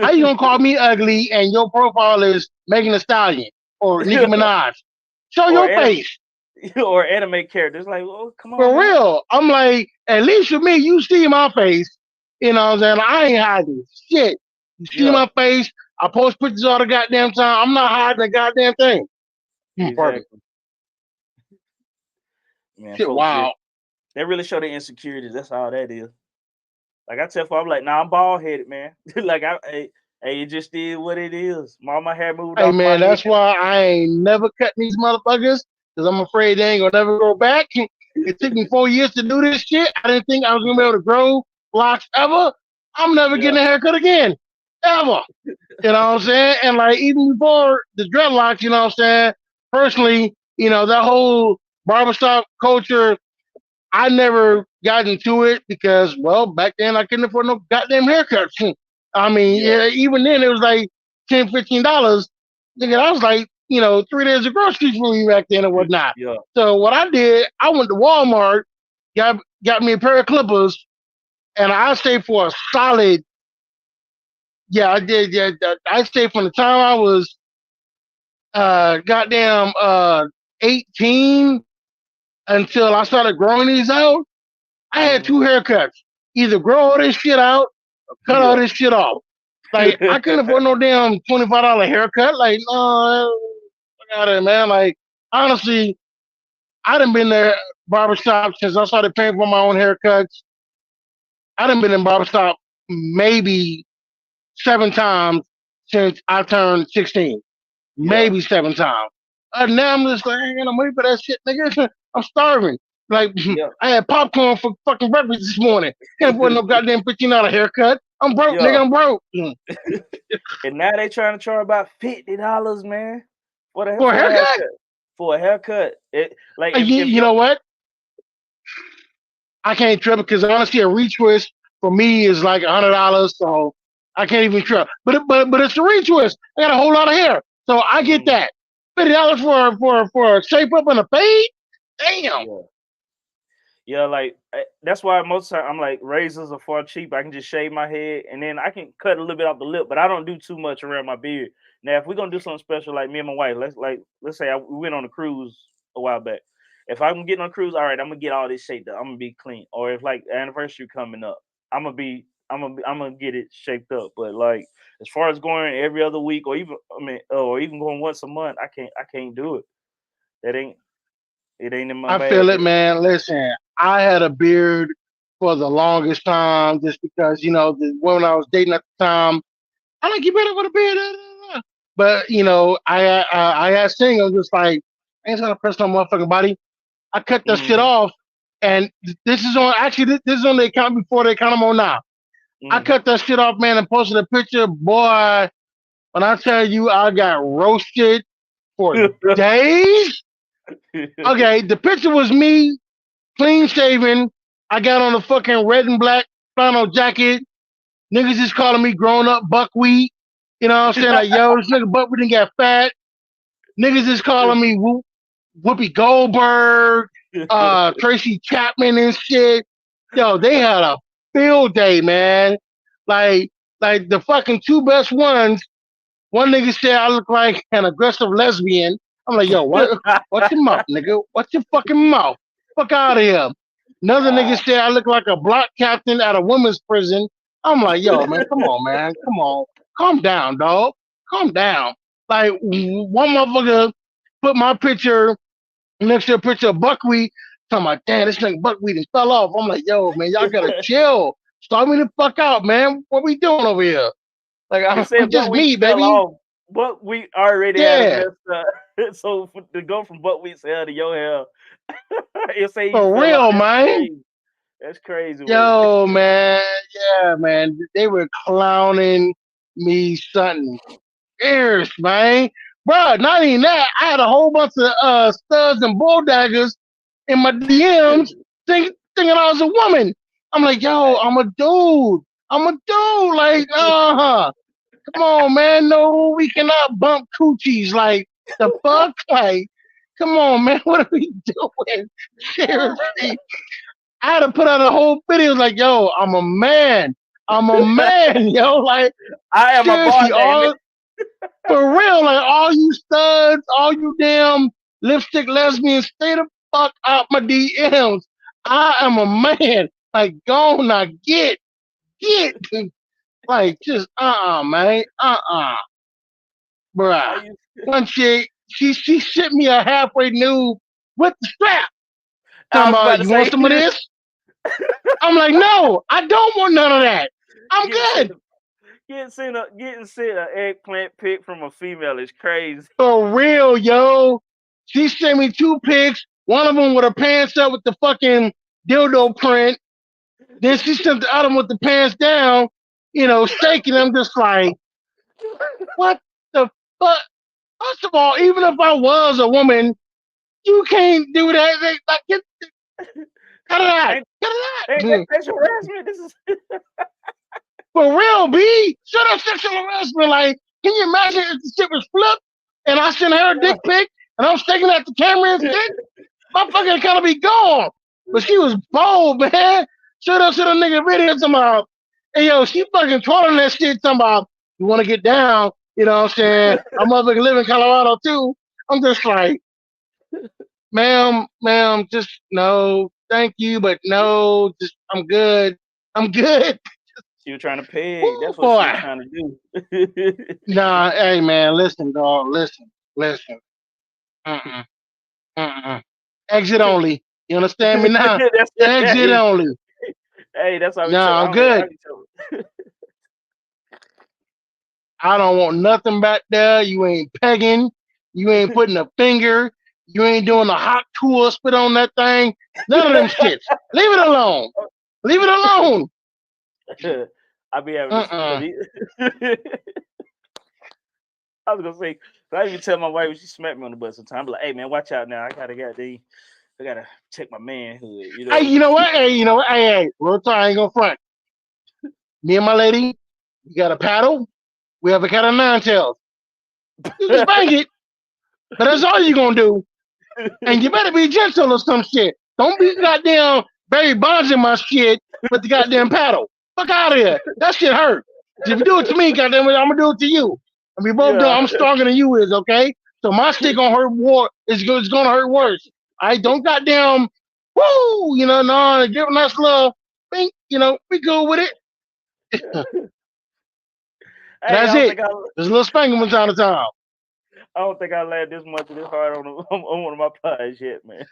S2: How you gonna call me ugly and your profile is Megan Thee Stallion or Nicki Minaj? Show
S1: or
S2: your
S1: anime
S2: face.
S1: or anime characters. Like, oh, come on,
S2: For
S1: man.
S2: real. I'm like, at least with me, you see my face. You know what I'm saying? I ain't hiding shit. You see
S1: Yeah,
S2: my face. I post pictures all the goddamn time. I'm not hiding a goddamn thing. Pardon me.
S1: exactly. Man,
S2: Shit,
S1: folks just
S2: wow.
S1: they really show their insecurities. That's all that is. Like I tell folks, I'm like, nah, I'm bald headed, man. Like hey, it just is what it is. My hair moved
S2: Hey,
S1: off my
S2: man,
S1: head.
S2: that's why I ain't never cutting these motherfuckers because I'm afraid they ain't gonna never grow back. It took me 4 years to do this shit. I didn't think I was gonna be able to grow locks ever. I'm never
S1: Yeah,
S2: getting a haircut again. Ever. You know what I'm saying? And like even before the dreadlocks, you know what I'm saying? Personally, that whole barbershop culture, I never got into it because, well, back then I couldn't afford no goddamn haircuts. I mean,
S1: yeah,
S2: yeah, even then it was like $10, $15. Nigga, I was like, 3 days of groceries for me back then and whatnot.
S1: yeah.
S2: So what I did, I went to Walmart, got me a pair of clippers, and I stayed for a solid. Yeah, I did. Yeah, I stayed from the time I was goddamn 18 until I started growing these out. I had
S1: Hmm.
S2: two haircuts. Either grow all this shit out or cut all
S1: Yeah.
S2: this shit off. Like I couldn't afford no damn $25 haircut. Like, no, I got it, man. Like, honestly, I done been there barbershop since I started paying for my own haircuts. I done been in barbershop maybe 7 times since I turned 16.
S1: Yeah.
S2: Maybe 7 times. Now I'm just like, I ain't got no money for that shit, nigga. I'm starving. Like,
S1: Yeah.
S2: I had popcorn for fucking breakfast this morning. Can't afford no goddamn $15 haircut. I'm broke,
S1: Yeah.
S2: nigga. I'm broke.
S1: And now they trying to charge about $50, man,
S2: For a
S1: for a
S2: haircut?
S1: haircut. For a haircut. It like if
S2: You
S1: you
S2: know what? I can't trip it because honestly, a retwist for me is like $100. So I can't even try. But it's a retwist. I got a whole lot of hair, so I get
S1: Mm,
S2: that. $50 for a shape up and a fade. Damn.
S1: yeah. Yeah, like that's why most of the time I'm like razors are far cheap. I can just shave my head and then I can cut a little bit off the lip, but I don't do too much around my beard. Now, if we're gonna do something special, like me and my wife, let's say we went on a cruise a while back. If I'm getting on a cruise, all right, I'm gonna get all this shaped up. I'm gonna be clean. Or if like anniversary coming up, I'm gonna get it shaped up. But like as far as going every other week, or even or even going once a month, I can't do it. That ain't it ain't in my
S2: I feel
S1: bag
S2: it,
S1: yet.
S2: man. Listen, I had a beard for the longest time just because the woman I was dating at the time. I like you better with a beard. But I had seen. I was just like, I ain't trying to press no motherfucking body. I cut that shit
S1: Mm,
S2: off, and this is on actually this is on the account before the account I'm on now. I
S1: mm.
S2: cut that shit off, man, and posted a picture. Boy, when I tell you I got roasted for days. Okay, the picture was me clean shaven. I got on a fucking red and black flannel jacket. Niggas just calling me grown up buckwheat. You know what I'm saying? Like, yo, this nigga buckwheat didn't get fat. Niggas just calling me Whoopi Goldberg, Tracy Chapman and shit. Yo, they had a field day, man. Like, like the fucking two best ones. One nigga said I look like an aggressive lesbian. I'm like, yo, what? What's your mouth, nigga? What's your fucking mouth? Fuck out of here. Another nigga said I look like a block captain at a women's prison. I'm like, yo, man, come on, man, come on, calm down, dog, calm down. Like one motherfucker put my picture next to a picture of buckwheat. Talking about, damn, this nigga buckwheat and fell off. I'm like, yo, man, y'all gotta chill. Start me the fuck out, man. What we doing over here? Like,
S1: It
S2: I'm
S1: said
S2: just
S1: Buckwheat
S2: me,
S1: fell
S2: baby.
S1: off. Buckwheat already had a
S2: Yeah,
S1: messed up. So to go from Buckwheat's hair to your hair, it say he
S2: for
S1: fell off.
S2: real,
S1: That's
S2: man.
S1: crazy. That's crazy work.
S2: Yo, man. Yeah, man. They were clowning me something fierce, man. Bro, not even that. I had a whole bunch of studs and bull daggers in my DMs thinking I was a woman. I'm like, yo, I'm a dude. I'm a dude. Like, come on, man. No, we cannot bump coochies. Like, the fuck? Like, come on, man. What are we doing? Seriously. I had to put out a whole video like, yo, I'm a man. I'm a man, yo. Like,
S1: I am a bar,
S2: seriously,
S1: damn it.
S2: all for real, like all you studs, all you damn lipstick lesbians, stay the fuck out my DMs. I am a man. Like, go now, get. Like, just man, bruh.
S1: I used
S2: One chick, she sent me a halfway nude with the strap.
S1: I
S2: Talking
S1: was about
S2: about,
S1: to
S2: you want
S1: say
S2: some of this? I'm like, no, I don't want none of that. I'm
S1: getting sent
S2: good.
S1: a getting sent a eggplant pic from a female is crazy.
S2: For real, yo. She sent me two pics. One of them with her pants up with the fucking dildo print. Then she sent the other one with the pants down, shaking. I'm just like, what the fuck? First of all, even if I was a woman, you can't do that. Like, cut it out.
S1: Ain't
S2: Cut it
S1: ain't that
S2: out.
S1: sexual harassment? This is
S2: For real, B. Shut up, sexual harassment. Like, can you imagine if the shit was flipped and I sent her a dick pic and I'm staring at the camera and shit? My fucking kind of be gone. But she was bold, man. Shut up to the nigga video talking about, hey, yo, she fucking twirling that shit talking about, you want to get down. You know what I'm saying? I'm motherfucking live in Colorado too. I'm just like, ma'am, just no, thank you, but no, just I'm good. I'm good.
S1: she was trying to peg.
S2: Woo,
S1: That's what she
S2: boy.
S1: was trying to do.
S2: Nah, hey man, listen, dog, listen. Uh-uh, uh-uh. Exit only. You understand me now?
S1: That's
S2: Exit
S1: hey,
S2: only.
S1: hey, that's how we tell.
S2: Nah, I'm good.
S1: I be telling.
S2: I don't want nothing back there. You ain't pegging. You ain't putting a finger. You ain't doing a hot tool spit on that thing. None of them shits. Leave it alone. Leave it alone.
S1: I be having this because
S2: Uh-uh.
S1: I was gonna say. So I even tell my wife when she smacked me on the butt sometimes. I be like, "Hey man, watch out now. I gotta check my manhood."
S2: Hey, you know what? Hey, you know what? Hey, real time, I ain't gonna front. Me and my lady, We got a paddle. We have a cat of nine tails. You can spank it, but that's all you're gonna do. And you better be gentle or some shit. Don't be goddamn Barry Bonds in my shit with the goddamn paddle. Fuck out of here. That shit hurt. If you do it to me, goddamn it, I'm gonna do it to you. And we both do.
S1: Yeah.
S2: I'm stronger than you is, okay? So my stick gonna hurt more. It's gonna hurt worse. I don't goddamn woo. No, give a nice love. Bink, we good with it. And
S1: Hey,
S2: that's
S1: I don't
S2: it.
S1: think I.
S2: There's a little spanking from time to time.
S1: I don't think I laughed this much this hard on on one of my pies yet, man.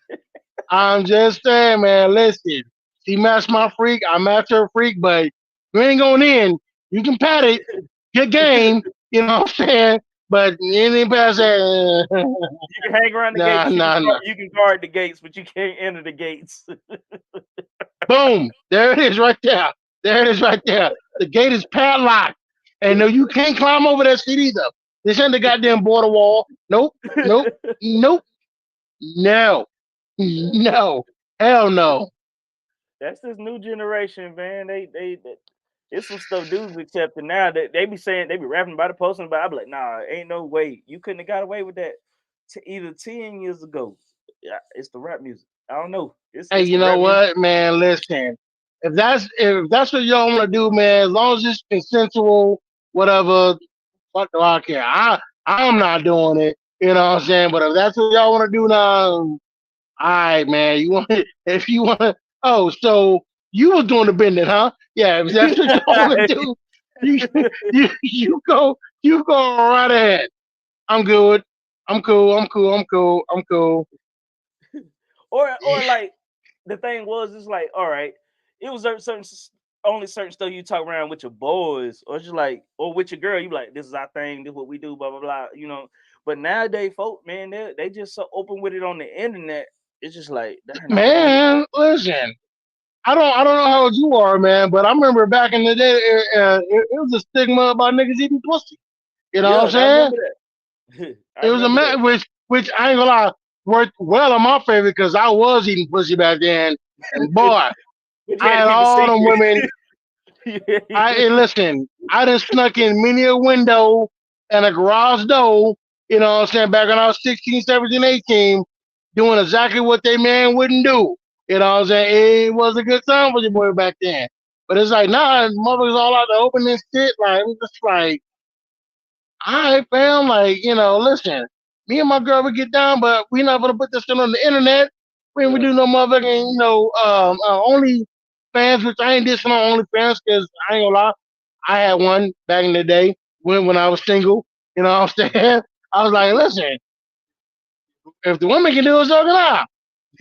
S2: I'm just saying, man. Listen, she matched my freak. I matched her freak, but you ain't going in. You can pat it. Good game. You know what I'm saying? But anything past that,
S1: You can hang around the
S2: nah,
S1: gates.
S2: nah, nah.
S1: You can guard the gates, but you can't enter the gates.
S2: Boom. There it is right there. There it is right there. The gate is padlocked. And no, you can't climb over that shit either. This ain't the goddamn border wall. Nope. Nope. Nope. No. No. Hell no.
S1: That's this new generation, man. It's some stuff dudes accepting now that they be saying they be rapping about it, posting about it. I be like, nah, ain't no way. You couldn't have got away with that either 10 years ago. Yeah, it's the rap music. I don't know.
S2: Hey,
S1: It's
S2: you
S1: the
S2: know
S1: rap music.
S2: what, man? Listen, if that's what y'all want to do, man, as long as it's consensual, whatever, fuck do I care? I'm not doing it. You know what I'm saying? But if that's what y'all want to do now, all right, man. You want if you want to? Oh, so you was doing the bending, huh? Yeah. If that's what y'all want to do, you you go right ahead. I'm good. I'm cool. I'm cool. I'm cool. I'm cool.
S1: or like the thing was, it's like, all right, it was only certain stuff you talk around with your boys, or just like, or with your girl, you be like, this is our thing, this is what we do, blah blah blah, you know. But nowadays, folk, man, they just so open with it on the internet. It's just like, darn, I think I need.
S2: Man, listen. I don't know how old you are, man, but I remember back in the day, it was a stigma about niggas eating pussy. You know what
S1: Yeah,
S2: I'm
S1: and I
S2: saying?
S1: remember that. I
S2: It was a
S1: remember that.
S2: man, which I ain't gonna lie, worked well in my favor because I was eating pussy back then, and boy,
S1: But you
S2: I
S1: had to
S2: had
S1: keep it
S2: all them
S1: secret.
S2: women. And listen, I done snuck in many a window and a garage door. You know what I'm saying? Back when I was 16, 17, 18, doing exactly what they man wouldn't do. You know what I'm saying? It was a good time for your boy back then. But it's like, nah, motherfuckers all out to open this shit. Like, I'm just like, all right, fam. Like, listen, me and my girl would get down, but we not gonna put this shit on the internet. We ain't
S1: Yeah.
S2: do no motherfucking, only fans, which I ain't dissing on only fans because I ain't gonna lie. I had one back in the day when I was single. You know what I'm saying? I was like, listen, if the women can do it, so can I.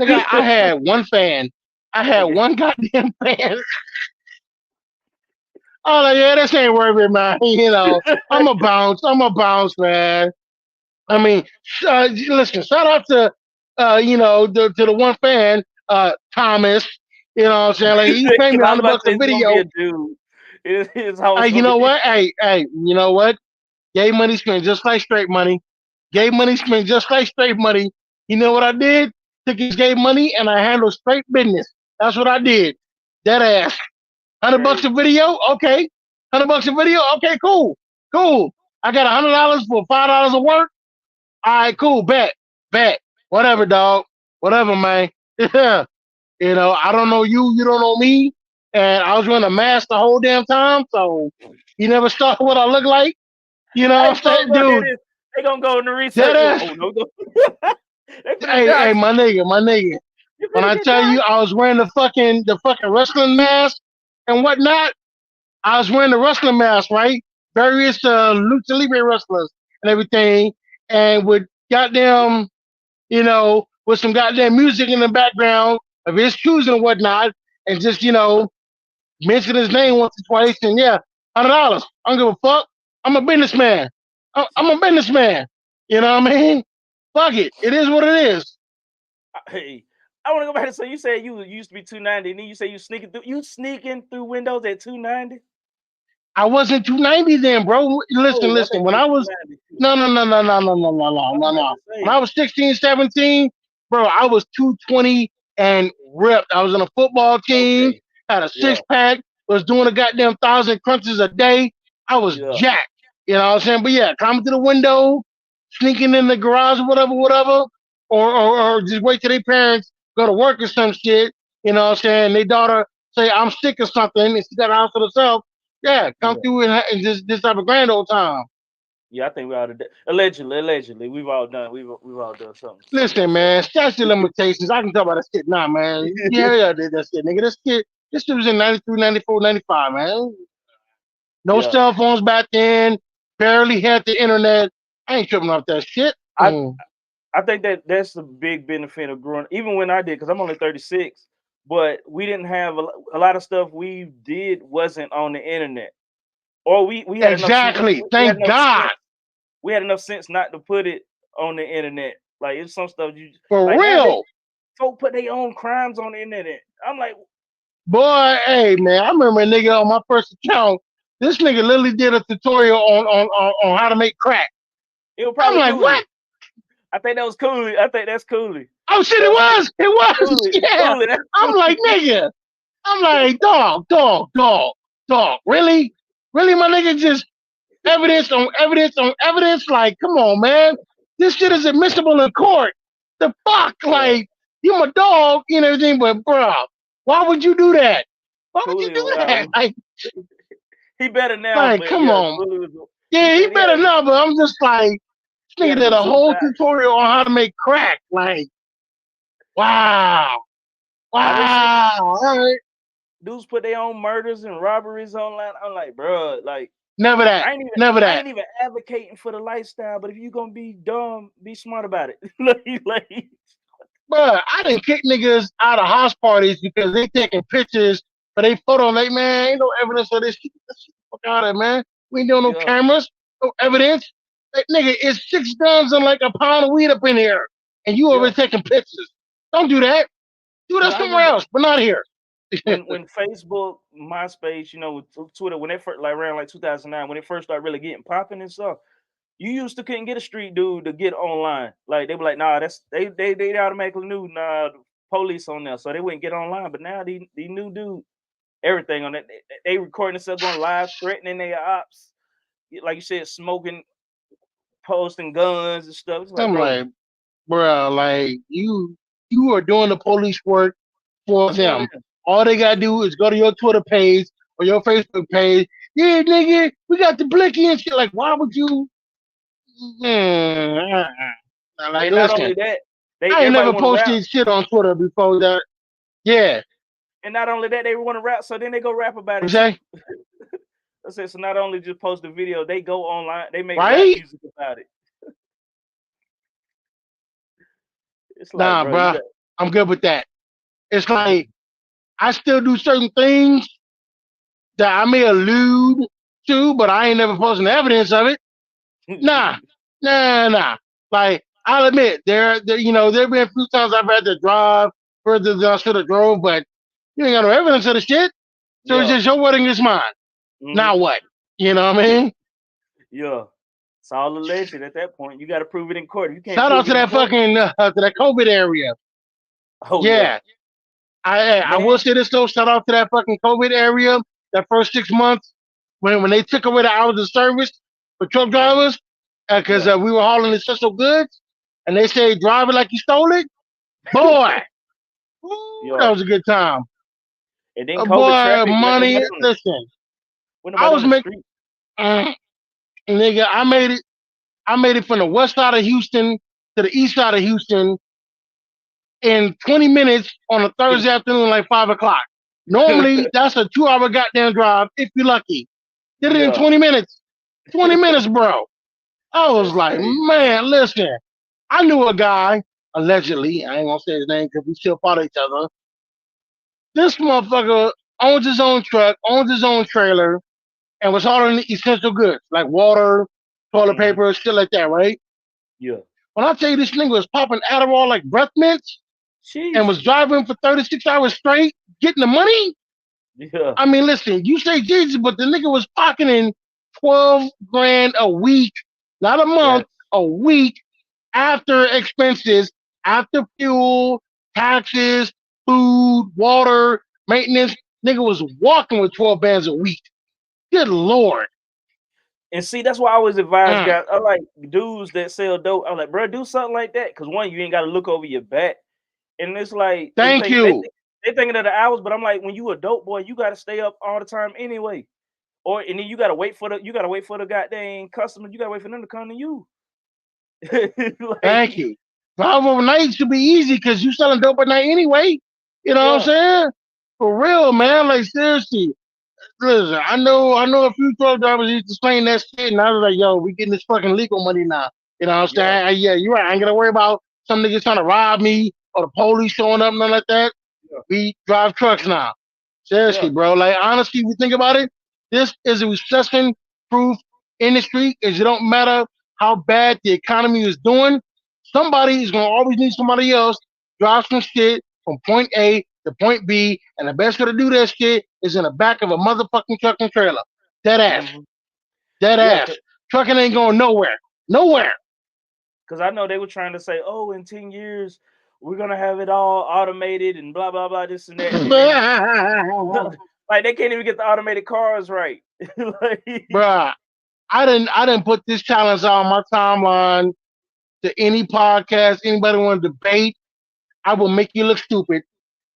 S2: I had one fan. I had
S1: Nigga.
S2: one goddamn fan. I was like, yeah, this ain't worth it, man. I'm a bounce. I'm a bounce, man. I mean, listen, shout out to, to the one fan, Thomas. You know what I'm saying? Like, he paid me
S1: Because
S2: a
S1: I was
S2: hundred
S1: about to
S2: bucks
S1: say
S2: a
S1: it's gonna be
S2: video.
S1: a dude. It's always
S2: Hey, you
S1: gonna
S2: know
S1: be.
S2: what? Hey, you know what? Gay money spent just like straight money. Gay money spent just like straight money. You know what I did? Took his gay money and I handled straight business. That's what I did. Dead ass. $100
S1: Hey,
S2: a video? Okay. $100 a video? Okay, cool. Cool. I got $100 for $5 of work. All right, cool. Bet. Whatever, dog. Whatever, man. Yeah. I don't know you. You don't know me. And I was wearing a mask the whole damn time. So you never saw what I look like. You know
S1: hey,
S2: what I'm
S1: folks,
S2: saying,
S1: gonna hear
S2: dude?
S1: this. They gonna go in the
S2: That
S1: research. Like,
S2: ass.
S1: oh no, go. They finna
S2: Hey,
S1: dox you.
S2: my nigga.
S1: You
S2: When
S1: finna
S2: I
S1: get
S2: tell you
S1: doxxed.
S2: I was wearing the fucking wrestling mask and whatnot, I was wearing the wrestling mask, right? Various Lucha Libre wrestlers and everything, and with goddamn, with some goddamn music in the background of his choosing and whatnot, and just mention his name once or twice, and yeah, $100. I don't give a fuck. I'm a businessman. I'm a businessman. You know what I mean? Fuck it. It is what it is.
S1: Hey, I want to go back to so you said you used to be 290, and then you say you sneaking through windows at 290.
S2: I wasn't 290 then, bro. Listen,
S1: Oh, I
S2: listen.
S1: think you
S2: When
S1: said
S2: I was
S1: 290 too.
S2: no, no, no, no, no, no, no, no, no,
S1: I was
S2: no,
S1: about
S2: no.
S1: to
S2: When
S1: say.
S2: I was 16, 17, bro, I was 220 and ripped. I was on a football team,
S1: Okay.
S2: had a
S1: Yeah.
S2: six pack, was doing a goddamn 1,000 crunches a day. I was
S1: Yeah.
S2: jacked. You know what I'm saying? But yeah, climbing to the window, sneaking in the garage or whatever, whatever, or just wait till their parents go to work or some shit. You know what I'm saying? Their daughter say I'm sick or something, and she got a house to herself. Yeah, come
S1: Yeah.
S2: through and just have a grand old time.
S1: Yeah, I think we all did. Allegedly, we've all done. We've all done something
S2: Listen,
S1: like that.
S2: man, statute of limitations. I can talk about that shit now, man. Yeah, yeah, I did that shit, nigga. This shit was in 93, 94, 95, man. No
S1: Yeah.
S2: cell phones back then. Barely had the internet. I ain't tripping off that shit.
S1: I I think that that's the big benefit of growing. Even when I did, because I'm only 36, but we didn't have a lot of stuff we did wasn't on the internet, or we had enough
S2: Exactly.
S1: we had
S2: Thank
S1: enough
S2: God.
S1: sense. We had enough sense not to put it on the internet. Like it's some stuff you
S2: For
S1: like now they
S2: real.
S1: folk put their own crimes on the internet. I'm like,
S2: Boy, hey man, I remember a nigga on my first account. This nigga literally did a tutorial on how to make crack.
S1: it was
S2: I'm
S1: probably
S2: like,
S1: Cooley.
S2: what?
S1: I think that was Cooley. I think that's Cooley.
S2: Oh shit,
S1: That
S2: it
S1: was
S2: was. It was.
S1: Cooley.
S2: Yeah.
S1: Cooley. That's
S2: I'm like,
S1: Cooley.
S2: nigga. I'm like, dog. Really? Really, my nigga just evidence on evidence on evidence. Like, come on, man. This shit is admissible in court. The fuck?
S1: Yeah.
S2: Like, you my dog, you know everything, but bruh, why would you do that? Why would you
S1: Cooley.
S2: do that?
S1: Wow. He better now,
S2: Like,
S1: but
S2: come
S1: yeah,
S2: on.
S1: Cooley was. He
S2: Yeah, he
S1: said
S2: better know, but I'm just like,
S1: he
S2: this
S1: had
S2: nigga
S1: a
S2: did a whole
S1: bazooka.
S2: tutorial on how to make crack. Like, wow.
S1: I done seen
S2: Wow. All right.
S1: dudes put their own murders and robberies online. I'm like, bro, like
S2: Never that. Never
S1: I
S2: that.
S1: ain't even advocating for the lifestyle, but if you gonna be dumb, be smart about it. like,
S2: Bruh, I done kick niggas out of house parties because they taking pictures for they photo. Like, man, ain't no evidence of this. Get the fuck out of it, man. We ain't doing no
S1: yeah,
S2: cameras, no evidence. Like, nigga, it's 6 guns and like a pound of weed up in here, and you over
S1: yeah.
S2: taking pictures. Don't do that. Do
S1: Cause
S2: that
S1: I
S2: somewhere
S1: remember
S2: else, but not here.
S1: when Facebook, MySpace, with Twitter, when it first like around like 2009, when it first started really getting popping and stuff. You used to couldn't get a street dude to get online. Like they were like, nah, that's they automatically knew nah the police on there, so they wouldn't get online. But now these new dude, everything on it. They recording themselves going live, threatening their ops. Like you said, smoking, posting guns and stuff. It's like,
S2: I'm
S1: bro,
S2: like, bruh, like you are doing the police work for
S1: for
S2: them.
S1: them.
S2: All they gotta do is go to your Twitter page or your Facebook page. Yeah, nigga, we got the blicky and shit. Like, why would you? Mm, like,
S1: And not
S2: listen,
S1: only that, they
S2: I ain't
S1: everybody
S2: never
S1: want to rap.
S2: posted shit on Twitter before that. Yeah,
S1: And not only that, they want to rap, so then they go rap about
S2: what
S1: it
S2: you
S1: too.
S2: say?
S1: I said, so not only just post the video, they go online, they make rap
S2: Right?
S1: music about it. It's like,
S2: Nah,
S1: bro, you
S2: bruh,
S1: got
S2: I'm good with that. It's like I still do certain things that I may allude to, but I ain't never posting evidence of it. Nah, nah. Like I'll admit, there've been a few times I've had to drive further than I should have drove, but you ain't got no evidence of the shit. So it's
S1: yeah.
S2: just your wedding is mine.
S1: Hmm.
S2: Now what? You know what I mean?
S1: Yeah, it's all alleged at that point. You got to prove it in court. If you can't
S2: Shout out
S1: prove
S2: to
S1: it in
S2: that
S1: court,
S2: fucking to that COVID area.
S1: oh yeah,
S2: Yeah, I will
S1: man,
S2: say this though. Shout out to that fucking COVID area. That first 6 months when they took away the hours of service for truck
S1: hmm,
S2: drivers because
S1: yeah,
S2: we were hauling essential goods, and they say drive it like you stole it. Boy, ooh, that
S1: yeah.
S2: was a good time.
S1: And then COVID
S2: Boy,
S1: traffic
S2: money. Listen,
S1: went
S2: I
S1: nobody
S2: was
S1: on the
S2: making,
S1: street.
S2: nigga. I made it. I made it from the west side of Houston to the east side of Houston in 20 minutes on a Thursday afternoon, like 5 o'clock. Normally, that's a 2 hour goddamn drive if you're lucky. Did it in
S1: Yeah,
S2: 20 minutes. 20 minutes, bro. I was
S1: that's
S2: like,
S1: crazy.
S2: man, listen. I knew a guy, allegedly. I ain't gonna say his name because we still follow each other. This motherfucker owns his own truck, owns his own trailer, and was hauling essential goods like water, toilet
S1: Hmm.
S2: paper, shit like that, right?
S1: Yeah,
S2: When I tell you this nigga was popping Adderall like breath mints and was
S1: Jesus.
S2: driving for 36 hours straight, getting the money.
S1: Yeah,
S2: I mean, listen, you say Jesus, but the nigga was pocketing 12 grand a week, not a month,
S1: that's
S2: a week after expenses, after fuel, taxes, food, water, maintenance. Nigga was walking with 12 bands a week. Good Lord.
S1: And see, that's why I always advise
S2: Mm,
S1: guys. I like dudes that sell dope. I'm like, bro, do something like that. Cause one, you ain't got to look over your back, and it's like
S2: thank you.
S1: they thinking of the hours, but I'm like, when you a dope boy, you got to stay up all the time anyway. Or and then you gotta wait for the goddamn customer. You gotta wait for them to come to you.
S2: Thank
S1: Like,
S2: you. Drive overnight should be easy because you selling dope at night anyway. You know what I'm
S1: yeah,
S2: saying? For real, man. Like seriously. Listen, I know a few truck drivers used to explain that shit, and I was like, yo, we getting this fucking legal money now. You know what I'm
S1: yeah,
S2: saying? Yeah, you're right. I ain't gonna worry about some niggas trying to rob me or the police showing up, nothing like that.
S1: yeah,
S2: We drive trucks now. Seriously,
S1: yeah.
S2: bro. Like honestly, if you think about it, this is a recession proof industry. Is it don't matter how bad the economy is doing, somebody is gonna always need somebody else drive some shit from point A to point B, and the best way to do that shit is in the back of a motherfucking truck and trailer. Dead ass.
S1: Hmm.
S2: Dead
S1: Yeah,
S2: ass. Trucking ain't going nowhere. Nowhere.
S1: because I know they were trying to say, oh, in 10 years we're gonna have it all automated and blah blah blah this and that, and then like they can't even get the automated cars right. Like,
S2: Bruh, I didn't put this challenge on my timeline to any podcast, anybody want to debate. I will make you look stupid.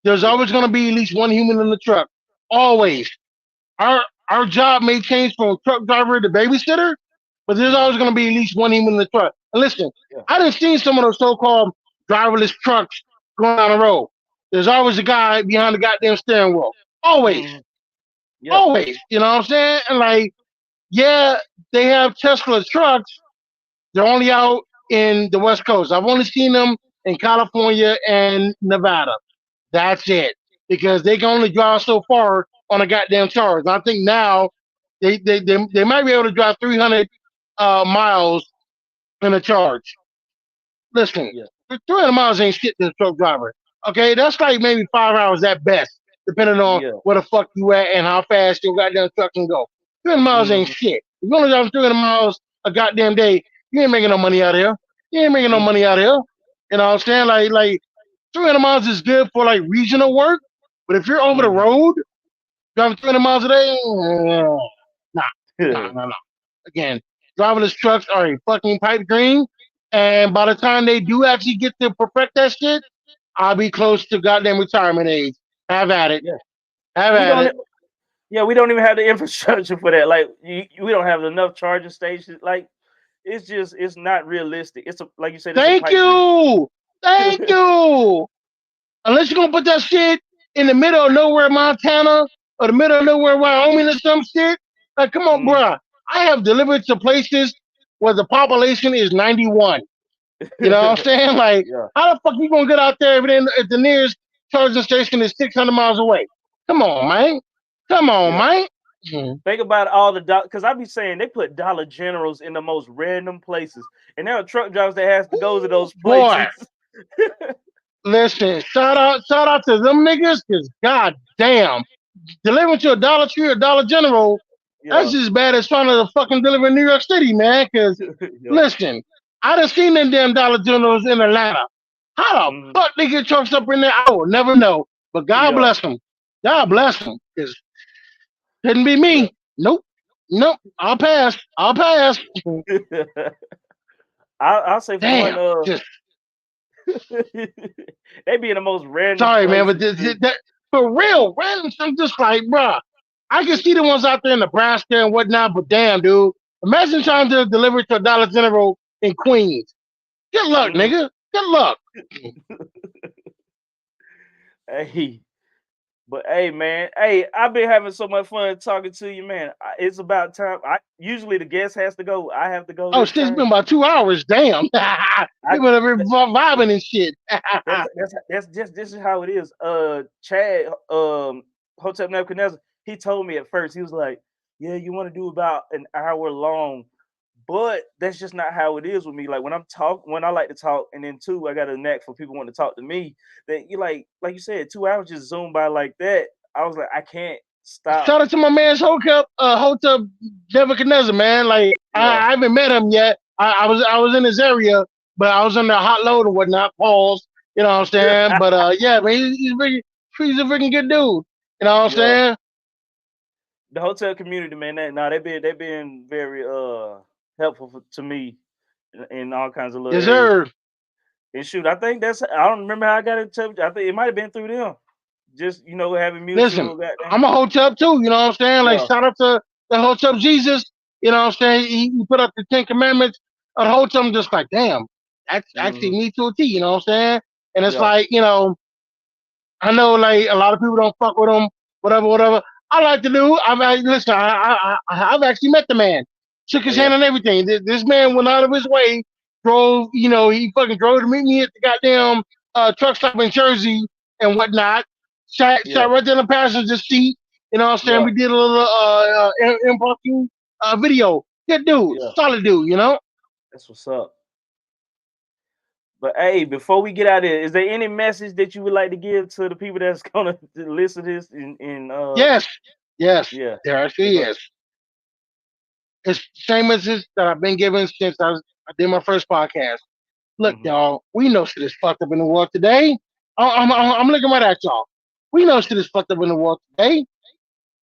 S2: There's
S1: yeah,
S2: always going to be at least one human in the truck. Always. Our job may change from truck driver to babysitter, but there's
S1: mhm,
S2: always going to be at least one human in the truck. And listen,
S1: yeah,
S2: I done seen some of those so-called driverless trucks going down the road. There's always a guy behind the goddamn steering wheel. Always.
S1: mhm, yeah,
S2: Always. You know what I'm saying? And like, yeah, they have Tesla trucks. They're only out in the West Coast. I've only seen them in California and Nevada. That's it. Because they can only drive so far on a goddamn charge. And I think now they might be able to drive 300 miles in a charge. Listen,
S1: yeah,
S2: 300 miles ain't shit to a truck driver. Okay, that's like maybe 5 hours at best, depending on
S1: yeah,
S2: where the fuck you at and how fast your goddamn truck can go. 300 miles ain't
S1: mhm,
S2: shit. If you only drive 300 miles a goddamn day, you ain't making no money out of here. You ain't making no money
S1: mhm,
S2: out of here. You know what I'm saying? Like 300 miles is good for like regional work, but if you're over the
S1: mhm.
S2: road driving 300 miles a day, nah, nah. Again, driverless trucks are a fucking pipe dream, and by the time they do actually get to perfect that shit, I'll be close to goddamn retirement age. Have at it.
S1: Yeah,
S2: Have
S1: we
S2: at
S1: don't.
S2: it.
S1: Yeah, we don't even have the infrastructure for that. Like, we don't have enough charging stations. Like, it's not realistic. It's a like you said, it's a
S2: Thank
S1: pipe dream.
S2: you. Thank you. Unless you're gonna put that shit in the middle of nowhere, Montana, or the middle of nowhere, Wyoming, or some shit. Like, come on,
S1: Mm.
S2: bruh. I have delivered to places where the population is 91. You know what I'm saying? Like,
S1: Yeah,
S2: how the fuck you gonna get out there if the nearest charging station is 600 miles away? Come on, man. Come on,
S1: yeah.
S2: man. Mhm.
S1: Think about all the because I be saying they put Dollar Generals in the most random places, and there are truck drivers that has to go to
S2: Ooh,
S1: those
S2: boy,
S1: places.
S2: listen, shout out to them niggas, cause god damn, delivering to a Dollar Tree or Dollar General, that's
S1: Yeah,
S2: just as bad as trying to fucking deliver in New York City, man. Cause
S1: yeah.
S2: listen, I done seen them damn Dollar Generals in Atlanta. How the
S1: Mhm.
S2: fuck they get trucks up in there? I will never know. But God
S1: Yeah,
S2: bless them. God bless them. Cause couldn't be
S1: yeah.
S2: me. Nope. Nope. I'll pass. I'll pass.
S1: I'll say for one,
S2: Damn. Just
S1: they be in the most random
S2: sorry, man, but
S1: places too.
S2: for real, random. I'm just like, bruh. I can see the ones out there in Nebraska and whatnot, but damn, dude. Imagine trying to deliver to a Dollar General in Queens. Good luck,
S1: Mhm.
S2: nigga. Good luck.
S1: Hey, but hey, man, hey, I've been having so much fun talking to you, man. It's about time. I usually the guest has to go. I have to go
S2: Oh,
S1: this
S2: shit, it's
S1: time.
S2: been about 2 hours. Damn.
S1: I
S2: We've been over here vibing and shit.
S1: that's just this is how it is. Chad, Hotel Nebuchadnezzar, he told me at first, he was like, yeah, you want to do about an hour long, but that's just not how it is with me. Like when I like to talk, and then two, I got a knack for people wanting to talk to me. That you like you said, 2 hours just zoom by like that. I was like, I can't stop.
S2: Shout out to my man's Hotel Nebuchadnezzar, man. Like
S1: Yeah.
S2: I haven't met him yet. I was in his area, but I was under a hot load or whatnot. Pause. You know what I'm saying? But yeah, man, he's a freaking good dude. You know what I'm
S1: Yeah.
S2: saying?
S1: the hotel community, man. They been very helpful to me in all kinds of little
S2: Yes,
S1: areas.
S2: sir.
S1: And shoot, I think that's I don't remember how I got in touch. I think it might have been through them. Just having
S2: Listen,
S1: mutual goddamn.
S2: I'm a hotel too. You know what I'm saying? Like
S1: Yeah.
S2: shout out to the hotel Jesus. You know what I'm saying? He put up the 10 Commandments of the hotel. I'm just like, damn, that's actually
S1: Hmm.
S2: me to a T. You know what I'm saying? And it's
S1: Yeah.
S2: like, I know like a lot of people don't fuck with him, whatever, whatever. I like to do. Listen. I've actually met the man, shook
S1: Oh
S2: his
S1: yeah.
S2: hand and everything. This man went out of his way, drove. He fucking drove to meet me at the goddamn truck stop in Jersey and whatnot. Sat
S1: Yeah.
S2: right there in the passenger seat. You know what I'm saying?
S1: Yeah.
S2: We did a little impromptu video. Good dude,
S1: Yeah.
S2: solid dude. You know.
S1: That's what's up. But hey, before we get out of here, is there any message that you would like to give to the people that's gonna listen to this in
S2: Yes, yes,
S1: yeah.
S2: there
S1: Yeah,
S2: actually
S1: go ahead.
S2: is. It's the same message that I've been given since I did my first podcast. Look,
S1: Hmm.
S2: y'all, we know shit is fucked up in the world today. I'm looking right at y'all. We know shit is fucked up in the world today.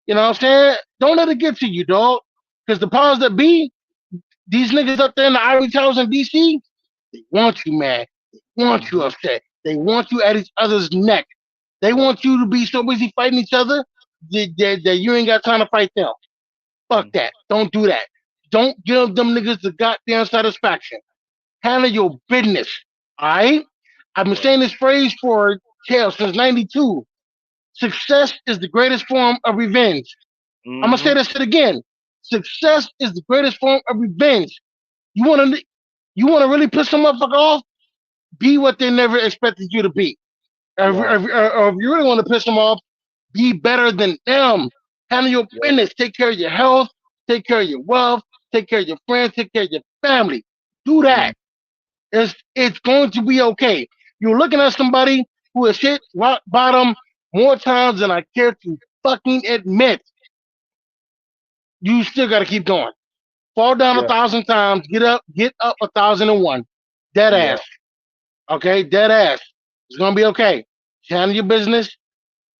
S2: You know what I'm saying? Don't let it get to you, dog. Because the powers that be, these niggas up there in the ivory towers in DC, they want you mad. They want you
S1: Hmm.
S2: upset. They want you at each other's neck. They
S1: Yeah.
S2: want you to be so busy fighting each other that you ain't got time to fight them. Fuck
S1: Hmm.
S2: that. Don't do that. Don't give them niggas the goddamn satisfaction. Handle your business. All right? I've been
S1: Yeah.
S2: saying this phrase for hell since '92. Success is the greatest form of revenge. I'm gonna say
S1: Hmm.
S2: this shit again. Success is the greatest form of revenge. You wanna you wanna really piss some motherfucker off? Be what they never expected you to be.
S1: Yeah.
S2: Or if you really want to piss them off, be better than them. Handle your
S1: Yeah.
S2: business. Take care of your health. Take care of your wealth. Take care of your friends. Take care of your family. Do
S1: Mm.
S2: that. It's going to be okay. You're looking at somebody who has hit rock bottom more times than I care to fucking admit. You still got to keep going. Fall down a
S1: Yeah.
S2: thousand times. Get up 1,001. Dead
S1: Yeah.
S2: ass. Okay, dead ass. It's gonna be okay. Handle your business.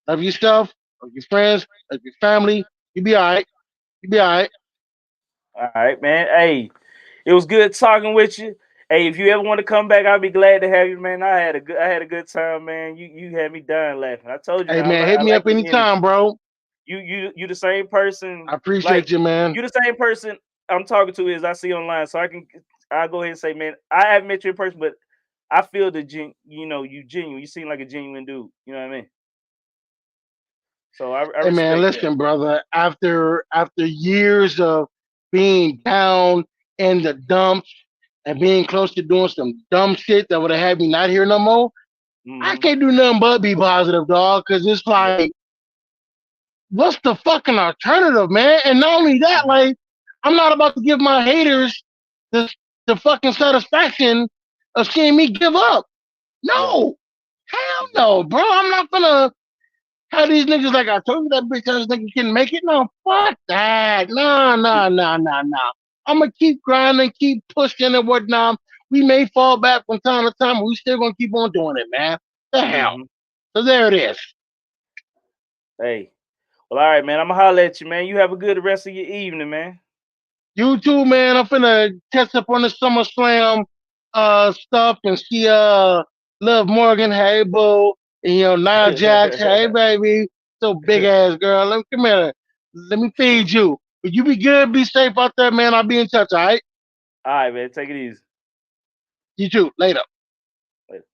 S2: Love yourself. Love your friends. Love your family. You be all right. You be all right.
S1: All right, man. Hey, it was good talking with you. Hey, if you ever want to come back, I'll be glad to have you, man. I had a good time, man. You had me dying laughing. I told you,
S2: Hey
S1: man. I
S2: man,
S1: like
S2: hit
S1: I
S2: me
S1: like
S2: up
S1: your energy.
S2: anytime, bro.
S1: You the same person.
S2: I
S1: Like
S2: appreciate you, man.
S1: you the same person I'm talking to as I see online. So I'll go ahead and say, man, I haven't met you in person, but I feel you genuine. You seem like a genuine dude. You know what I mean? So I
S2: Hey man,
S1: respect that.
S2: listen, brother. After years of being down in the dumps and being close to doing some dumb shit that would have had me not here no more, I
S1: Hmm.
S2: can't do nothing but be positive, dog. Cause it's
S1: Yeah.
S2: like, what's the fucking alternative, man? And not only that,
S1: Hmm.
S2: like, I'm not about to give my haters the the fucking satisfaction of seeing me give up.
S1: Yeah.
S2: No, hell no, bro. I'm not gonna have these niggas like I told you that bitch ass nigga can make it. No, fuck that. Nah, nah, nah, nah, nah. I'm gonna keep grinding, keep pushing and whatnot. We may fall back from time to time, but we still gonna keep on doing it, man. The hell.
S1: Hmm.
S2: So there it is.
S1: Hey. Well, all right, man. I'm gonna holler at you, man. You have a good rest of your evening, man.
S2: You too, man. I'm finna catch up on the SummerSlam stuff and see Liv Morgan, hey boo, and Nia Jax, hey baby, so big ass girl. Let me come here. Let me feed you. But you be good, be safe out there, man. I'll be in touch, all right?
S1: All right, man. Take it easy.
S2: You too. Later.
S1: Later.